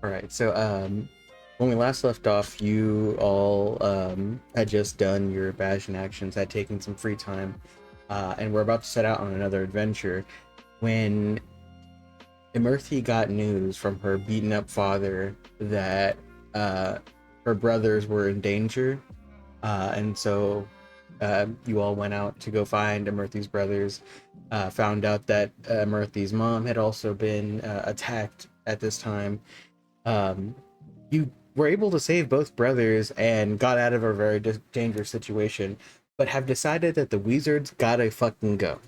All right. So, when we last left off, you all had just done your Bastion actions, had taken some free time, and we're about to set out on another adventure. When Emerthi got news from her beaten up father that her brothers were in danger, and so you all went out to go find Emerthi's brothers. Found out that Emerthi's mom had also been attacked at this time. You were able to save both brothers and got out of a very dangerous situation, but have decided that the wizards gotta fucking go.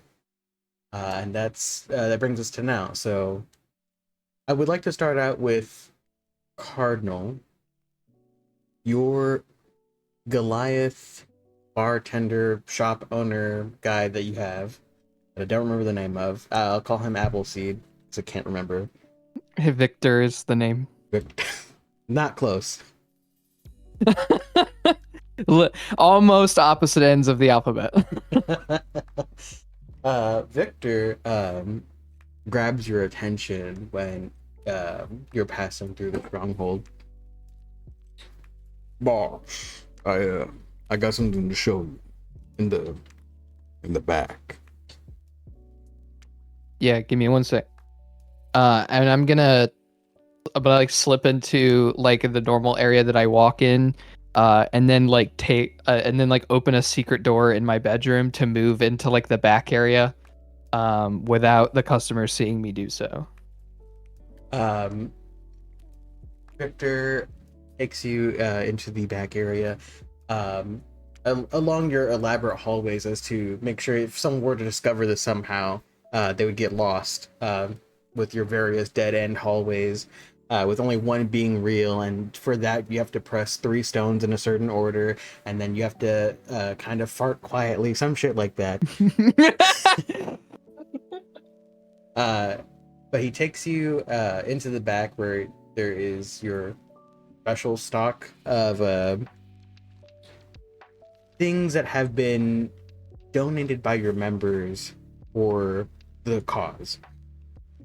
And that brings us to now. So I would like to start out with Cardinal. Your Goliath bartender, shop owner guy that you have, that I don't remember the name of. I'll call him Appleseed, because I can't remember. Victor is the name. Not close. Almost opposite ends of the alphabet. Victor grabs your attention when you're passing through the stronghold. Boss, I got something to show you in the back. Yeah, give me one sec. And I'm gonna slip into like the normal area that I walk in, and then open a secret door in my bedroom to move into like the back area, without the customers seeing me do so. Victor takes you into the back area, along your elaborate hallways, as to make sure if someone were to discover this somehow, they would get lost, with your various dead-end hallways, with only one being real, and for that you have to press 3 stones in a certain order, and then you have to kind of fart quietly, some shit like that. But he takes you into the back where there is your special stock of things that have been donated by your members for the cause.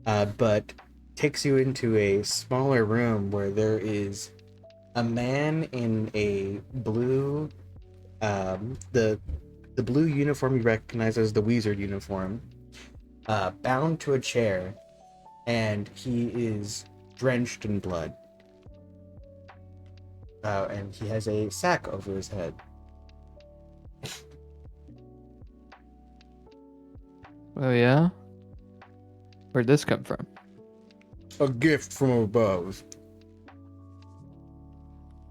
But takes you into a smaller room where there is a man in a blue, the blue uniform you recognize as the wizard uniform, bound to a chair, and he is drenched in blood. And he has a sack over his head. Oh yeah? Where'd this come from? A gift from above.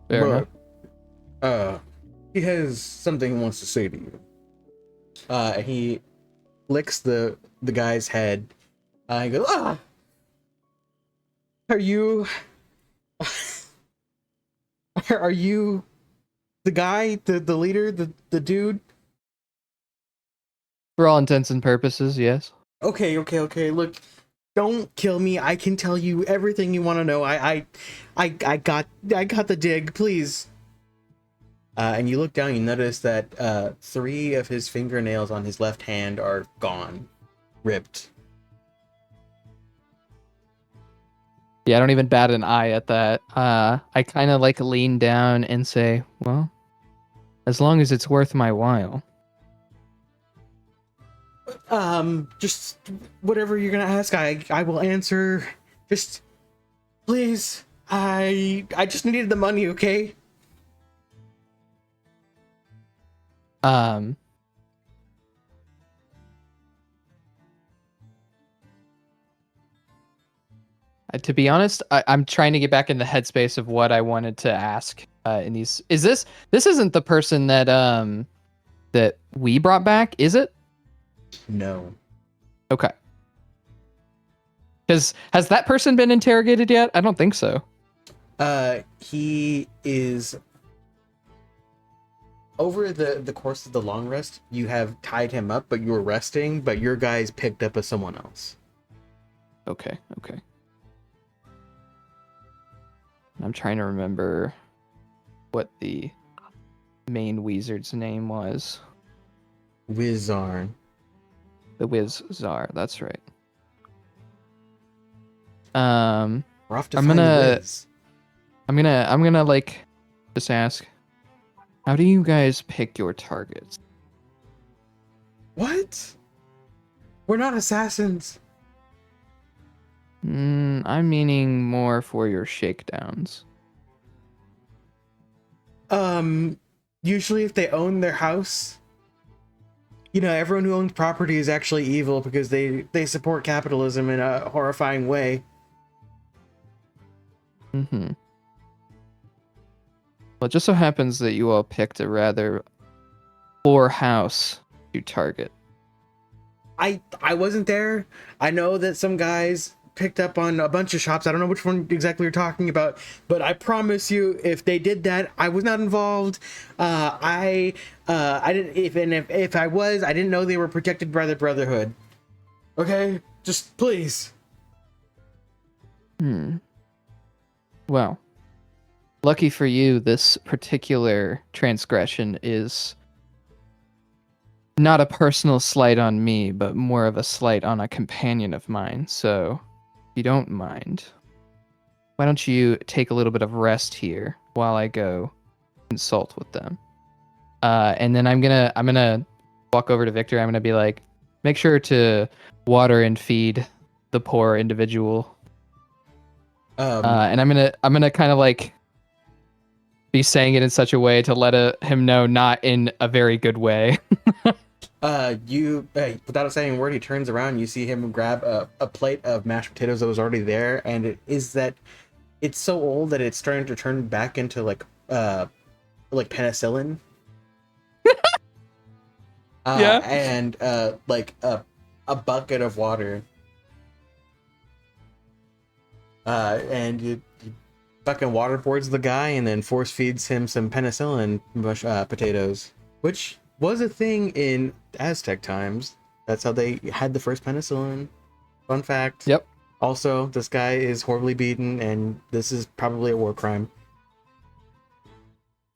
Fair enough. He has something he wants to say to you. He licks the guy's head. He goes, "Ah, are you are you the guy, the leader, the dude?" For all intents and purposes, yes. Okay. Look, don't kill me. I can tell you everything you want to know. I got the dig, please. And you look down, you notice that 3 of his fingernails on his left hand are gone, ripped. Yeah, I don't even bat an eye at that. I kind of like lean down and say, well, as long as it's worth my while. Just whatever you're gonna ask, I will answer. Just please, I just needed the money, okay? To be honest, I'm trying to get back in the headspace of what I wanted to ask. In these, this isn't the person that that we brought back, is it? No. Okay. Has that person been interrogated yet? I don't think so. He is, over the course of the long rest, you have tied him up, but you were resting, but your guys picked up as someone else. Okay. I'm trying to remember what the main wizard's name was. Wizarn. The Wiz-Czar, that's right. We're off to I'm find gonna the Wiz. I'm gonna like just ask, how do you guys pick your targets? What? We're not assassins. I'm meaning more for your shakedowns. Usually if they own their house, everyone who owns property is actually evil because they support capitalism in a horrifying way. Mm-hmm. Well, it just so happens that you all picked a rather poor house to target. I wasn't there. I know that some guys picked up on a bunch of shops. I don't know which one exactly you're talking about, but I promise you, if they did that, I was not involved. I didn't. If I was, I didn't know they were protected by the Brotherhood. Okay, just please. Well, lucky for you, this particular transgression is not a personal slight on me, but more of a slight on a companion of mine. So, if you don't mind, why don't you take a little bit of rest here while I go consult with them? And then I'm gonna walk over to Victor. I'm gonna be like, make sure to water and feed the poor individual. And I'm gonna kind of like be saying it in such a way to let him know not in a very good way. Without saying a word, he turns around. You see him grab a plate of mashed potatoes that was already there, and it's so old that it's starting to turn back into like penicillin. Yeah. And like a bucket of water. And you fucking waterboards the guy and then force feeds him some penicillin potatoes, which was a thing in Aztec times. That's how they had the first penicillin. Fun fact. Yep. Also, this guy is horribly beaten, and this is probably a war crime.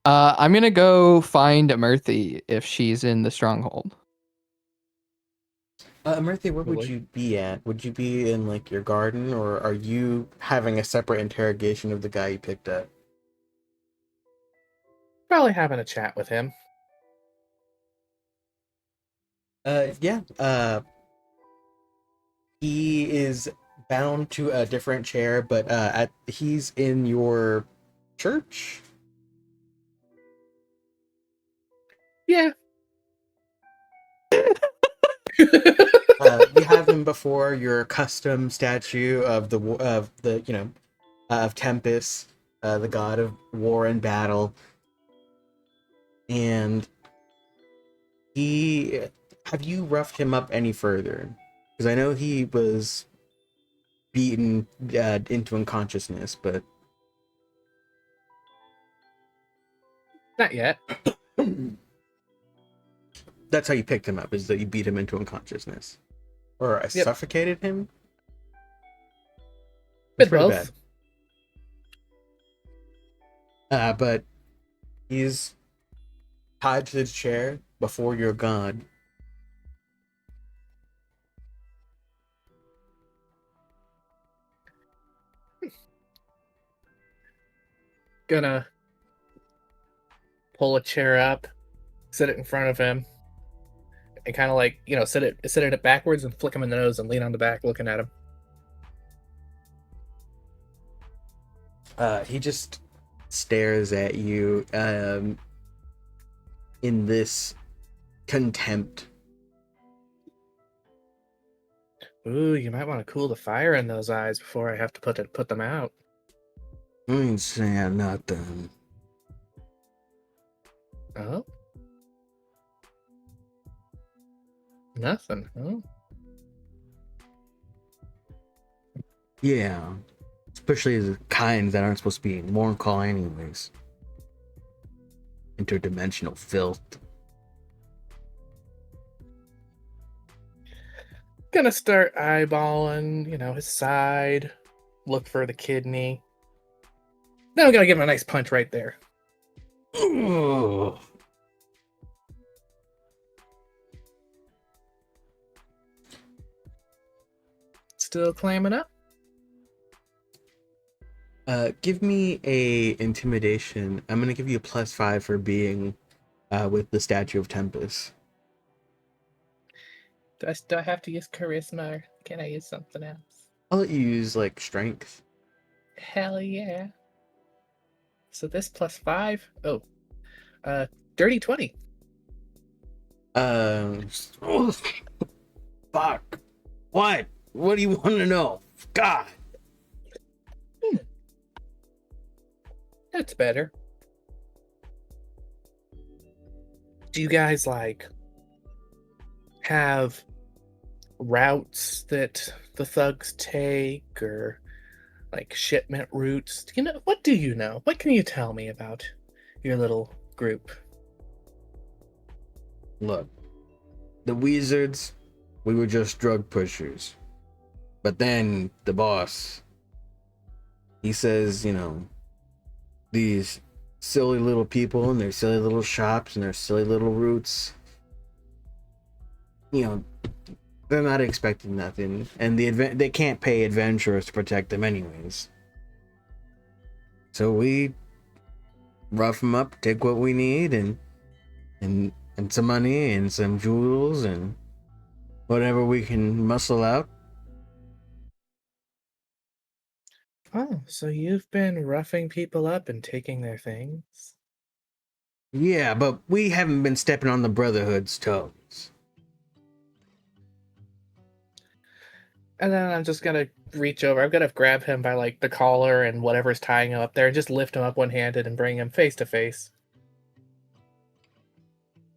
I'm gonna go find Murthy if she's in the stronghold. Murthy, where would you be at? Would you be in like your garden, or are you having a separate interrogation of the guy you picked up? Probably having a chat with him. Yeah. He is bound to a different chair, but he's in your church. Yeah. You have him before your custom statue of of Tempest, the god of war and battle, and have you roughed him up any further? Because I know he was beaten into unconsciousness, but Not yet. that's how you picked him up, is that you beat him into unconsciousness. Or I Yep. suffocated him? Bit Pretty both. bad. But he's tied to the chair before your god. Gonna pull a chair up, sit it in front of him, and kind of like, sit it backwards and flick him in the nose and lean on the back looking at him. He just stares at you in this contempt. Ooh, you might want to cool the fire in those eyes before I have to put them out. I ain't saying nothing. Oh? Nothing, huh? Yeah. Especially the kinds that aren't supposed to be in Morn Call anyways. Interdimensional filth. Gonna start eyeballing, his side, look for the kidney. Then I'm gonna give him a nice punch right there. Ugh. Still clamming up? Give me a intimidation. I'm gonna give you a +5 for being with the Statue of Tempest. Do I have to use charisma or can I use something else? I'll let you use like strength. Hell yeah. So this +5. Oh, dirty 20. Um, oh, fuck. What? What do you want to know? God. That's better. Do you guys like have routes that the thugs take or like shipment routes? What do you know? What can you tell me about your little group? Look, the Wizards, we were just drug pushers. But then the boss, he says, these silly little people and their silly little shops and their silly little routes, they're not expecting nothing, and they can't pay adventurers to protect them anyways. So we rough them up, take what we need, and some money and some jewels and whatever we can muscle out. Oh, so you've been roughing people up and taking their things? Yeah, but we haven't been stepping on the Brotherhood's toes. And then I'm just gonna reach over. I'm gonna grab him by like the collar and whatever's tying him up there and just lift him up one-handed and bring him face to face.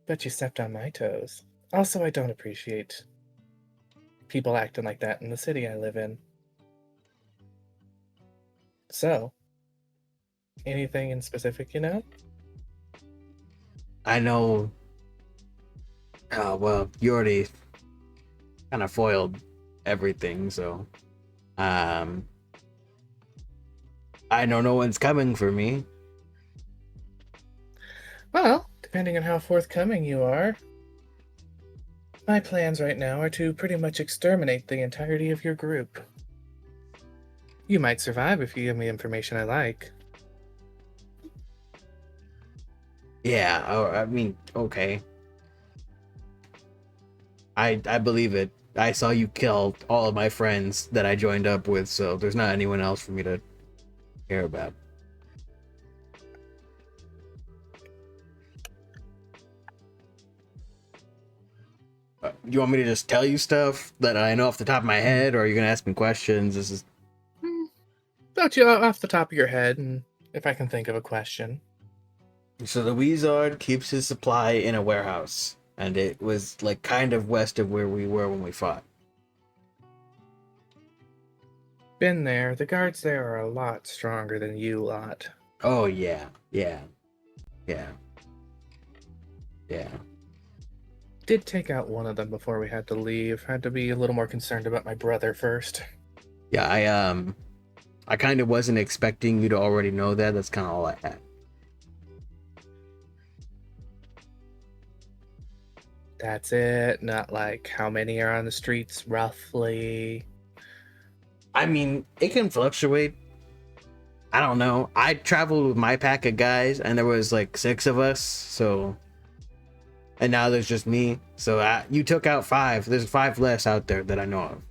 Bet you stepped on my toes. Also, I don't appreciate people acting like that in the city I live in. So, anything in specific, I know. Well, you already kind of foiled everything, so I know no one's coming for me. Well, depending on how forthcoming you are, my plans right now are to pretty much exterminate the entirety of your group. You might survive if you give me information I like. Yeah, I mean, okay. I believe it. I saw you kill all of my friends that I joined up with, so there's not anyone else for me to care about. You want me to just tell you stuff that I know off the top of my head, or are you gonna ask me questions? This is About you off the top of your head, and if I can think of a question. so the Wizard keeps his supply in a warehouse, and it was like kind of west of where we were when we fought. Been there. The guards there are a lot stronger than you lot. Oh yeah. Did take out one of them before we had to leave. Had to be a little more concerned about my brother first. Yeah, I kind of wasn't expecting you to already know that. That's kind of all I had. That's it. Not like how many are on the streets roughly. I mean, it can fluctuate. I don't know. I traveled with my pack of guys, and there was like 6 of us. So, and now there's just me. So you took out 5. There's 5 less out there that I know of.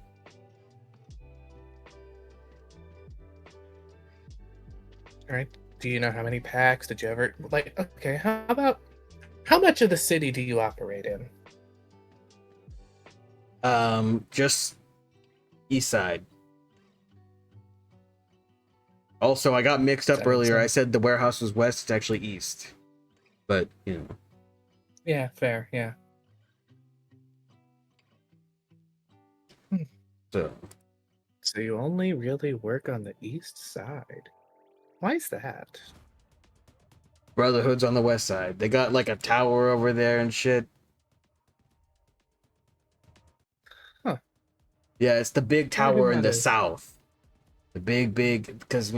All right. Do you know how many packs? Did you ever like? Okay. How much of the city do you operate in? Just east side. Also, I got mixed up earlier. I said the warehouse was west. It's actually east. But, Yeah, fair. Yeah. So you only really work on the east side. Why is that? Brotherhood's on the west side. They got like a tower over there and shit. Huh. Yeah, it's the big I wonder who tower in that the is. south. The big, because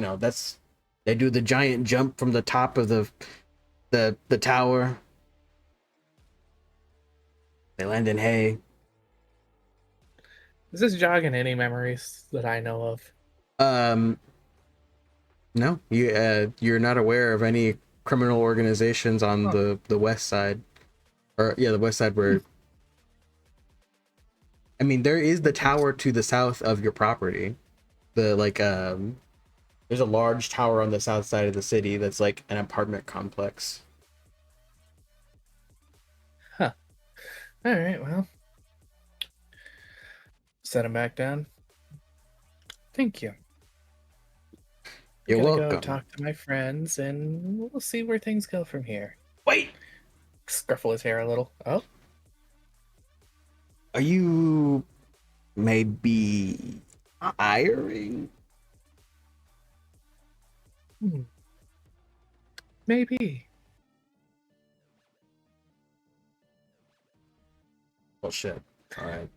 they do the giant jump from the top of the tower. They land in hay. Is this jogging any memories that I know of? Um, No, you're not aware of any criminal organizations on Huh. the west side, or yeah, the west side where. I mean, there is the tower to the south of your property. The like there's a large tower on the south side of the city that's like an apartment complex. Huh. All right. Well, set him back down. Thank you. I'm You're gonna go welcome. talk to my friends, and we'll see where things go from here. Wait, Scruffle his hair a little. Oh, are you maybe hiring? hmm. Maybe. Oh shit! All right.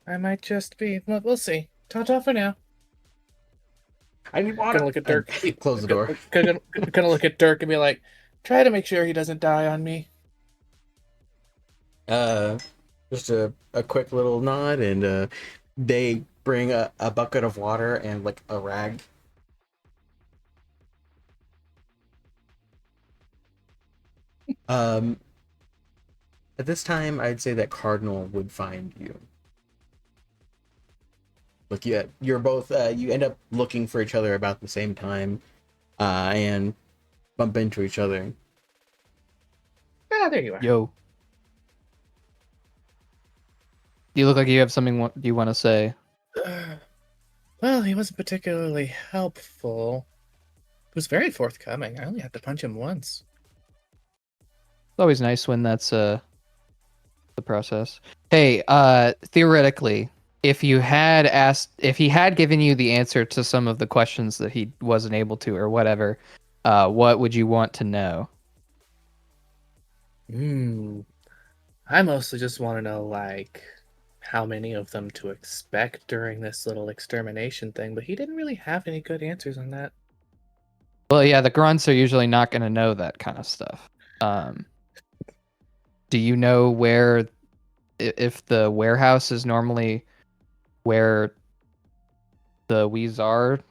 I might just be. Well, we'll see. Ta-ta for now. I need water. Gonna look at Dirk. Close the door. Gonna look at Dirk and be like, try to make sure he doesn't die on me. Uh, just a quick little nod, and they bring a bucket of water and like a rag. Um, at this time, I'd say that Cardinal would find you. Like you're both you end up looking for each other about the same time, and bump into each other. Ah, there you are. Yo. You look like you have something you want to say. Well, he wasn't particularly helpful. He was very forthcoming. I only had to punch him once. It's always nice when that's the process. Hey, theoretically, if he had given you the answer to some of the questions that he wasn't able to or whatever, what would you want to know? I mostly just want to know, like, how many of them to expect during this little extermination thing, but he didn't really have any good answers on that. Well, yeah, the grunts are usually not going to know that kind of stuff. Do you know where, if the warehouse is normally where the Weezar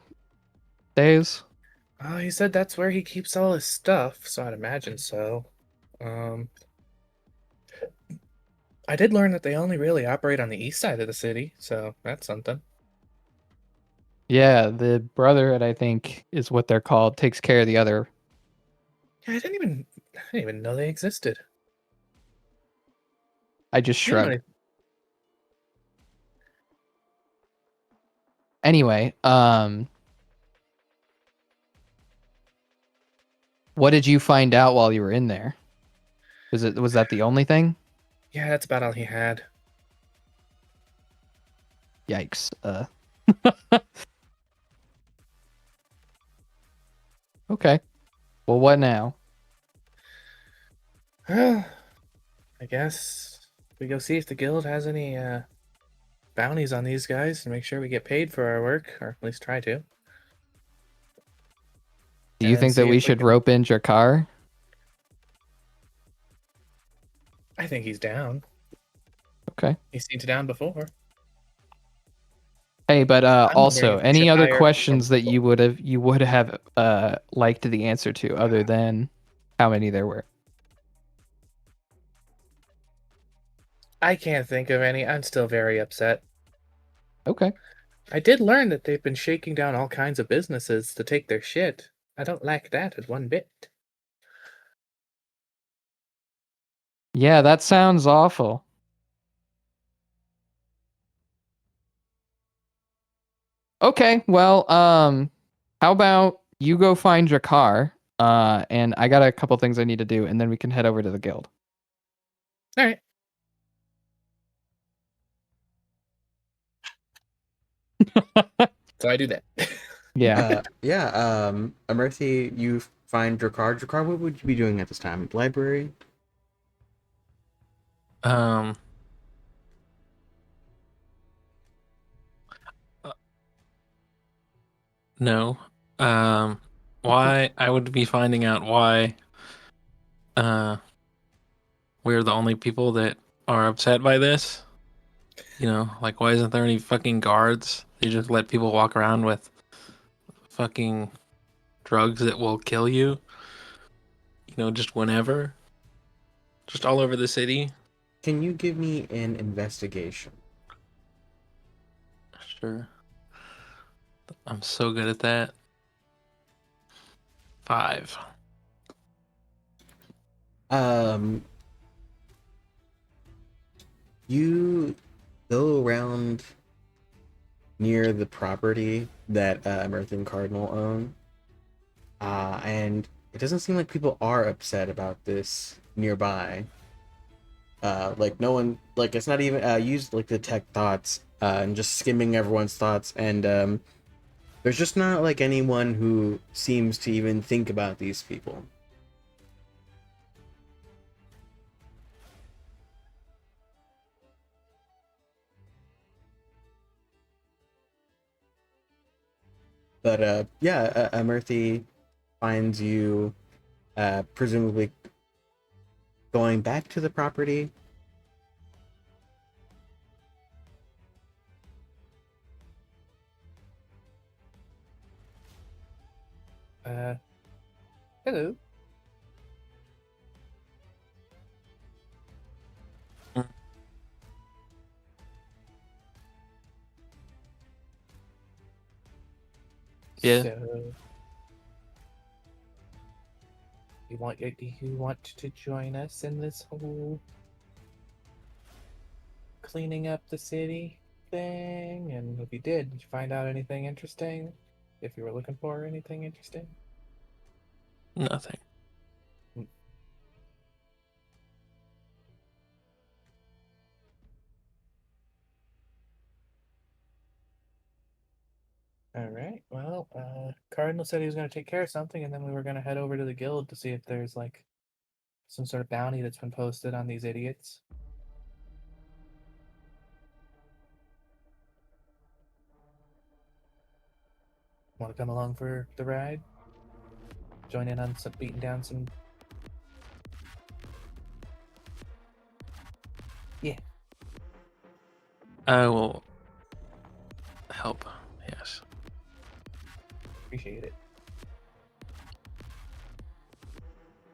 stays? Oh, he said that's where he keeps all his stuff, so I'd imagine so. Um, I did learn that they only really operate on the east side of the city, so that's something. Yeah, the Brotherhood, I think, is what they're called, takes care of the other. Yeah, I didn't even know they existed. I just You know shrugged. any- Anyway, what did you find out while you were in there? Was that the only thing? Yeah, that's about all he had. Yikes. Okay. Well, what now? I guess we go see if the guild has any bounties on these guys and make sure we get paid for our work, or at least try to. Do you And think that see we if we should can. rope in Jakar? I think he's down. Okay. He's seen to down before. Hey, but I'm wondering also, if we should any other hire questions that you would have liked the answer to, other than how many there were? I can't think of any. I'm still very upset. Okay. I did learn that they've been shaking down all kinds of businesses to take their shit. I don't like that at one bit. Yeah, that sounds awful. Okay, well, how about you go find Jakar, and I got a couple things I need to do, and then we can head over to the guild. All right. So I do that. Yeah. Yeah. Amerthi, you find Drakar. Drakar, what would you be doing at this time? Library. Um. uh, No. Why I would be finding out why uh we're the only people that are upset by this. Like why isn't there any fucking guards? They just let people walk around with fucking drugs that will kill you. You know, just whenever. Just all over the city. Can you give me an investigation? Sure. I'm so good at that. 5. You go around near the property that Earth and Cardinal own, and it doesn't seem like people are upset about this nearby. Like no one, like it's not even used like detect thoughts and just skimming everyone's thoughts, and there's just not like anyone who seems to even think about these people. But yeah, Murthy finds you presumably going back to the property. Hello. Yeah. So, do you want to join us in this whole cleaning up the city thing? And if you did you find out anything interesting? If you were looking for anything interesting? Nothing. All right. Well, Cardinal said he was going to take care of something, and then we were going to head over to the guild to see if there's like some sort of bounty that's been posted on these idiots. Want to come along for the ride? Join in on some beating down some. Yeah. I will help. Yes. Appreciate it.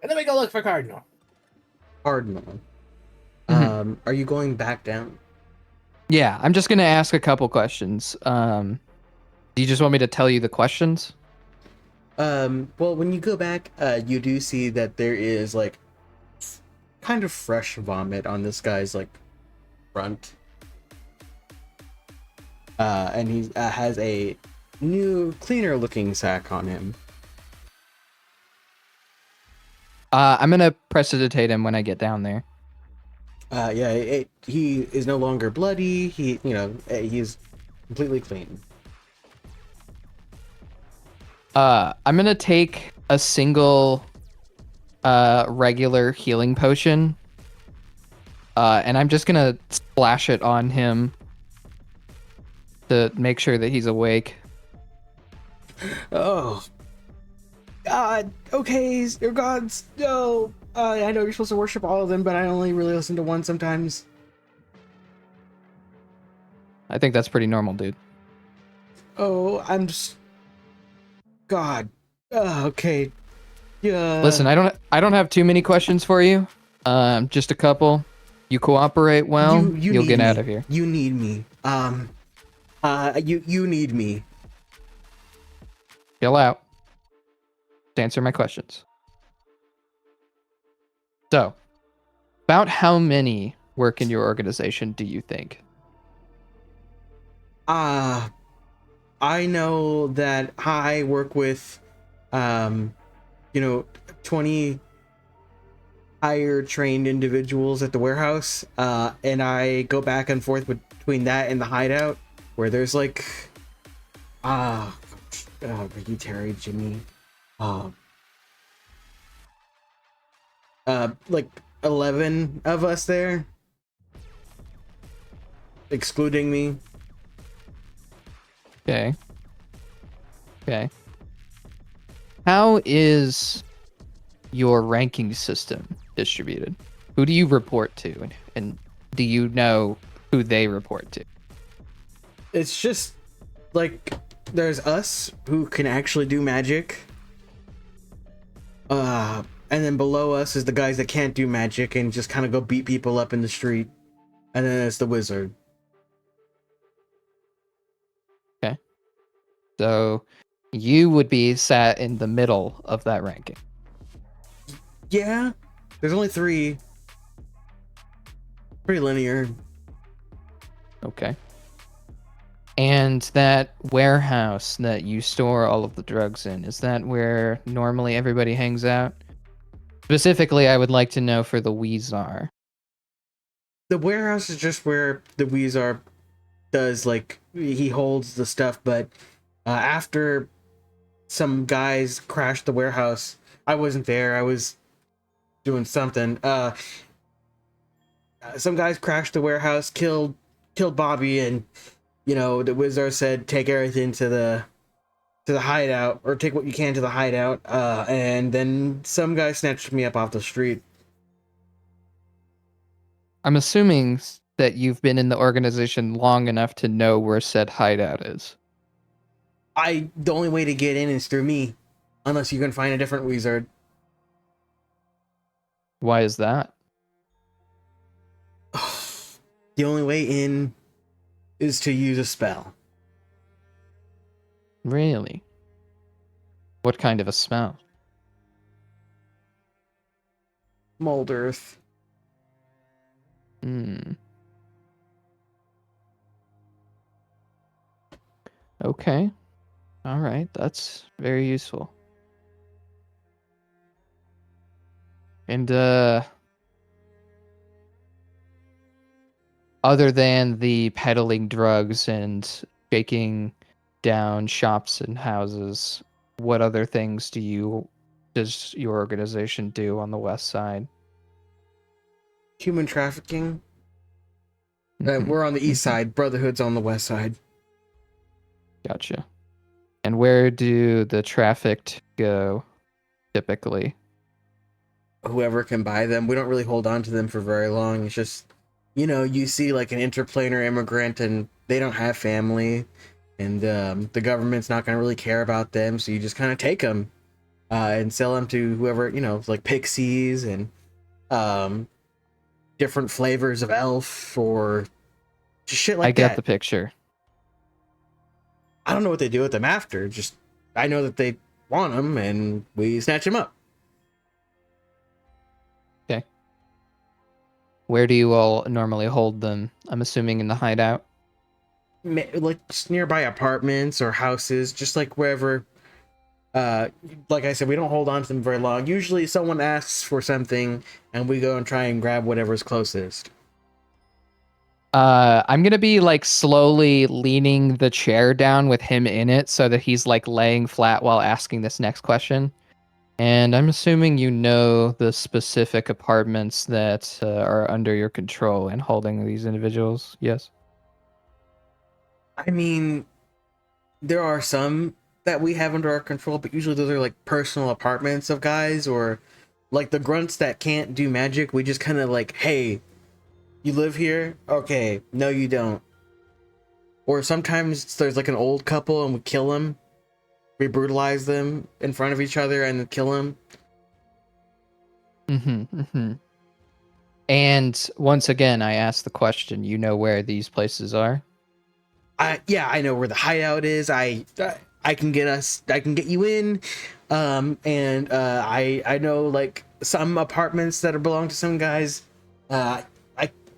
And then we go look for Cardinal. Cardinal. Are you going back down? Yeah, I'm just gonna ask a couple questions. Do you just want me to tell you the questions? Well, when you go back, you do see that there is like kind of fresh vomit on this guy's like front. And he has a new, cleaner looking sack on him. I'm gonna prestidigitate him when I get down there. Yeah, he is no longer bloody. He's completely clean. I'm gonna take a single regular healing potion. And I'm just gonna splash it on him to make sure that he's awake. Oh, God. Okay, your gods. No. I know you're supposed to worship all of them, but I only really listen to one sometimes. I think that's pretty normal, dude. Oh, I'm just. God. Okay. Yeah. Listen, I don't have too many questions for you. Just a couple. You cooperate well, you'll get out of here. You need me. You need me. Chill out. To answer my questions. So, about how many work in your organization do you think? I know that I work with, 20 higher trained individuals at the warehouse, and I go back and forth between that and the hideout, where there's like, you Terry, Jimmy, like 11 of us there, excluding me. Okay. How is your ranking system distributed? Who do you report to, and do you know who they report to? It's just like there's us who can actually do magic. And then below us is the guys that can't do magic and just kind of go beat people up in the street. And then there's the wizard. So you would be sat in the middle of that ranking. Yeah, there's only 3. Pretty linear. Okay. And that warehouse that you store all of the drugs in, is that where normally everybody hangs out? Specifically, I would like to know for the Weezar. The warehouse is just where the Weezar does, like, he holds the stuff, but after some guys crashed the warehouse, I wasn't there, I was doing something. Some guys crashed the warehouse, killed Bobby, and you know, the wizard said take everything to the hideout, or take what you can to the hideout, and then some guy snatched me up off the street. I'm assuming that you've been in the organization long enough to know where said hideout is. The only way to get in is through me, unless you can find a different wizard. Why is that? The only way in is to use a spell. Really? What kind of a smell? Mold earth. Okay. All right. That's very useful. And other than the peddling drugs and shaking down shops and houses, what other things does your organization do on the west side? Human trafficking. Mhm. We're on the east side. Brotherhood's on the west side. Gotcha. And where do the trafficked go typically? Whoever can buy them. We don't really hold on to them for very long. It's just, you know, you see like an interplanar immigrant and they don't have family, and the government's not going to really care about them, so you just kind of take them and sell them to whoever, you know, like pixies and different flavors of elf or just shit like I get that. the picture. I don't know what they do with them after. Just, I know that they want them and we snatch them up. Okay. Where do you all normally hold them? I'm assuming in the hideout. Like just nearby apartments or houses, just like wherever. Like I said, we don't hold on to them very long. Usually someone asks for something and we go and try and grab whatever's closest. I'm gonna be like slowly leaning the chair down with him in it so that he's like laying flat while asking this next question. And I'm assuming you know the specific apartments that are under your control and holding these individuals. Yes. I mean, there are some that we have under our control, but usually those are like personal apartments of guys, or like the grunts that can't do magic. We just kind of like, hey, you live here? Okay, no, you don't. Or sometimes there's like an old couple and we kill them. We brutalize them in front of each other and kill them. And once again, I ask the question: you know where these places are? Yeah, I know where the hideout is. I can get you in. I know like some apartments that belong to some guys.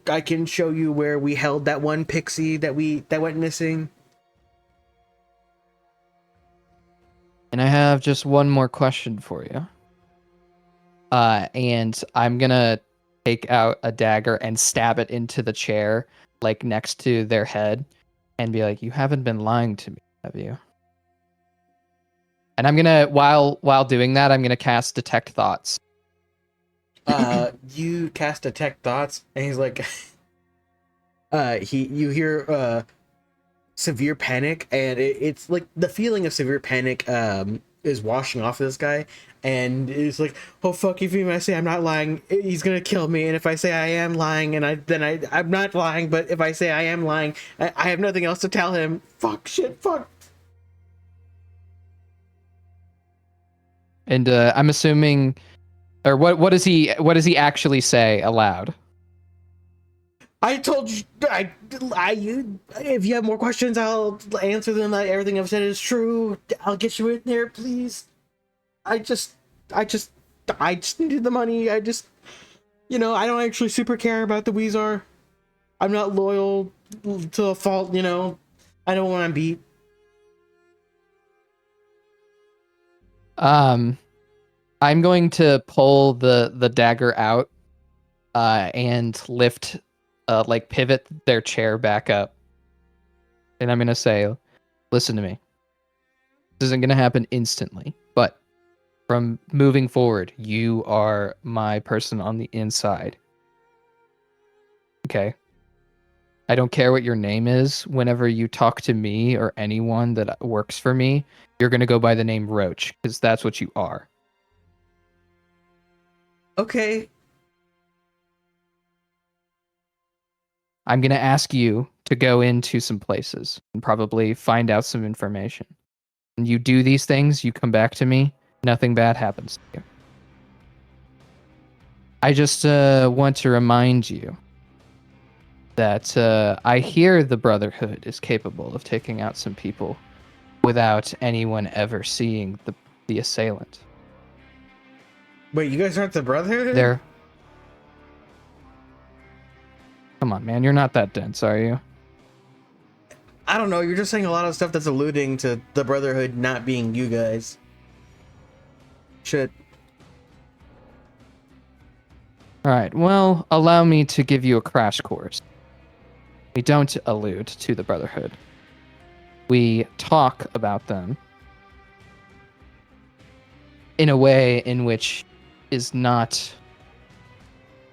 I can show you where we held that one pixie that went missing. And I have just one more question for you. And I'm gonna take out a dagger and stab it into the chair, like next to their head, and be like, "You haven't been lying to me, have you?" And I'm gonna, while doing that, I'm gonna cast Detect Thoughts. You cast Detect Thoughts, and he's like, you hear severe panic, and it's like the feeling of severe panic is washing off of this guy, and it's like, oh fuck, if I say I'm not lying, he's gonna kill me, and if I say I am lying, and I'm not lying, but if I say I am lying, I have nothing else to tell him. Fuck, shit, fuck. And I'm assuming, or what does he actually say aloud? I told you, if you have more questions, I'll answer them. Everything I've said is true. I'll get you in there, please. I just needed the money. I don't actually super care about the Weezar. I'm not loyal to a fault, I don't want to beat. I'm going to pull the dagger out, and lift, like pivot their chair back up, and I'm gonna say, "Listen to me. This isn't gonna happen instantly, but from moving forward, you are my person on the inside. Okay? I don't care what your name is. Whenever you talk to me or anyone that works for me, you're gonna go by the name Roach, because that's what you are." Okay. I'm going to ask you to go into some places and probably find out some information. And you do these things, you come back to me, nothing bad happens to you. I just want to remind you that I hear the Brotherhood is capable of taking out some people without anyone ever seeing the assailant. Wait, you guys aren't the Brotherhood? They're... Come on, man, you're not that dense, are you? I don't know. You're just saying a lot of stuff that's alluding to the Brotherhood not being you guys. Shit. All right, well, allow me to give you a crash course. We don't allude to the Brotherhood. We talk about them in a way in which is not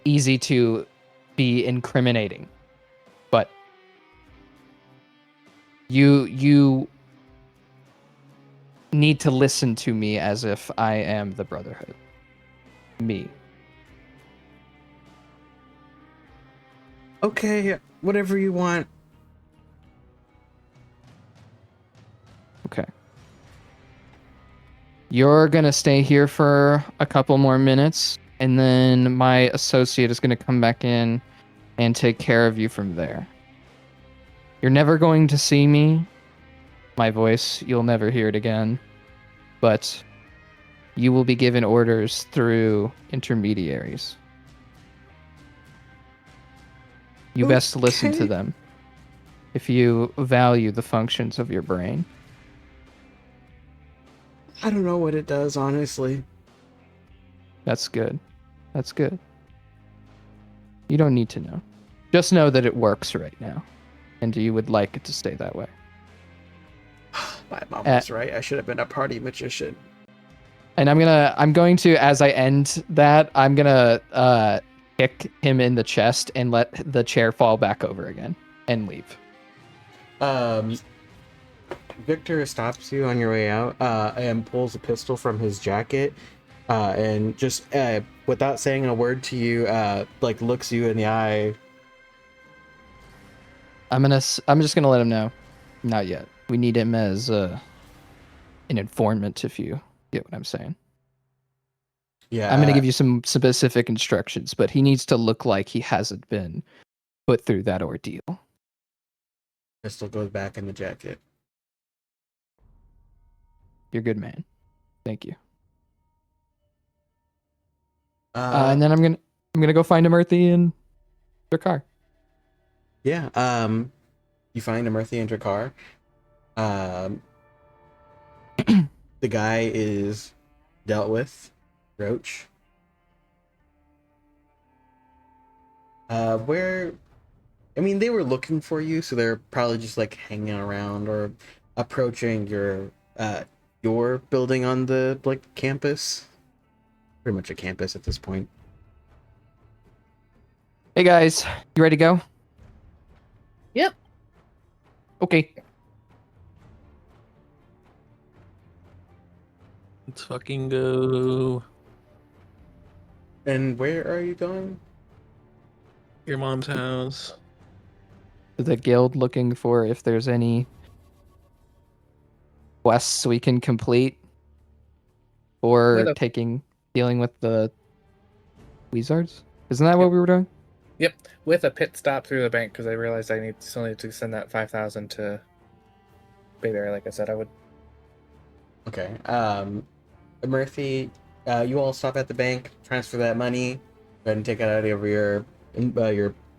easy to be incriminating. But you need to listen to me as if I am the Brotherhood. Me. Okay, whatever you want. Okay. You're going to stay here for a couple more minutes, and then my associate is going to come back in and take care of you from there. You're never going to see me. My voice, you'll never hear it again. But you will be given orders through intermediaries. You best listen to Okay. them if you value the functions of your brain. I don't know what it does, honestly. That's good. That's good. You don't need to know. Just know that it works right now, and you would like it to stay that way. My mom was right. I should have been a party magician. And I'm going to, as I end that, I'm gonna kick him in the chest and let the chair fall back over again and leave. Victor stops you on your way out, and pulls a pistol from his jacket, and just without saying a word to you, looks you in the eye. I'm just gonna let him know. Not yet. We need him as an informant, if you get what I'm saying. Yeah, I'm gonna give you some specific instructions, but he needs to look like he hasn't been put through that ordeal. pistol goes back in the jacket. You're a good man. Thank you. And then I'm gonna go find Amirthi in their car. Yeah. You find Amirthi in her car. The guy is dealt with. Roach. Where? I mean, they were looking for you, so they're probably just like hanging around or approaching your building on the campus. Pretty much a campus at this point. Hey guys, you ready to go? Yep. Okay. Let's fucking go. And where are you going? Your mom's house. To the guild, looking for if there's any quests we can complete. for With dealing with the wizards? Isn't that what we were doing? Yep, with a pit stop through the bank because I realized I still need to send that 5,000 to Bay Bear, like I said I would. Okay. Murphy, you all stop at the bank, transfer that money, go ahead and take it out of your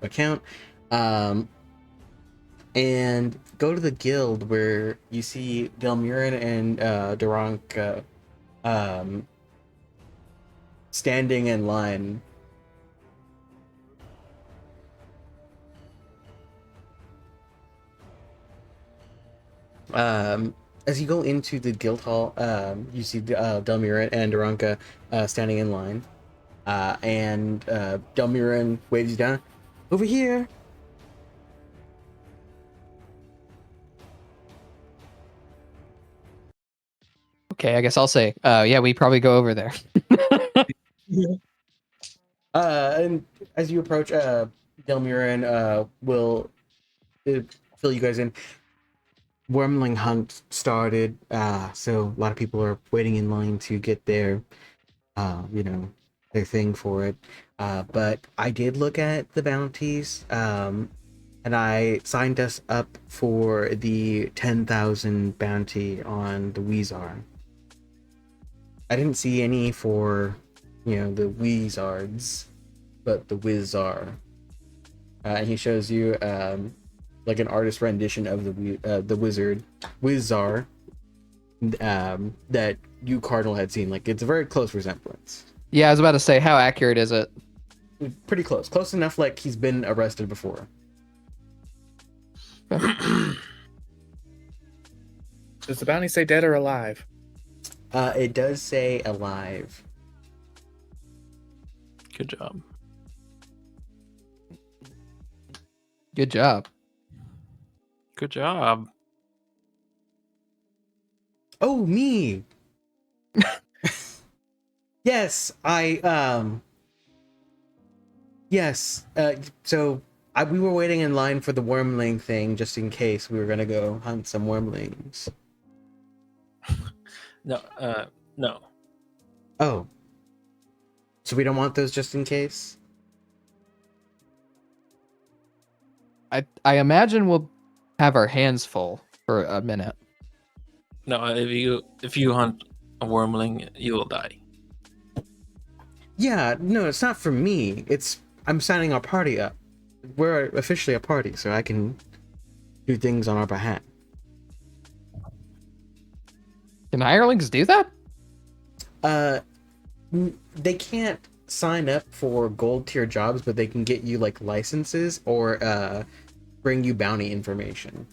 account, and go to the guild where you see Delmurin and Duranka standing in line. As you go into the guild hall, you see Delmurin and Duranka standing in line, and Delmurin waves you down. Over here. Okay, I guess I'll say, yeah, we probably go over there. And as you approach, Delmurin will fill you guys in. Wormling hunt started, so a lot of people are waiting in line to get their, their thing for it. But I did look at the bounties, and I signed us up for the 10,000 bounty on the Weezar. I didn't see any for, the Weezards, but the Wizar. And he shows you like an artist rendition of the wizard Wizar that you Cardinal had seen. Like, it's a very close resemblance. Yeah, I was about to say, how accurate is it? Pretty close enough like he's been arrested before. Does the bounty say dead or alive? It does say alive. Good job. Good job. Good job. Oh, me. Yes, yes, so we were waiting in line for the wormling thing just in case we were gonna go hunt some wormlings. No, no. Oh, so we don't want those just in case? I imagine we'll have our hands full for a minute. No, if you hunt a wormling, you will die. Yeah, no, it's not for me. I'm signing our party up. We're officially a party, so I can do things on our behalf. Can hirelings do that? They can't sign up for gold tier jobs, but they can get you like licenses or bring you bounty information.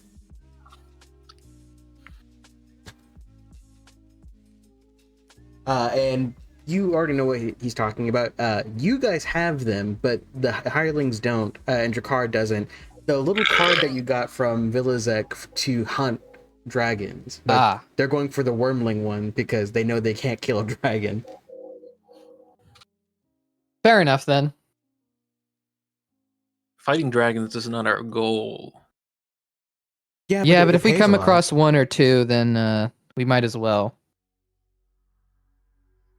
And you already know what he's talking about. You guys have them, but the hirelings don't, and Drakar doesn't. The little card that you got from Villazek to hunt dragons, but they're going for the wormling one because they know they can't kill a dragon. Fair enough, then. Fighting dragons is not our goal. Yeah, but if we pays come a lot. across one or two, then we might as well.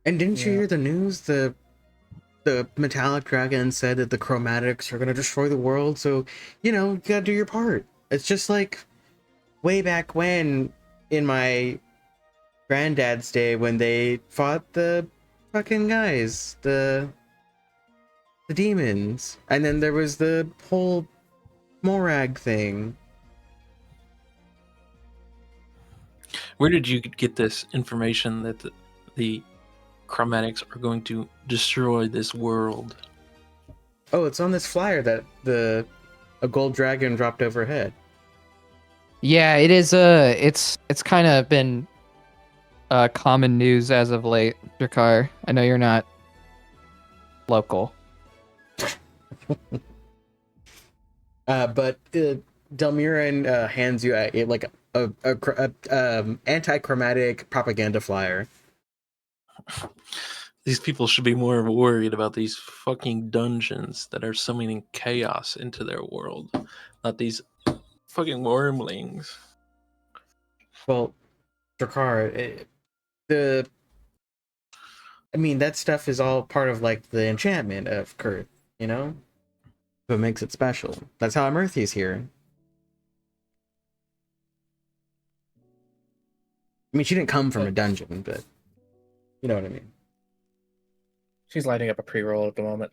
And didn't you Yeah. hear the news? The metallic dragon said that the chromatics are gonna destroy the world, so you gotta do your part. It's just like way back when in my granddad's day when they fought the fucking guys, the demons, and then there was the whole Morag thing. Where did you get this information that the chromatics are going to destroy this world? Oh, it's on this flyer that a gold dragon dropped overhead. Yeah, it is. It's kind of been common news as of late, Drakar. I know you're not local. But Delmurin hands you like a anti-chromatic propaganda flyer. These people should be more worried about these fucking dungeons that are summoning chaos into their world, not these fucking wormlings. Well, Drakar, the I mean, that stuff is all part of like the enchantment of Kurth, you know? What makes it special. That's how Amerthi's here. I mean, she didn't come from a dungeon, but you know what I mean. She's lighting up a pre-roll at the moment.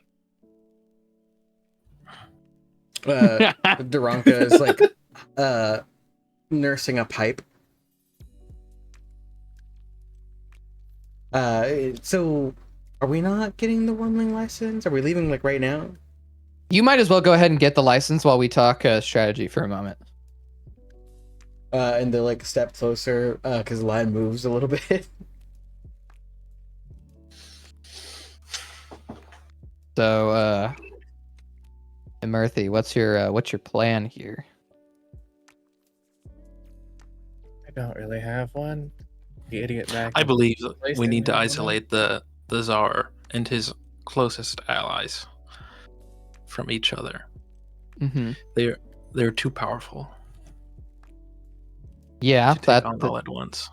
Daronka is like nursing a pipe. So are we not getting the Wormling license? Are we leaving like right now? You might as well go ahead and get the license while we talk strategy for a moment. And they're like a step closer because the line moves a little bit. So, Murthy, what's your plan here? I don't really have one. The idiot Mac. I believe Placed we in need to there, isolate the Tsar and his closest allies from each other. Mm-hmm. They're too powerful Yeah, to take on all at once.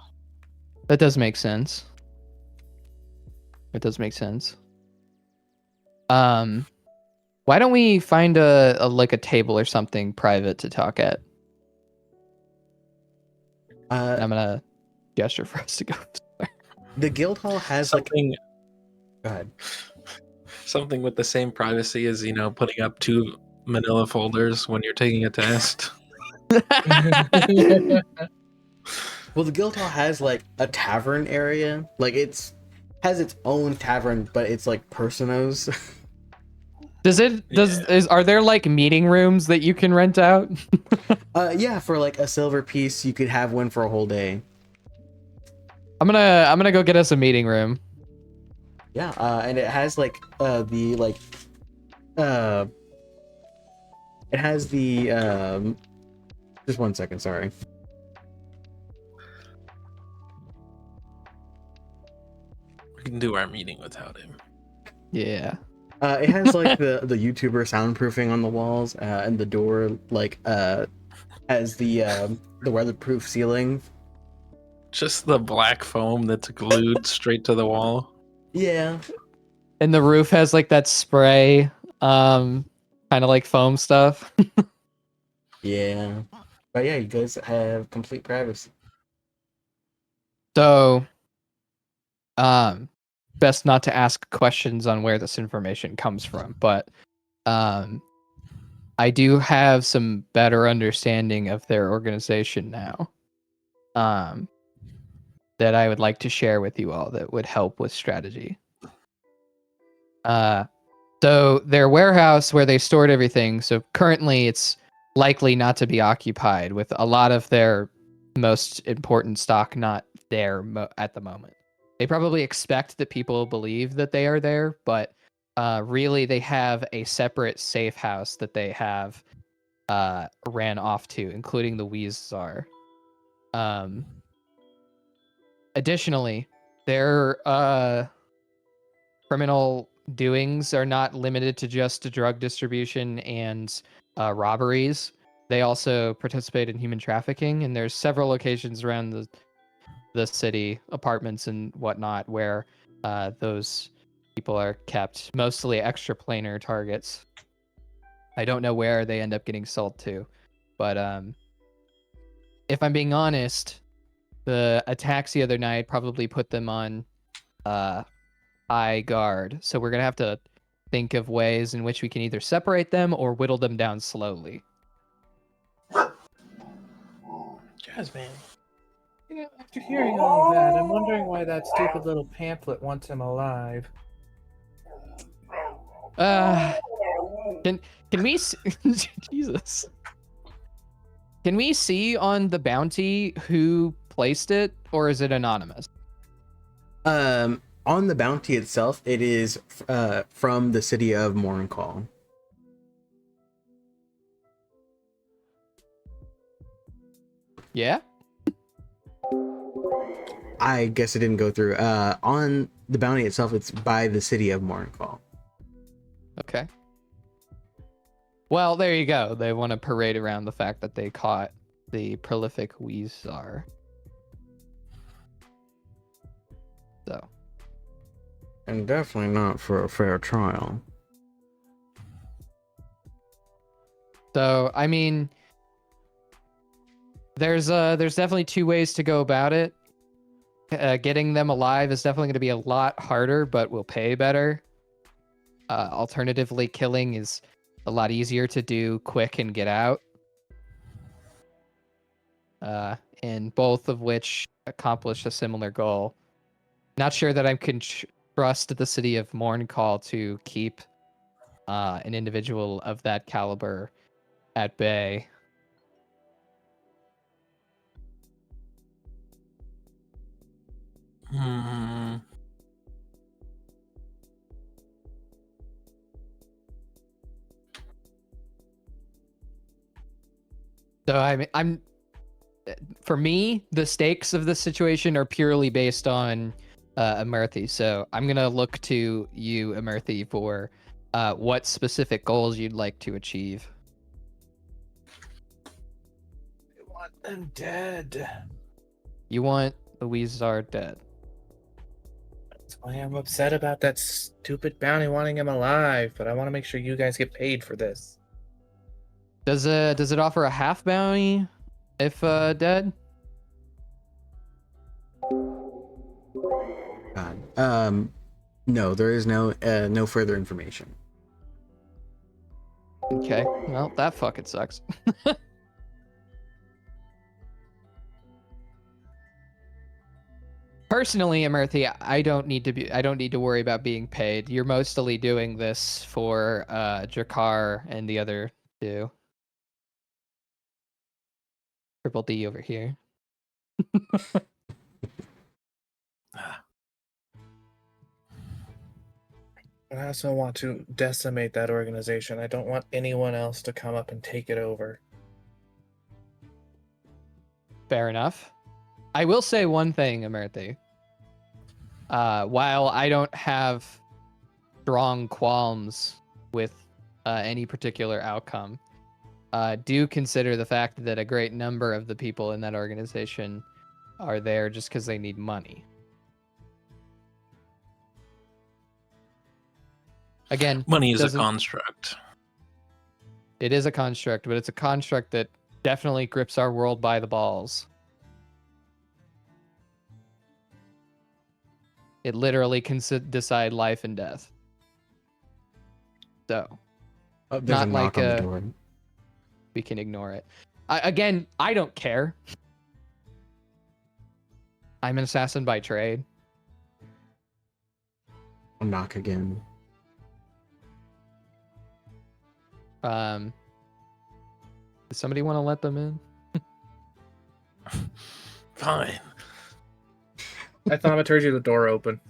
that does make sense. It does make sense. Why don't we find a like a table or something private to talk at? And I'm gonna gesture for us to go. The guild hall has Something, like. Go ahead. something with the same privacy as putting up 2 manila folders when you're taking a test. Well, the guild hall has like a tavern area. Like has its own tavern, but it's like Personos. Are there like meeting rooms that you can rent out? Yeah, for like a silver piece, you could have one for a whole day. I'm gonna go get us a meeting room. Yeah, and it has like it has the just one second, sorry. We can do our meeting without him. Yeah. It has like the YouTuber soundproofing on the walls, and the door like has the weatherproof ceiling. Just the black foam that's glued straight to the wall. Yeah. And the roof has like that spray, kind of like foam stuff. Yeah. But yeah, you guys have complete privacy. So, best not to ask questions on where this information comes from, but I do have some better understanding of their organization now. That I would like to share with you all that would help with strategy. So their warehouse where they stored everything, so currently it's likely not to be occupied with a lot of their most important stock not there at the moment. They probably expect that people believe that they are there, but really they have a separate safe house that they have ran off to, including the Wheeze Czar. Additionally, their criminal doings are not limited to just drug distribution and robberies. They also participate in human trafficking, and there's several locations around the city, apartments and whatnot, where those people are kept, mostly extraplanar targets. I don't know where they end up getting sold to, but if I'm being honest, the attacks the other night probably put them on high guard. So we're gonna have to think of ways in which we can either separate them or whittle them down slowly. Jasmine. You know, after hearing all of that, I'm wondering why that stupid little pamphlet wants him alive. Can we see... Jesus. Can we see on the bounty who placed it, or is it anonymous? On the bounty itself, it is from the city of Morncall. Yeah? I guess it didn't go through. On the bounty itself, it's by the city of Morncall. Okay. Well, there you go. They want to parade around the fact that they caught the prolific Weezar. So. And definitely not for a fair trial. So, I mean, there's definitely two ways to go about it. Getting them alive is definitely going to be a lot harder, but will pay better. Alternatively, killing is a lot easier to do quick and get out. And both of which accomplish a similar goal. Not sure that I can trust the city of Morncall to keep an individual of that caliber at bay. Hmm. So I'm for me, the stakes of this situation are purely based on Amerthi. So I'm gonna look to you, Amerthi, for what specific goals you'd like to achieve. I want them dead. You want the Weezar dead. That's why I'm upset about that stupid bounty wanting him alive, but I want to make sure you guys get paid for this. Does it offer a half bounty if dead? God. No, there is no further information. Okay, well that fucking sucks. Personally, Amerthi, I don't need to worry about being paid. You're mostly doing this for Jakar and the other two. Triple D over here. I also want to decimate that organization. I don't want anyone else to come up and take it over. Fair enough. I will say one thing, Amerthi. While I don't have strong qualms with any particular outcome, do consider the fact that a great number of the people in that organization are there just because they need money. Again, Money is a construct. It is a construct, but it's a construct that definitely grips our world by the balls. It literally can decide life and death. So, There's not a like knock on the door. we can ignore it. Again, I don't care. I'm an assassin by trade. I'll knock again. Does somebody want to let them in? Fine. I thaumaturgy the door open.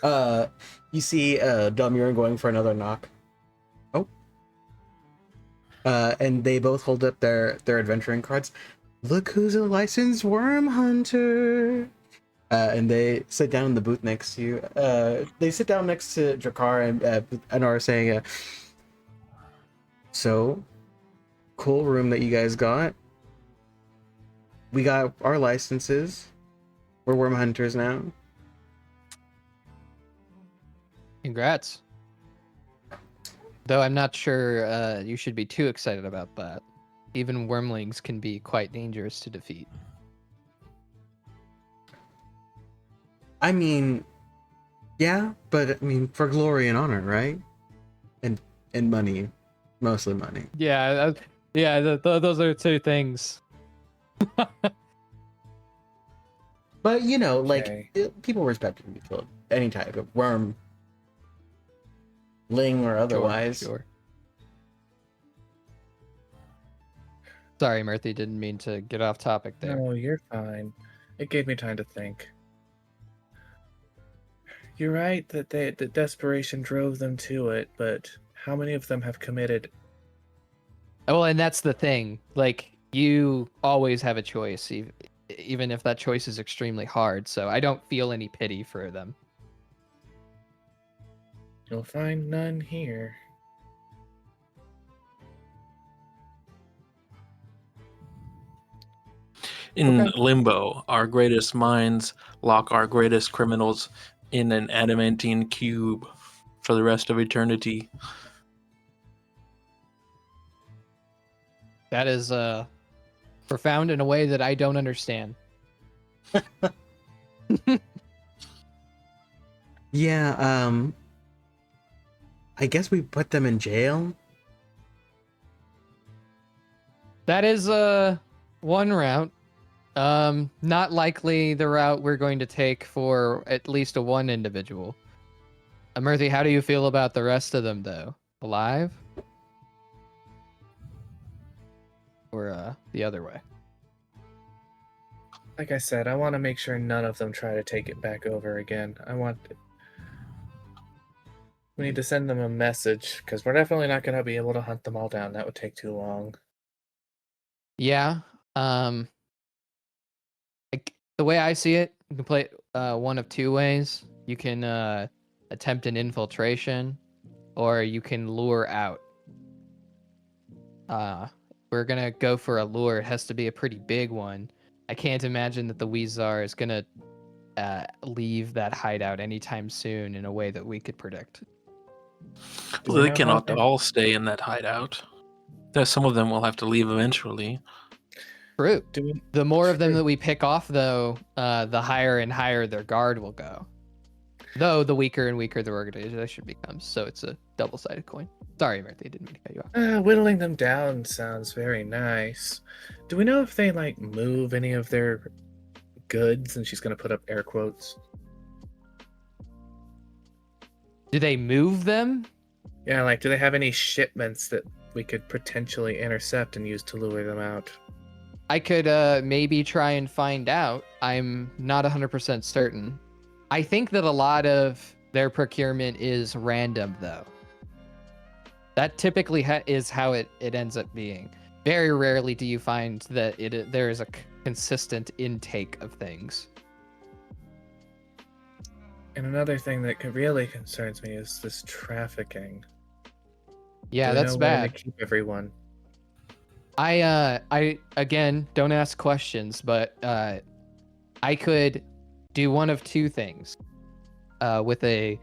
You see Delmurin going for another knock. Oh. And they both hold up their adventuring cards. Look who's a licensed worm hunter. And they sit down in the booth next to you. They sit down next to Drakar and are saying, so, cool room that you guys got. We got our licenses. We're worm hunters now. Congrats. Though I'm not sure you should be too excited about that. Even wormlings can be quite dangerous to defeat. I mean, yeah, but I mean, for glory and honor, right? And money. Mostly money. Yeah, those are two things. But, you know, Okay. people respect you to kill any type of worm, ling or otherwise. Sure. Sorry, Murthy, didn't mean to get off topic there. No, you're fine. It gave me time to think. You're right that the desperation drove them to it, but how many of them have committed? Well, and that's the thing. Like, you always have a choice, even if that choice is extremely hard. So I don't feel any pity for them. You'll find none here. In Okay. limbo, our greatest minds lock our greatest criminals in an adamantine cube for the rest of eternity. That is profound in a way that I don't understand. Yeah, I guess we put them in jail. That is one route. Not likely the route we're going to take for at least a one individual. Murthy, how do you feel about the rest of them though? Alive? Or the other way? Like I said, I want to make sure none of them try to take it back over again. We need to send them a message, because we're definitely not going to be able to hunt them all down. That would take too long. Yeah. The way I see it, you can play it one of two ways. You can attempt an infiltration, or you can lure out. We're gonna go for a lure. It has to be a pretty big one. I can't imagine that the Weezar is gonna leave that hideout anytime soon in a way that we could predict. Do Well, we they know cannot how- all stay in that hideout. Some of them will have to leave eventually. True. Do we, The more of them True. that we pick off, though, the higher and higher their guard will go. Though the weaker and weaker the organization becomes, so it's a double-sided coin. Sorry, Martha, I didn't mean to cut you off. Whittling them down sounds very nice. Do we know if they move any of their goods? And she's going to put up air quotes. Do they move them? Yeah, do they have any shipments that we could potentially intercept and use to lure them out? I could maybe try and find out. I'm not 100% certain. I think that a lot of their procurement is random, though. That typically is how it ends up being. Very rarely do you find that there is a consistent intake of things. And another thing that really concerns me is this trafficking. Yeah, Do we that's know where bad. to keep everyone? I again don't ask questions, but I could do one of two things with a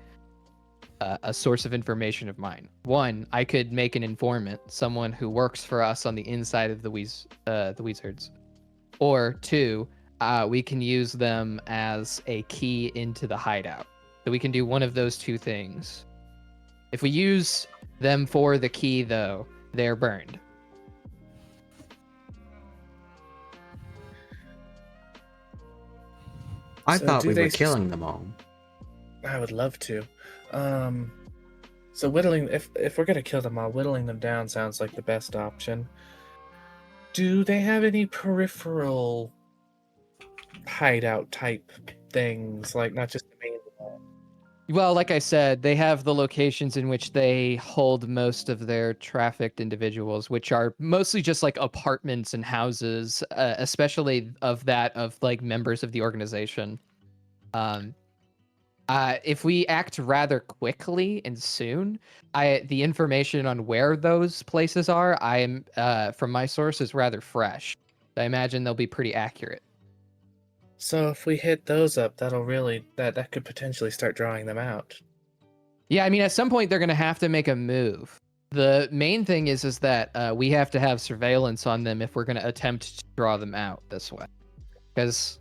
source of information of mine. One, I could make an informant, someone who works for us on the inside of the Wizards. Or two, we can use them as a key into the hideout. So we can do one of those two things. If we use them for the key, though, they're burned. I So thought do we they were s- killing them all. I would love to. So whittling, if we're gonna kill them all, whittling them down sounds like the best option. Do they have any peripheral hideout type things, not just the main one? Well, like I said, they have the locations in which they hold most of their trafficked individuals, which are mostly just apartments and houses, especially of members of the organization. If we act rather quickly and soon, the information on where those places are, from my source, is rather fresh. I imagine they'll be pretty accurate. So if we hit those up, that could potentially start drawing them out. Yeah, I mean, at some point they're gonna have to make a move. The main thing is that we have to have surveillance on them if we're gonna attempt to draw them out this way. Because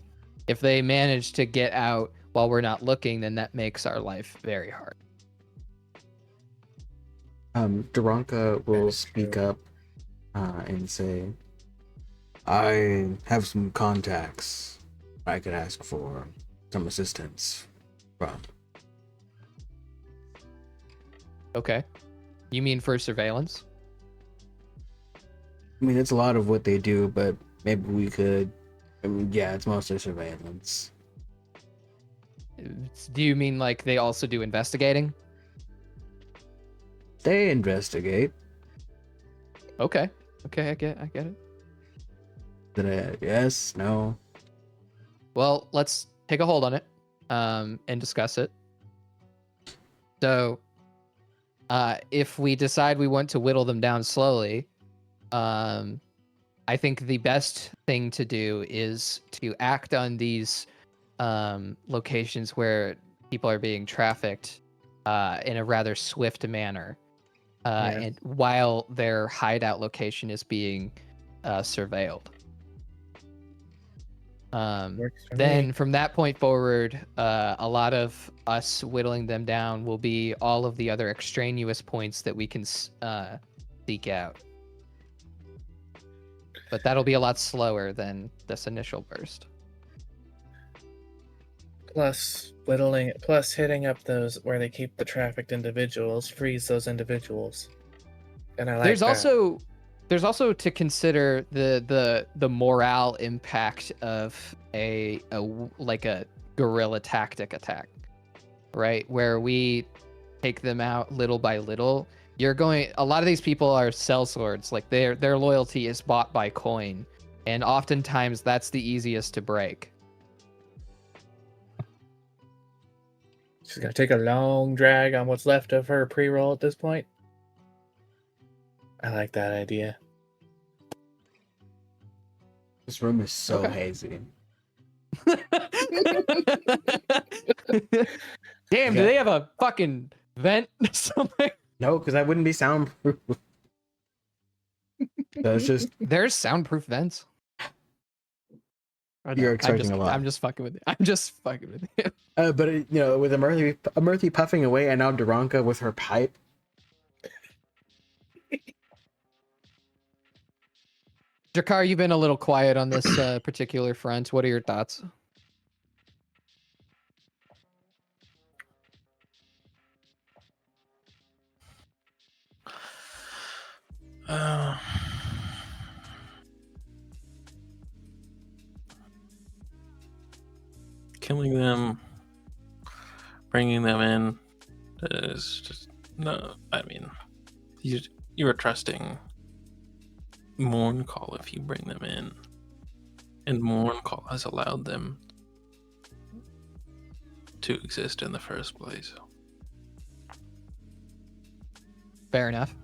if they manage to get out while we're not looking, then that makes our life very hard. Daronka will That is speak true. up and say, I have some contacts I could ask for some assistance from. Okay. You mean for surveillance? I mean, it's a lot of what they do, but maybe we could. I mean, yeah, it's mostly surveillance. Do you mean they also do investigating? They investigate. Okay. Okay, I get it. Yes, no. Well, let's take a hold on it and discuss it. So, if we decide we want to whittle them down slowly, I think the best thing to do is to act on these locations where people are being trafficked in a rather swift manner, Yeah. and while their hideout location is being surveilled. Works for Then me. from that point forward, a lot of us whittling them down will be all of the other extraneous points that we can seek out. But that'll be a lot slower than this initial burst. Plus hitting up those where they keep the trafficked individuals, frees those individuals. And I like There's that. also to consider the morale impact of a guerrilla tactic attack, right? Where we take them out little by little. A lot of these people are sellswords, like their loyalty is bought by coin, and oftentimes that's the easiest to break. She's gonna take a long drag on what's left of her pre-roll at this point. I like that idea. This room is so Okay. hazy. Damn, do they have a fucking vent or something? No, because that wouldn't be soundproof. That's just There's soundproof vents. Oh, no, You're expecting a lot. I'm just fucking with you. I'm just fucking with you. but with Amirthi puffing away, and now Duranka with her pipe. Jakar, you've been a little quiet on this particular front. What are your thoughts? Killing them, bringing them in is just no. I mean, you are trusting Mourncall if you bring them in, and Mourncall has allowed them to exist in the first place. Fair enough.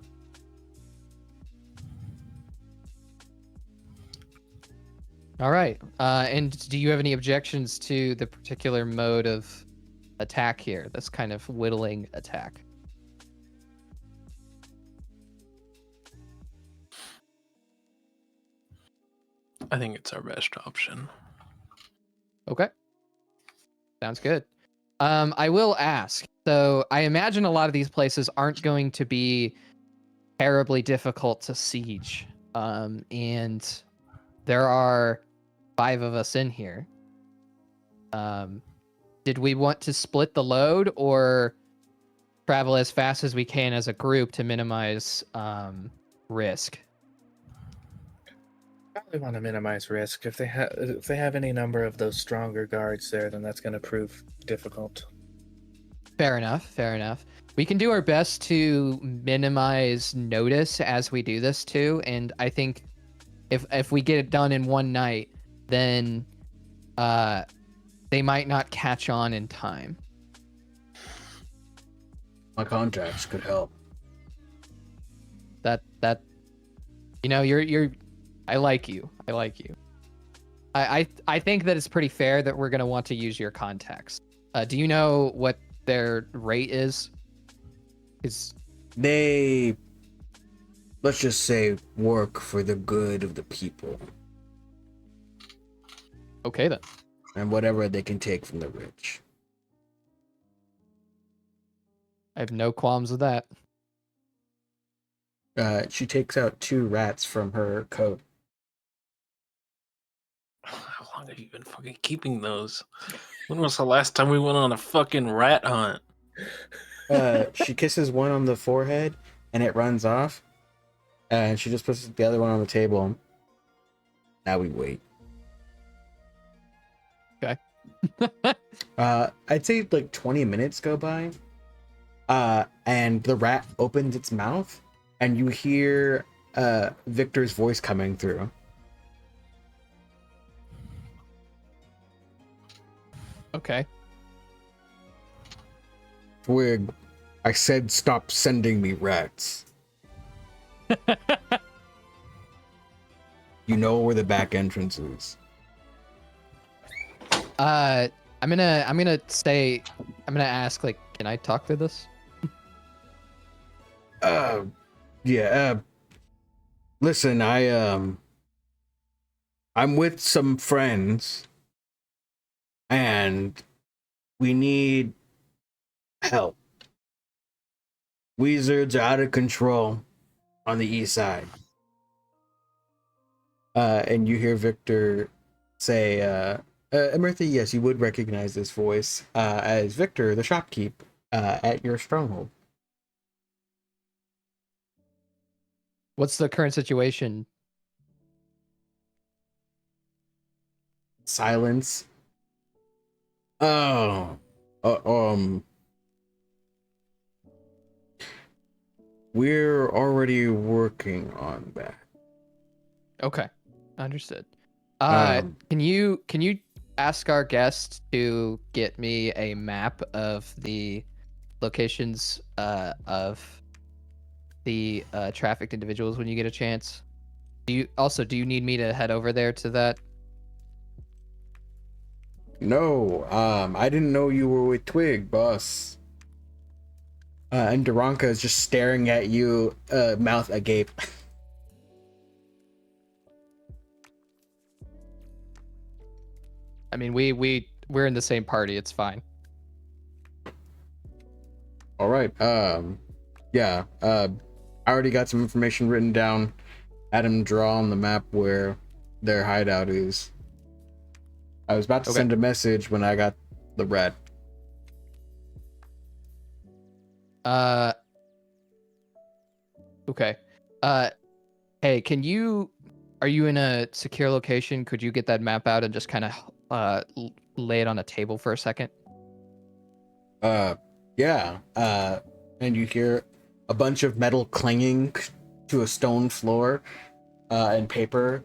All right. And do you have any objections to the particular mode of attack here? This kind of whittling attack. I think it's our best option. Okay. Sounds good. I will ask. So I imagine a lot of these places aren't going to be terribly difficult to siege. And there are 5 of us in here. Did we want to split the load or travel as fast as we can as a group to minimize risk? Probably want to minimize risk. If they have any number of those stronger guards there, then that's going to prove difficult. Fair enough. Fair enough. We can do our best to minimize notice as we do this too, and I think if we get it done in one night, then they might not catch on in time. My contacts could help. That you're I like you. I like you. I think that it's pretty fair that we're gonna want to use your contacts. Do you know what their rate is? They, let's just say, work for the good of the people. Okay then. And whatever they can take from the rich. I have no qualms with that. She takes out 2 rats from her coat. How long have you been fucking keeping those? When was the last time we went on a fucking rat hunt? She kisses one on the forehead, and it runs off. And she just puts the other one on the table. Now we wait. Okay. I'd say like 20 minutes go by. And the rat opens its mouth, and you hear Victor's voice coming through. Okay. Twig, I said stop sending me rats. You know where the back entrance is. I'm gonna say I'm gonna ask, like, can I talk through this? Yeah. Listen, I'm with some friends, and we need help. Wizards are out of control on the east side. And you hear Victor say, Emerthy, yes, you would recognize this voice as Victor, the shopkeep, at your stronghold. What's the current situation? Silence. Oh, we're already working on that. Okay, understood. Um, Can you ask our guest to get me a map of the locations of the trafficked individuals when you get a chance? Do you need me to head over there to that? No, I didn't know you were with Twig, boss. And Duranka is just staring at you, mouth agape. I mean, we're in the same party. It's fine. All right. Yeah. I already got some information written down. Had him draw on the map where their hideout is. I was about to Okay. send a message when I got the rat. Okay. Hey, are you in a secure location? Could you get that map out and just kind of lay it on a table for a second? Yeah. And you hear a bunch of metal clanging to a stone floor, and paper.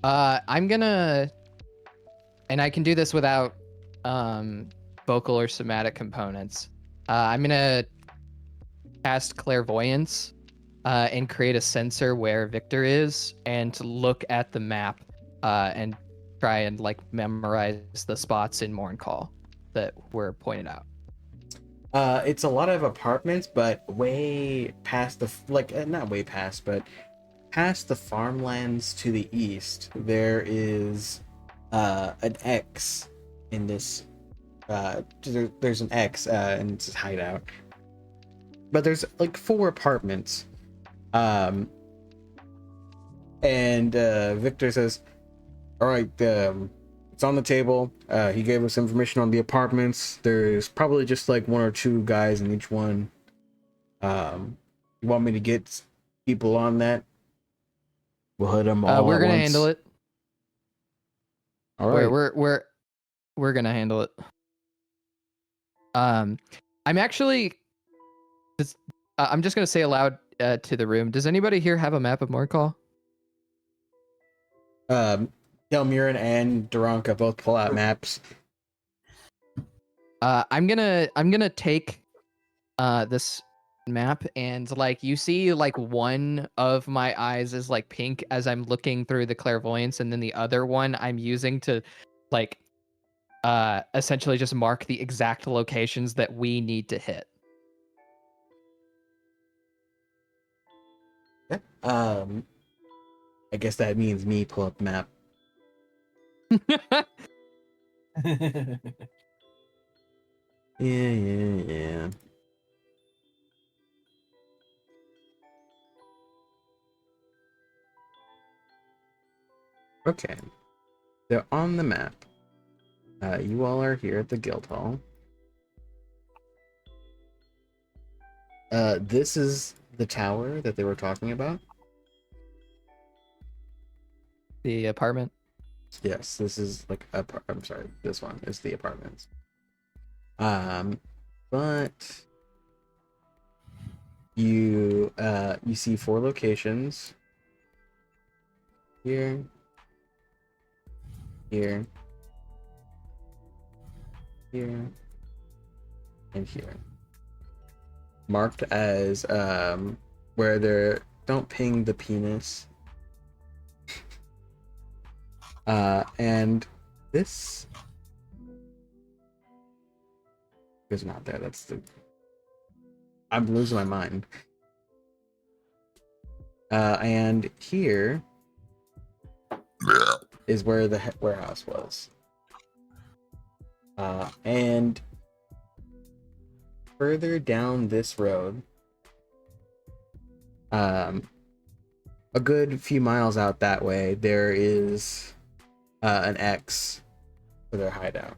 I'm gonna, and I can do this without vocal or somatic components. I'm gonna cast clairvoyance and create a sensor where Victor is, and to look at the map and try and like memorize the spots in Morncall that were pointed out. It's a lot of apartments, but way past the not way past, but past the farmlands to the east, there is an X in this. There's an X in its hideout, but there's like 4 apartments. And Victor says, "All right, it's on the table. He gave us information on the apartments. There's probably just like 1 or 2 guys in each one. You want me to get people on that? We'll hit them all We're at gonna once. handle it. All right. We're gonna handle it. I'm actually, I'm just gonna say aloud to the room. Does anybody here have a map of Morncall? Delmurin and Duranka both pull out maps. I'm gonna take this map, and like you see like one of my eyes is like pink as I'm looking through the clairvoyance, and then the other one I'm using to like essentially just mark the exact locations that we need to hit. Yeah. I guess that means me pull up map. Yeah. Okay. So on the map, you all are here at the guild hall. This is the tower that they were talking about. The apartment. Yes, this is like I'm sorry, this one is the apartments. But you see 4 locations. Here, here, here, and here. Marked as where they're don't ping the penis. And this There's not there. That's the. I'm losing my mind. And here is where the warehouse was. And further down this road, a good few miles out that way, there is an X for their hideout.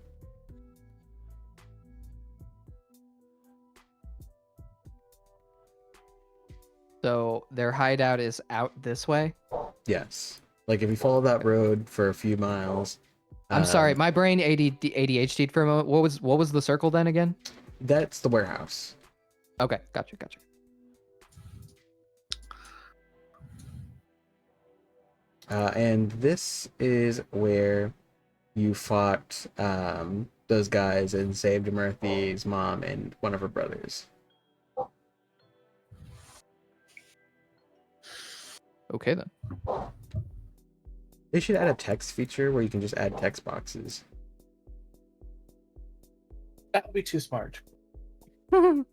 So their hideout is out this way. Yes. Like if you follow that road for a few miles. I'm sorry, my brain ADHD'd for a moment. What was the circle then again? That's the warehouse. Okay, gotcha. And this is where you fought those guys and saved Murphy's mom and one of her brothers. Okay then. They should add a text feature where you can just add text boxes. That would be too smart. All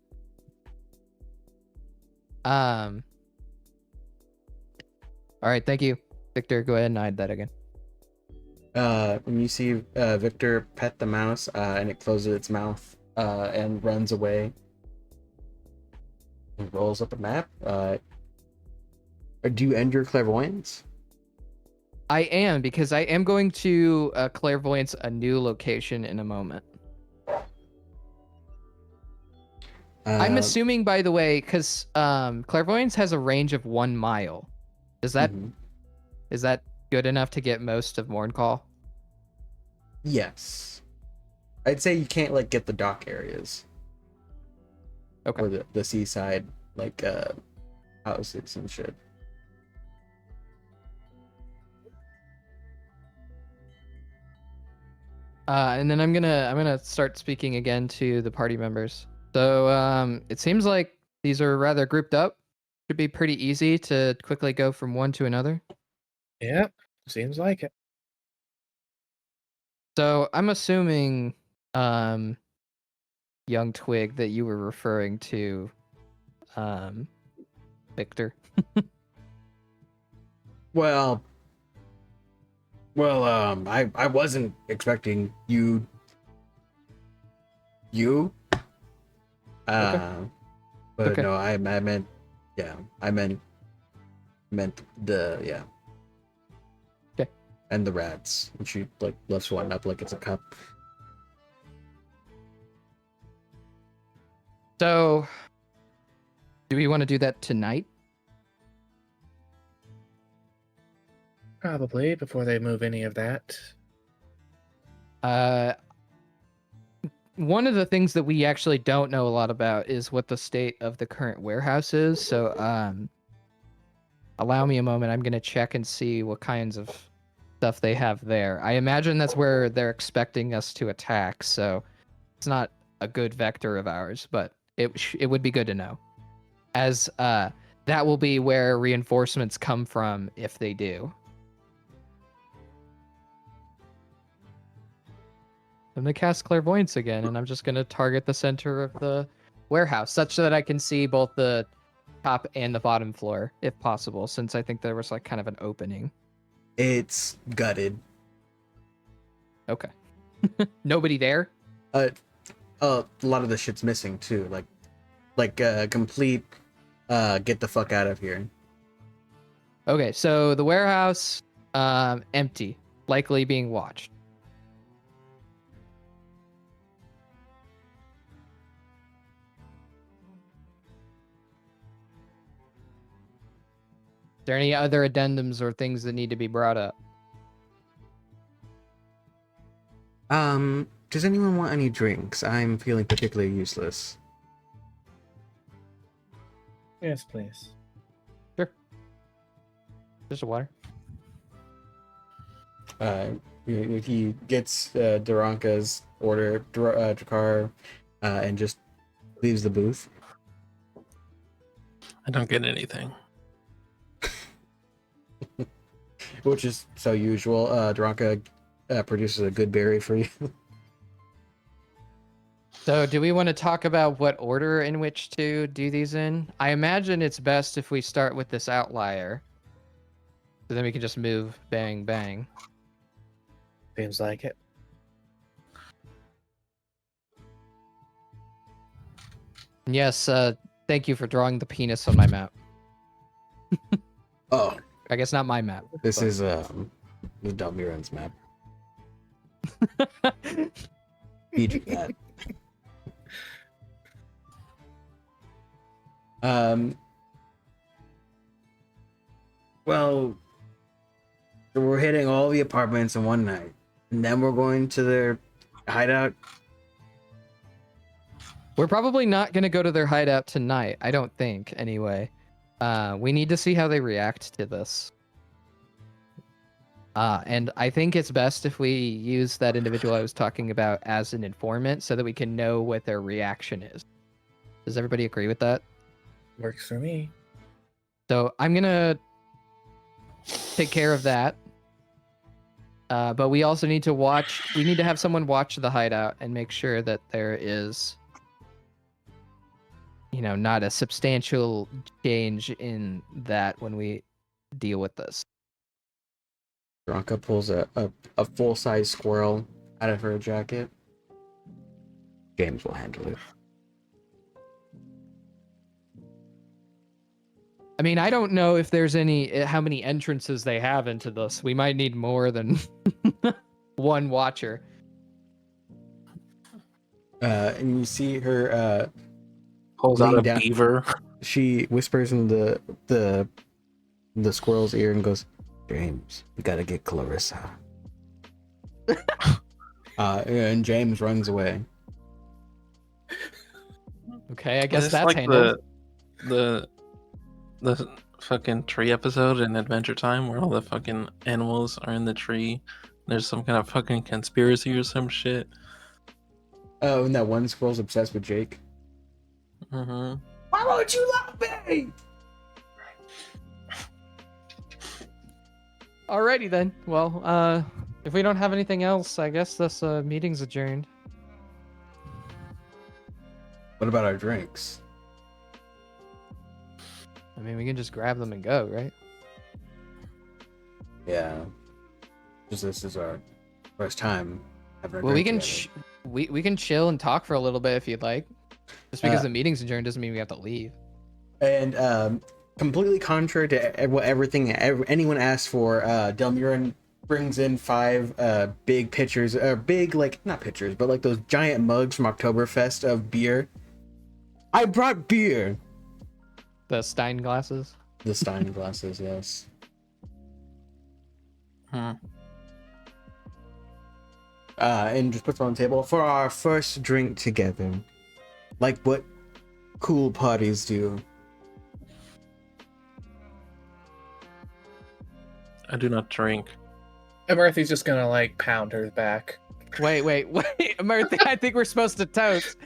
right, thank you, Victor. Go ahead and hide that again. When you see Victor pet the mouse and it closes its mouth and runs away and rolls up a map, do you end your clairvoyance? I am, because I am going to clairvoyance a new location in a moment. I'm assuming, by the way, because clairvoyance has a range of 1 mile. Is that good enough to get most of Morncall? Yes. I'd say you can't like get the dock areas. Okay. Or the seaside like houses and shit. And then I'm gonna start speaking again to the party members. So it seems like these are rather grouped up. Should be pretty easy to quickly go from one to another. Yep, seems like it. So I'm assuming, young Twig, that you were referring to, Victor. Well, I wasn't expecting you. Okay. But Okay. no, I meant, yeah, I meant the, yeah. Okay. And the rats. And she like lifts one up like it's a cup. So, do we want to do that tonight? Probably before they move any of that. One of the things that we actually don't know a lot about is what the state of the current warehouse is. So, allow me a moment. I'm going to check and see what kinds of stuff they have there. I imagine that's where they're expecting us to attack. So, it's not a good vector of ours, but it would be good to know, as that will be where reinforcements come from if they do. I'm gonna cast clairvoyance again, and I'm just gonna target the center of the warehouse, such that I can see both the top and the bottom floor, if possible, since I think there was like kind of an opening. It's gutted. Okay. Nobody there? A lot of the shit's missing too. Like complete get the fuck out of here. Okay, so the warehouse, empty, likely being watched. Is there any other addendums or things that need to be brought up? Does anyone want any drinks? I'm feeling particularly useless. Yes, please. Sure. Just a water. He gets Duranka's order, Drakkar, and just leaves the booth. I don't get anything. Which is so usual. Dranka produces a good berry for you. So, do we want to talk about what order in which to do these in? I imagine it's best if we start with this outlier. So then we can just move bang bang. Seems like it. And yes, thank you for drawing the penis on my map. Oh, I guess not my map. this but- is the Delmiran's map. Feed you that. Well, so we're hitting all the apartments in one night, and then we're going to their hideout. We're probably not going to go to their hideout tonight. I don't think, anyway. We need to see how they react to this. And I think it's best if we use that individual I was talking about as an informant so that we can know what their reaction is. Does everybody agree with that? Works for me. So I'm going to take care of that. But we also need to we need to have someone watch the hideout and make sure that there is, not a substantial change in that when we deal with this. Bronca pulls a full-size squirrel out of her jacket. James will handle it. I mean, I don't know if there's how many entrances they have into this. We might need more than one watcher. And you see her Pulls out Laying a down- beaver. she whispers in the squirrel's ear and goes, James, we gotta get Clarissa. and James runs away. Okay, I guess It's that's like handled. the fucking tree episode in Adventure Time where all the fucking animals are in the tree. There's some kind of fucking conspiracy or some shit. Oh, and that one squirrel's obsessed with Jake. Mm-hmm. Why won't you love me? Alrighty then. Well, if we don't have anything else, I guess this meeting's adjourned. What about our drinks? I mean, we can just grab them and go, right? Yeah. Just this is our first time having a Well, we drink can together. we can chill and talk for a little bit if you'd like. Just because Uh, the meeting's adjourned doesn't mean we have to leave. And completely contrary to what anyone asked for, Delmurin brings in 5 big pitchers, big, like, not pitchers, but like those giant mugs from Oktoberfest of beer. I brought beer! The Stein glasses. The Stein glasses, yes. And just puts it on the table for our first drink together. Like what cool parties do. I do not drink. And Murphy's just gonna like pound her back. Wait, Murphy, I think we're supposed to toast.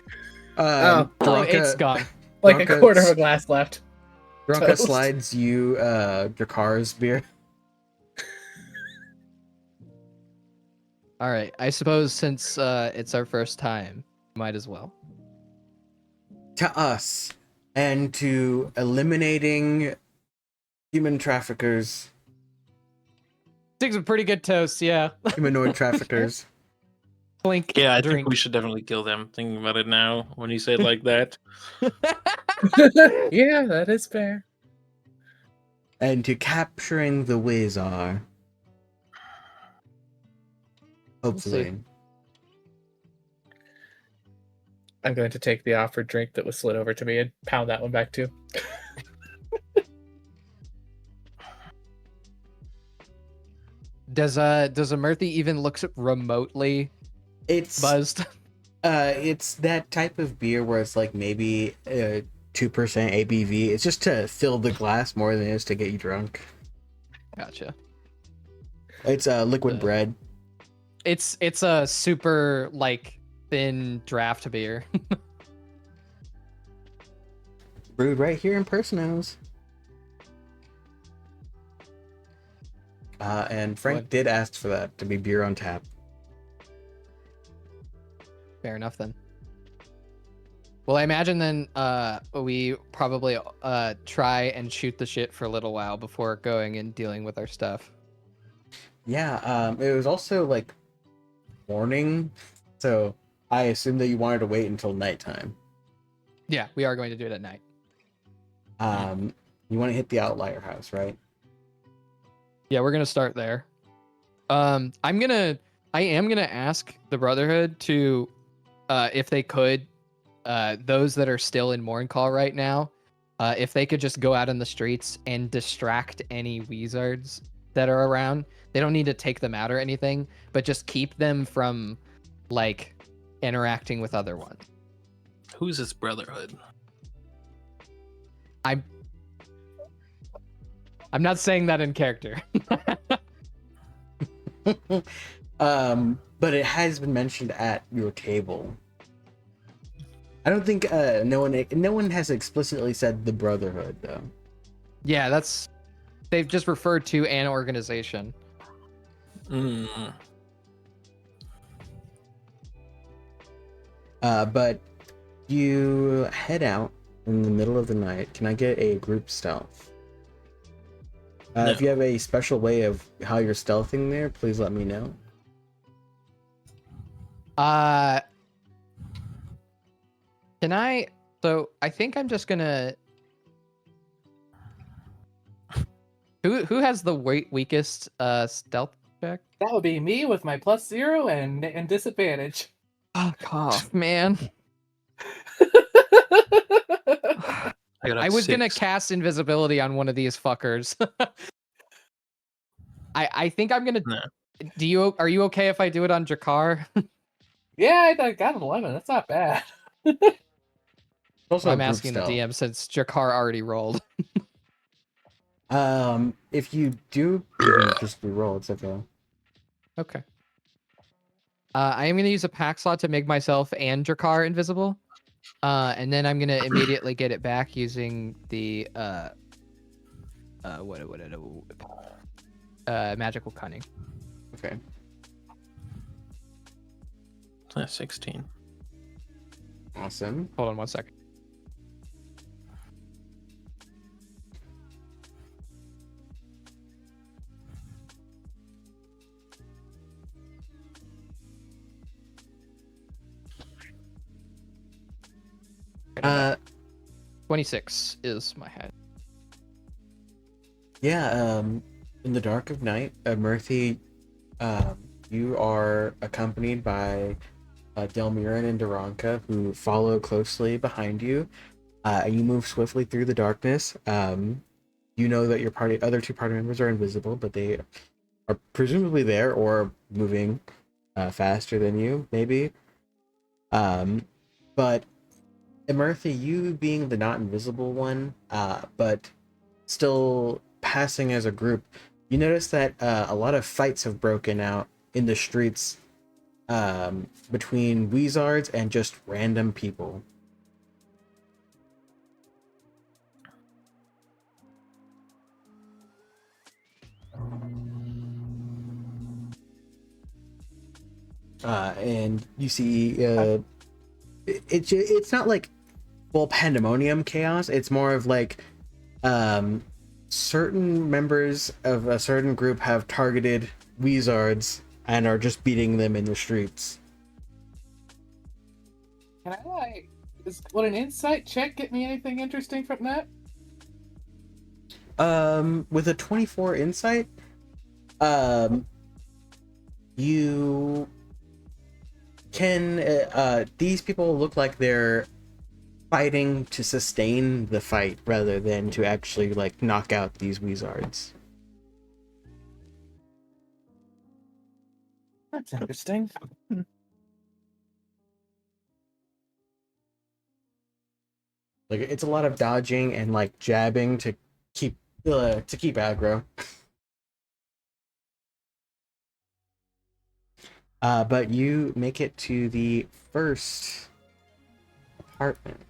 Oh, It's gone. Like Bronco's- a quarter of a glass left. Bronca Toast. slides you Dracar's beer. All right, I suppose since it's our first time, might as well. To us and to eliminating human traffickers, Takes a pretty good toast, yeah. humanoid traffickers. Blink. Yeah, I drink. think we should definitely kill them. Thinking about it now, when you say it like that. Yeah, that is fair. And to capturing the Wizard. Hopefully. I'm going to take the offered drink that was slid over to me and pound that one back too. Does a Murthy even looks remotely It's buzzed? it's that type of beer where it's like maybe 2% ABV. It's just to fill the glass more than it is to get you drunk. Gotcha. It's liquid bread. It's a super like thin draft beer. Brewed right here in Personos. And Frank What? did ask for that to be beer on tap. Fair enough then. Well, I imagine then we probably try and shoot the shit for a little while before going and dealing with our stuff. Yeah, it was also like morning, so I assumed that you wanted to wait until nighttime. Yeah, we are going to do it at night. You want to hit the outlier house, right? Yeah, we're gonna start there. I am gonna ask the Brotherhood to, if they could, those that are still in Morncall right now, if they could just go out in the streets and distract any wizards that are around. They don't need to take them out or anything, but just keep them from like interacting with other ones. Who's this Brotherhood? I'm not saying that in character. But it has been mentioned at your table. I don't think no one has explicitly said the Brotherhood though. Yeah, they've just referred to an organization. Mm. But you head out in the middle of the night. Can I get a group stealth? No. If you have a special way of how you're stealthing there, please let me know. Can I? So I think I'm just gonna. Who has the weakest stealth check? That would be me with my +0 and disadvantage. Fuck off, man. I was gonna cast invisibility on one of these fuckers. I think I'm gonna. No. Are you okay if I do it on Jakar? Yeah, I got an 11. That's not bad. Also, I'm a group asking the stealth. DM since Jakar already rolled. If you do, you can just re-roll. It's okay. Okay. I am gonna use a pack slot to make myself and Jakar invisible, and then I'm gonna immediately get it back using the magical cunning. Okay. 16. Awesome. Hold on 1 second. Uh, 26 is my head. Yeah, in the dark of night, Murthy, you are accompanied by Delmiran and Duranka, who follow closely behind you, and you move swiftly through the darkness. You know that your other two party members are invisible, but they are presumably there or moving faster than you, maybe. But Murthy, you being the not invisible one, but still passing as a group, you notice that a lot of fights have broken out in the streets between wizards and just random people. And you see it's not like full pandemonium chaos. It's more of like certain members of a certain group have targeted wizards and are just beating them in the streets. Can I would an insight check get me anything interesting from that? With a 24 insight, you can these people look like they're fighting to sustain the fight rather than to actually like knock out these wizards. That's interesting. Like it's a lot of dodging and like jabbing to keep aggro. But you make it to the first apartment.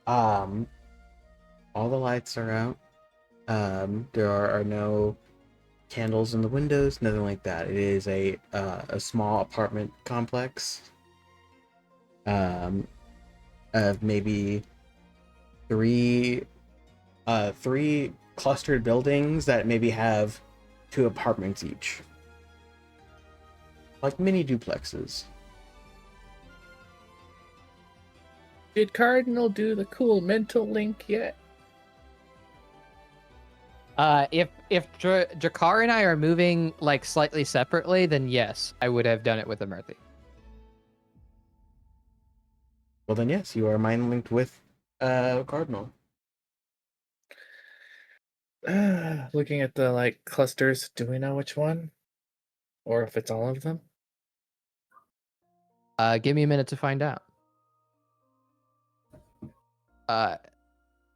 All the lights are out. There are no candles in the windows, nothing like that. It is a small apartment complex, um, of maybe three three clustered buildings that maybe have 2 apartments each, like mini duplexes. Did Cardinal do the cool mental link yet? If Jakar and I are moving like slightly separately, then yes, I would have done it with Amirthi. Well, then yes, you are mind linked with Cardinal. Looking at the like clusters, do we know which one? Or if it's all of them? Give me a minute to find out.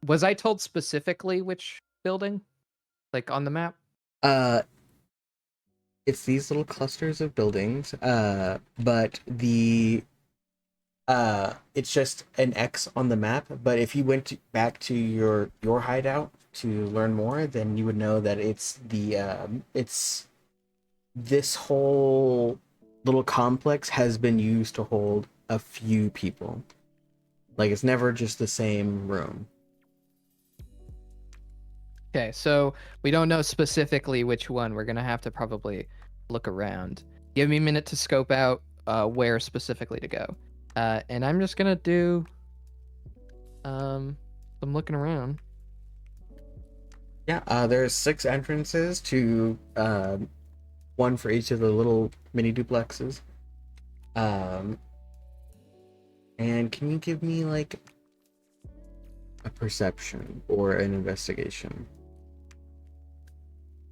Was I told specifically which building, like on the map? Uh, it's these little clusters of buildings, but it's just an X on the map. But if you back to your hideout to learn more, then you would know that it's this whole little complex has been used to hold a few people. Like, it's never just the same room. Okay, so we don't know specifically which one. We're gonna have to probably look around. Give me a minute to scope out where specifically to go. And I'm just gonna do some looking around. Yeah, there's 6 entrances to one for each of the little mini duplexes. And can you give me like a perception or an investigation?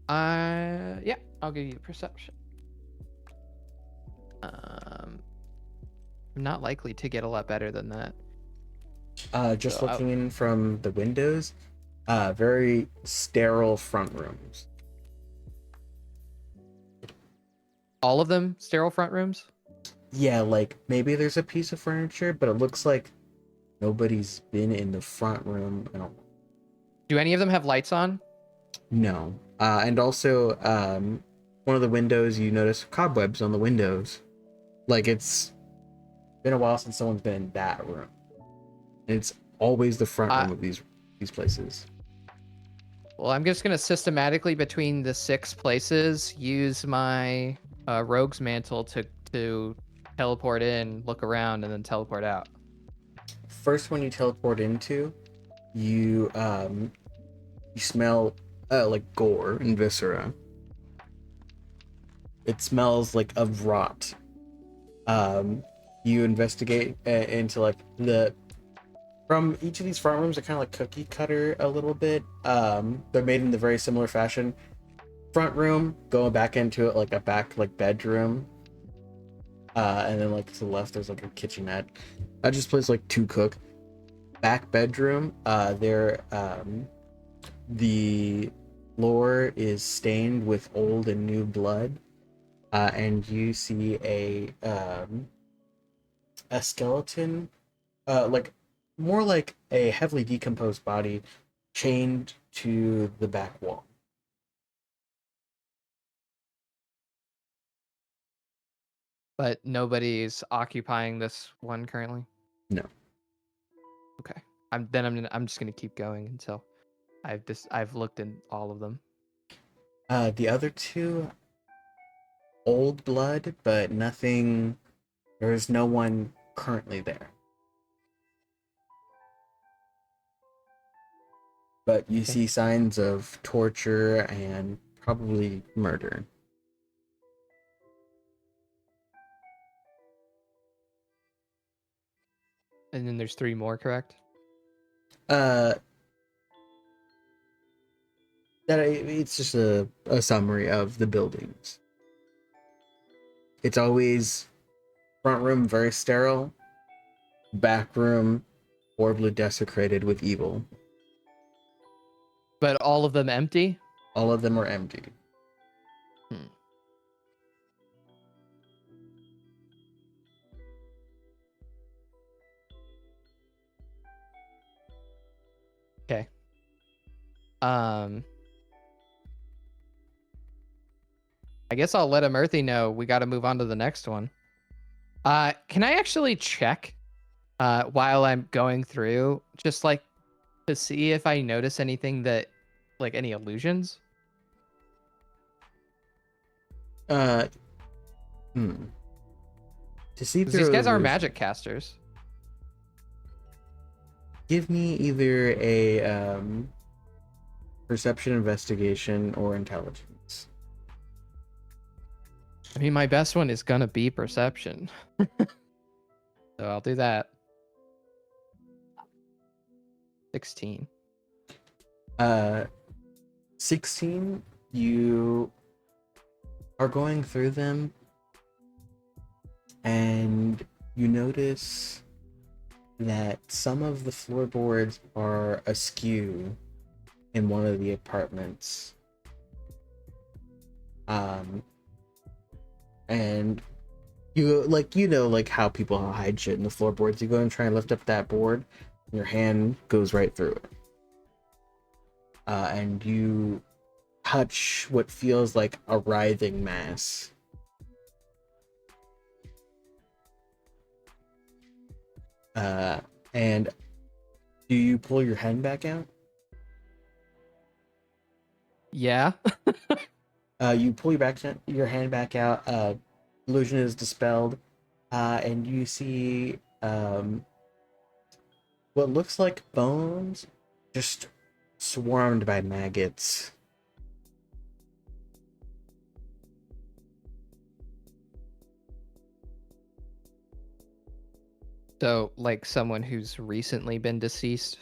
Yeah, I'll give you the perception. I'm not likely to get a lot better than that. Just So looking in from the windows, very sterile front rooms. all of them sterile front rooms? Yeah, like maybe there's a piece of furniture, but it looks like nobody's been in the front room. I don't Do any of them have lights on? know. And also, one of the windows, you notice cobwebs on the windows. Like, it's been a while since someone's been in that room. It's always the front room of these places. Well, I'm just gonna systematically between the 6 places use my rogue's mantle to teleport in, look around, and then teleport out. First one you teleport into, you you smell like gore and viscera. It smells like of rot. You investigate into like the from each of these front rooms are kind of like cookie cutter a little bit. They're made in the very similar fashion. Front room, going back into it like a back like bedroom. And then like to the left there's like a kitchenette. That just plays like to cook. Back bedroom, the floor is stained with old and new blood. And you see a skeleton, like more like a heavily decomposed body chained to the back wall. But nobody's occupying this one currently. No. Okay. I'm just gonna keep going until I've looked in all of them. The other 2, old blood, but nothing. There's no one currently there. But you see signs of torture and probably murder. And then there's 3 more, correct? Uh, it's just a summary of the buildings. It's always front room very sterile, back room horribly desecrated with evil. But all of them empty? All of them are empty. Okay. Um I guess I'll let Earthy know we got to move on to the next one. Can I actually check while I'm going through, just like to see if I notice anything that, like any illusions? Uh, hmm. To see 'Cause through these guys are illusion, magic casters. give me either a perception, investigation, or intelligence. I mean, my best one is gonna be perception. So I'll do that. 16. 16, you are going through them and you notice that some of the floorboards are askew in one of the apartments. And you like how people hide shit in the floorboards. You go and try and lift up that board, and your hand goes right through it. And you touch what feels like a writhing mass. And do you pull your hand back out? Yeah. You pull your hand back out. Illusion is dispelled, and you see what looks like bones, just swarmed by maggots. So, like someone who's recently been deceased.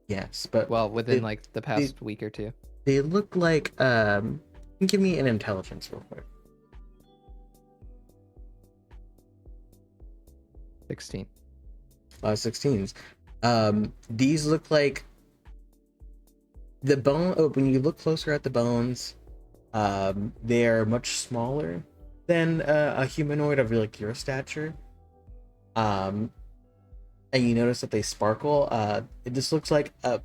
Yes, but Well, within it- like the past week or two. they look like give me an intelligence real quick. 16. 16s. These look like the bone. Oh, when you look closer at the bones, they are much smaller than a humanoid of like your stature. And you notice that they sparkle. It just looks like a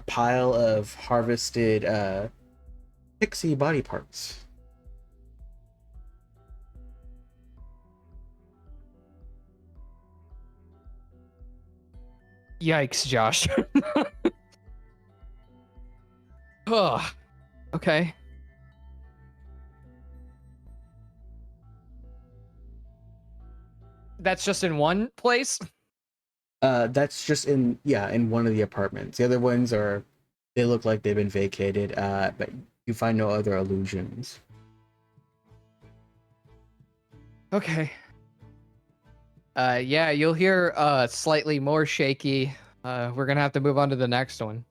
pile of harvested pixie body parts. Yikes, Josh. Oh, okay. That's just in one place? That's just in one of the apartments. The other ones they look like they've been vacated. But you find no other illusions. Okay. Yeah, you'll hear slightly more shaky. We're gonna have to move on to the next one.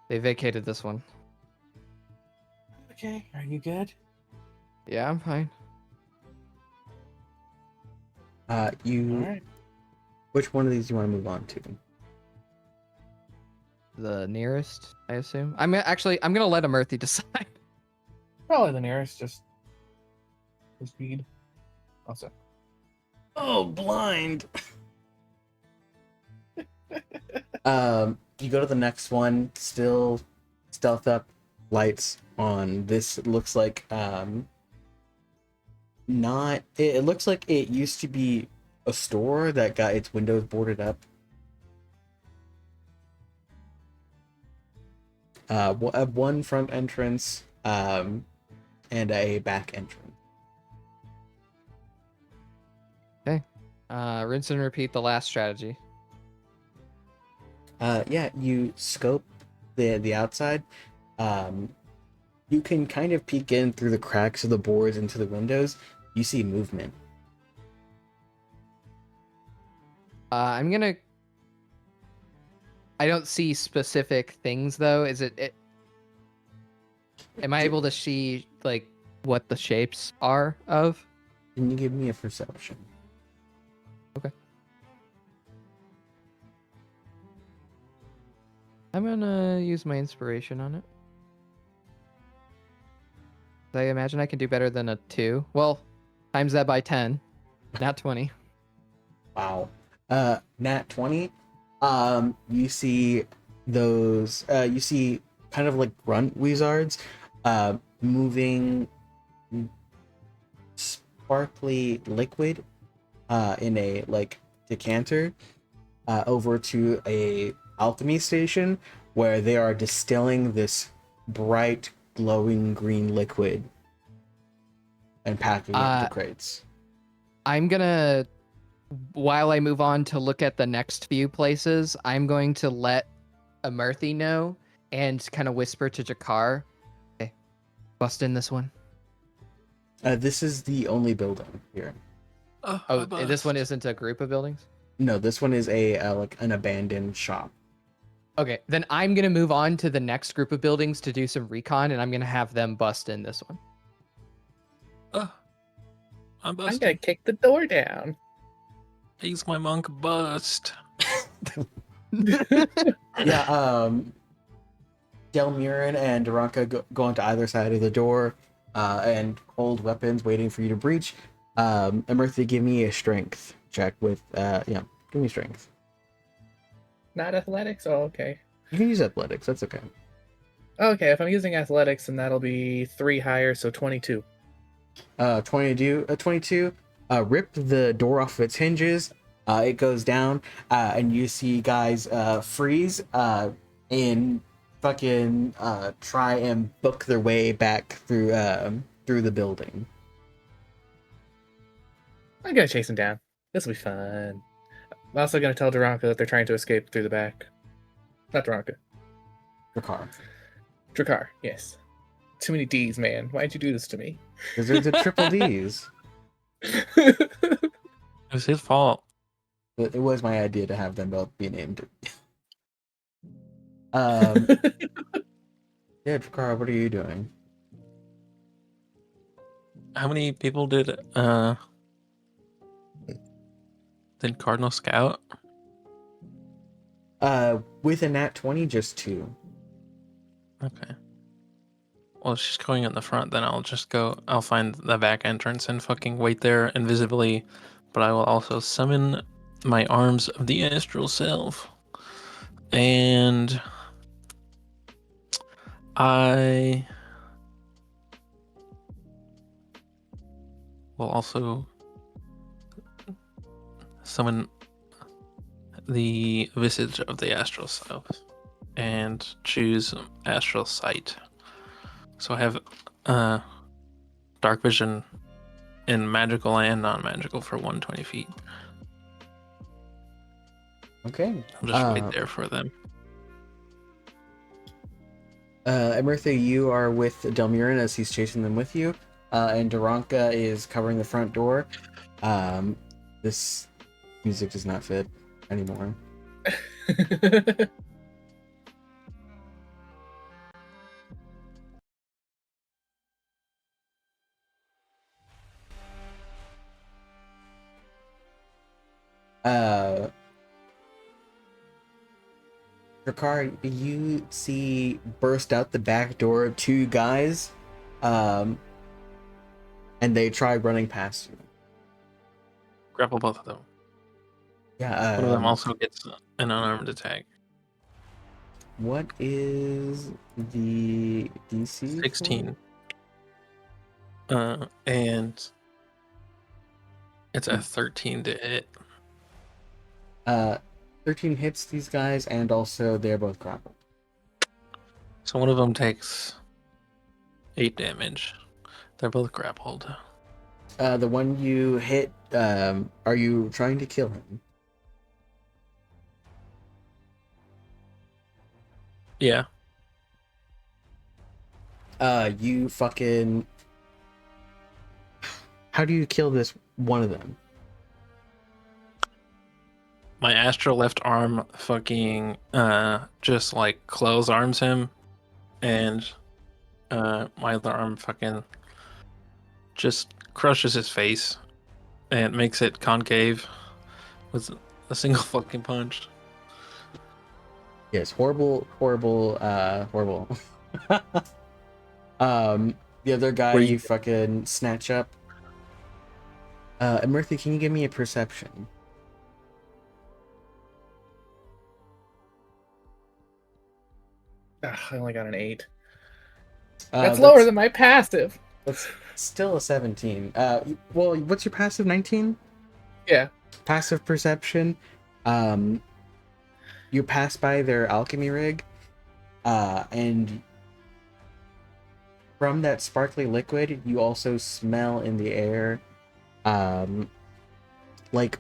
They vacated this one. Okay, are you good? Yeah, I'm fine. All You right. Which one of these do you want to move on to? The nearest, I assume. I'm gonna let Earthy decide. Probably the nearest, just the speed. Also. Oh, blind. You go to the next one, still stealth up, lights on. This looks like not it looks like it used to be a store that got its windows boarded up. One front entrance, and a back entrance. Rinse and repeat the last strategy. Yeah, you scope the outside. You can kind of peek in through the cracks of the boards into the windows. You see movement. I'm gonna. I don't see specific things though. Is it? Am I able to see like what the shapes are of? Can you give me a perception? Okay. I'm gonna use my inspiration on it. I imagine I can do better than a 2. Well, times that by 10. Not 20. Wow. Nat 20. You see those. You see kind of like grunt wizards, moving sparkly liquid in a like decanter over to a alchemy station where they are distilling this bright glowing green liquid and packing it into crates. I'm gonna, while I move on to look at the next few places, I'm going to let Amirthi know and kind of whisper to Jakar, "Hey, bust in this one." This is the only building here. Oh, this one isn't a group of buildings? No, this one is a like an abandoned shop. Okay, then I'm gonna move on to the next group of buildings to do some recon, and I'm gonna have them bust in this one. I'm I'm busting. gonna kick the door down. He's my monk bust. Yeah, Delmurin and Daranka go onto either side of the door and hold weapons waiting for you to breach. Amirthi, give me a strength check with, give me strength. Not athletics? Oh, okay. You can use athletics, that's okay. Okay, if I'm using athletics, then that'll be 3 higher, so 22. 22, rip the door off of its hinges. It goes down, and you see guys freeze and fucking try and book their way back through the building. I'm gonna chase him down. This will be fun. I'm also gonna tell Daranka that they're trying to escape through the back. Not Daranka. Drakkar. Drakkar, yes. Too many D's, man. Why'd you do this to me? Because there's the triple D's. It was his fault. But it was my idea to have them both be named. Yeah, Drakkar, what are you doing? How many people did Cardinal scout? With a nat 20, just 2. Okay. Well, if she's going in the front, then I'll find the back entrance and fucking wait there invisibly. But I will also summon my arms of the astral self. And I will also summon the visage of the astral self and choose astral sight. So I have dark vision in magical and non-magical for 120 feet. Okay. I'll just wait there for them. Amirthi, you are with Delmurin as he's chasing them with you, and Daranka is covering the front door. This music does not fit anymore. Drakkar, you see burst out the back door 2 guys, and they try running past you. Grapple both of them. Yeah. One of them also gets an unarmed attack. What is the DC? 16. And it's a 13 to hit. 13 hits these guys, and also they're both grappled. So one of them takes 8 damage. They're both grappled. The one you hit, are you trying to kill him? Yeah. You fucking... How do you kill this one of them? My astral left arm fucking just like close arms him, and my other arm fucking just crushes his face and makes it concave with a single fucking punch. Yes, horrible. The other guy Were you you- fucking snatch up. Amirthi, can you give me a perception? I only got an 8. That's lower That's, than my passive. that's still a 17. Well, what's your passive? 19? Yeah. Passive perception. Um, you pass by their alchemy rig, and from that sparkly liquid, you also smell in the air, um, like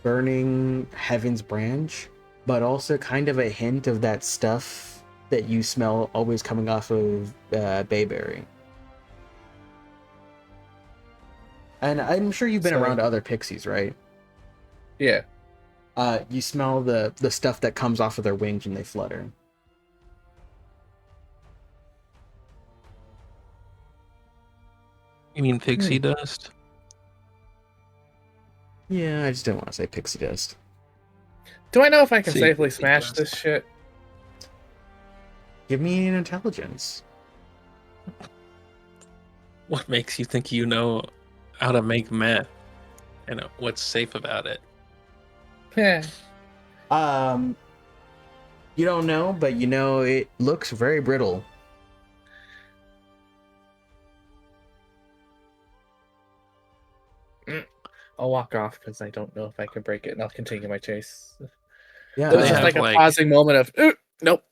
burning heaven's branch, but also kind of a hint of that stuff that you smell always coming off of Bayberry. And I'm sure you've been So- around other pixies, right? Yeah. You smell the stuff that comes off of their wings when they flutter. You mean pixie dust? Yeah, I just didn't want to say pixie dust. Do I know if I can See, safely pixie smash dust. this shit? Give me an intelligence. What makes you think you know how to make meth? And what's safe about it? Yeah. You don't know, but you know it looks very brittle. I'll walk off because I don't know if I can break it, and I'll continue my chase. Yeah, It was they just have, like a like- pausing moment of, "Ooh, nope."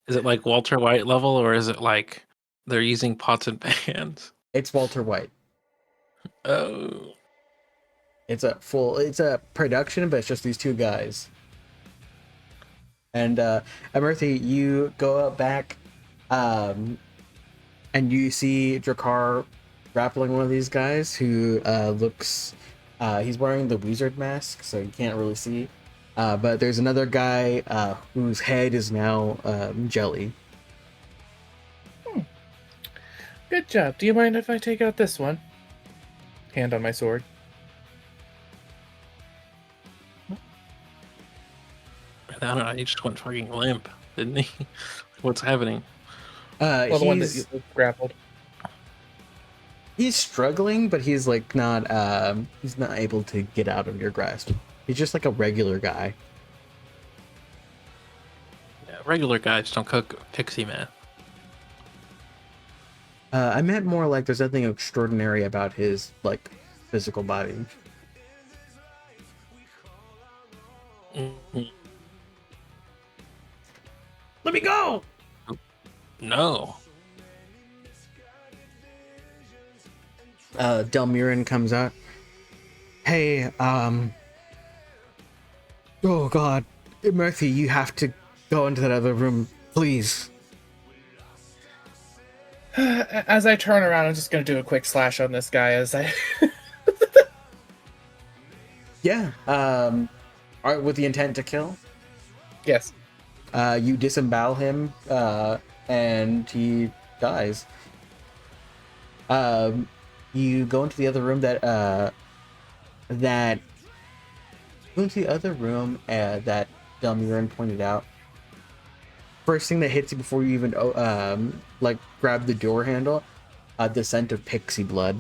Is it like Walter White level, or is it like they're using pots and pans? it's Walter White. Oh, It's a production, but it's just these two guys. And Amirthi, you go up back, and you see Drakkar grappling one of these guys who looks. He's wearing the wizard mask, so you can't really see. But there's another guy whose head is now jelly. Good job. Do you mind if I take out this one? Hand on my sword. I don't know. He just went fucking limp, didn't he? What's happening? Well, the one that you grappled. He's struggling, but he's like not he's not able to get out of your grasp. He's just like a regular guy. Yeah, regular guys don't cook pixie meth. I meant more like there's nothing extraordinary about his like physical body. Mhm. Let me go. No. Delmiran comes out. Hey, oh god, Murphy, you have to go into that other room, please. As I turn around, I'm just gonna do a quick slash on this guy as I. Yeah. With the intent to kill. Yes. You disembowel him, and he dies. You go into the other room that Delmiran pointed out. First thing that hits you before you even like grab the door handle, the scent of pixie blood.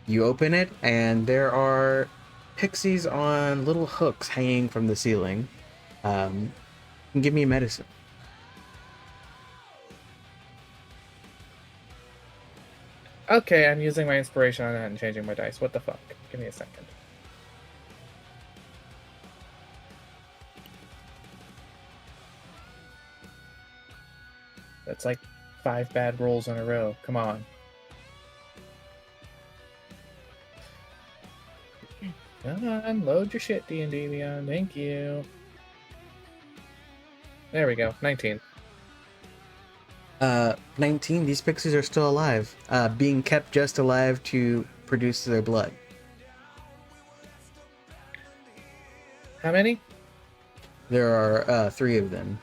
You open it, and there are pixies on little hooks hanging from the ceiling. You can give me a medicine. Okay, I'm using my inspiration on that and changing my dice. What the fuck? Give me a second. That's like 5 bad rolls in a row. Come on. Come on, load your shit, D&D Beyond. Thank you. There we go. 19. 19, these pixies are still alive, being kept just alive to produce their blood. How many? There are 3 of them.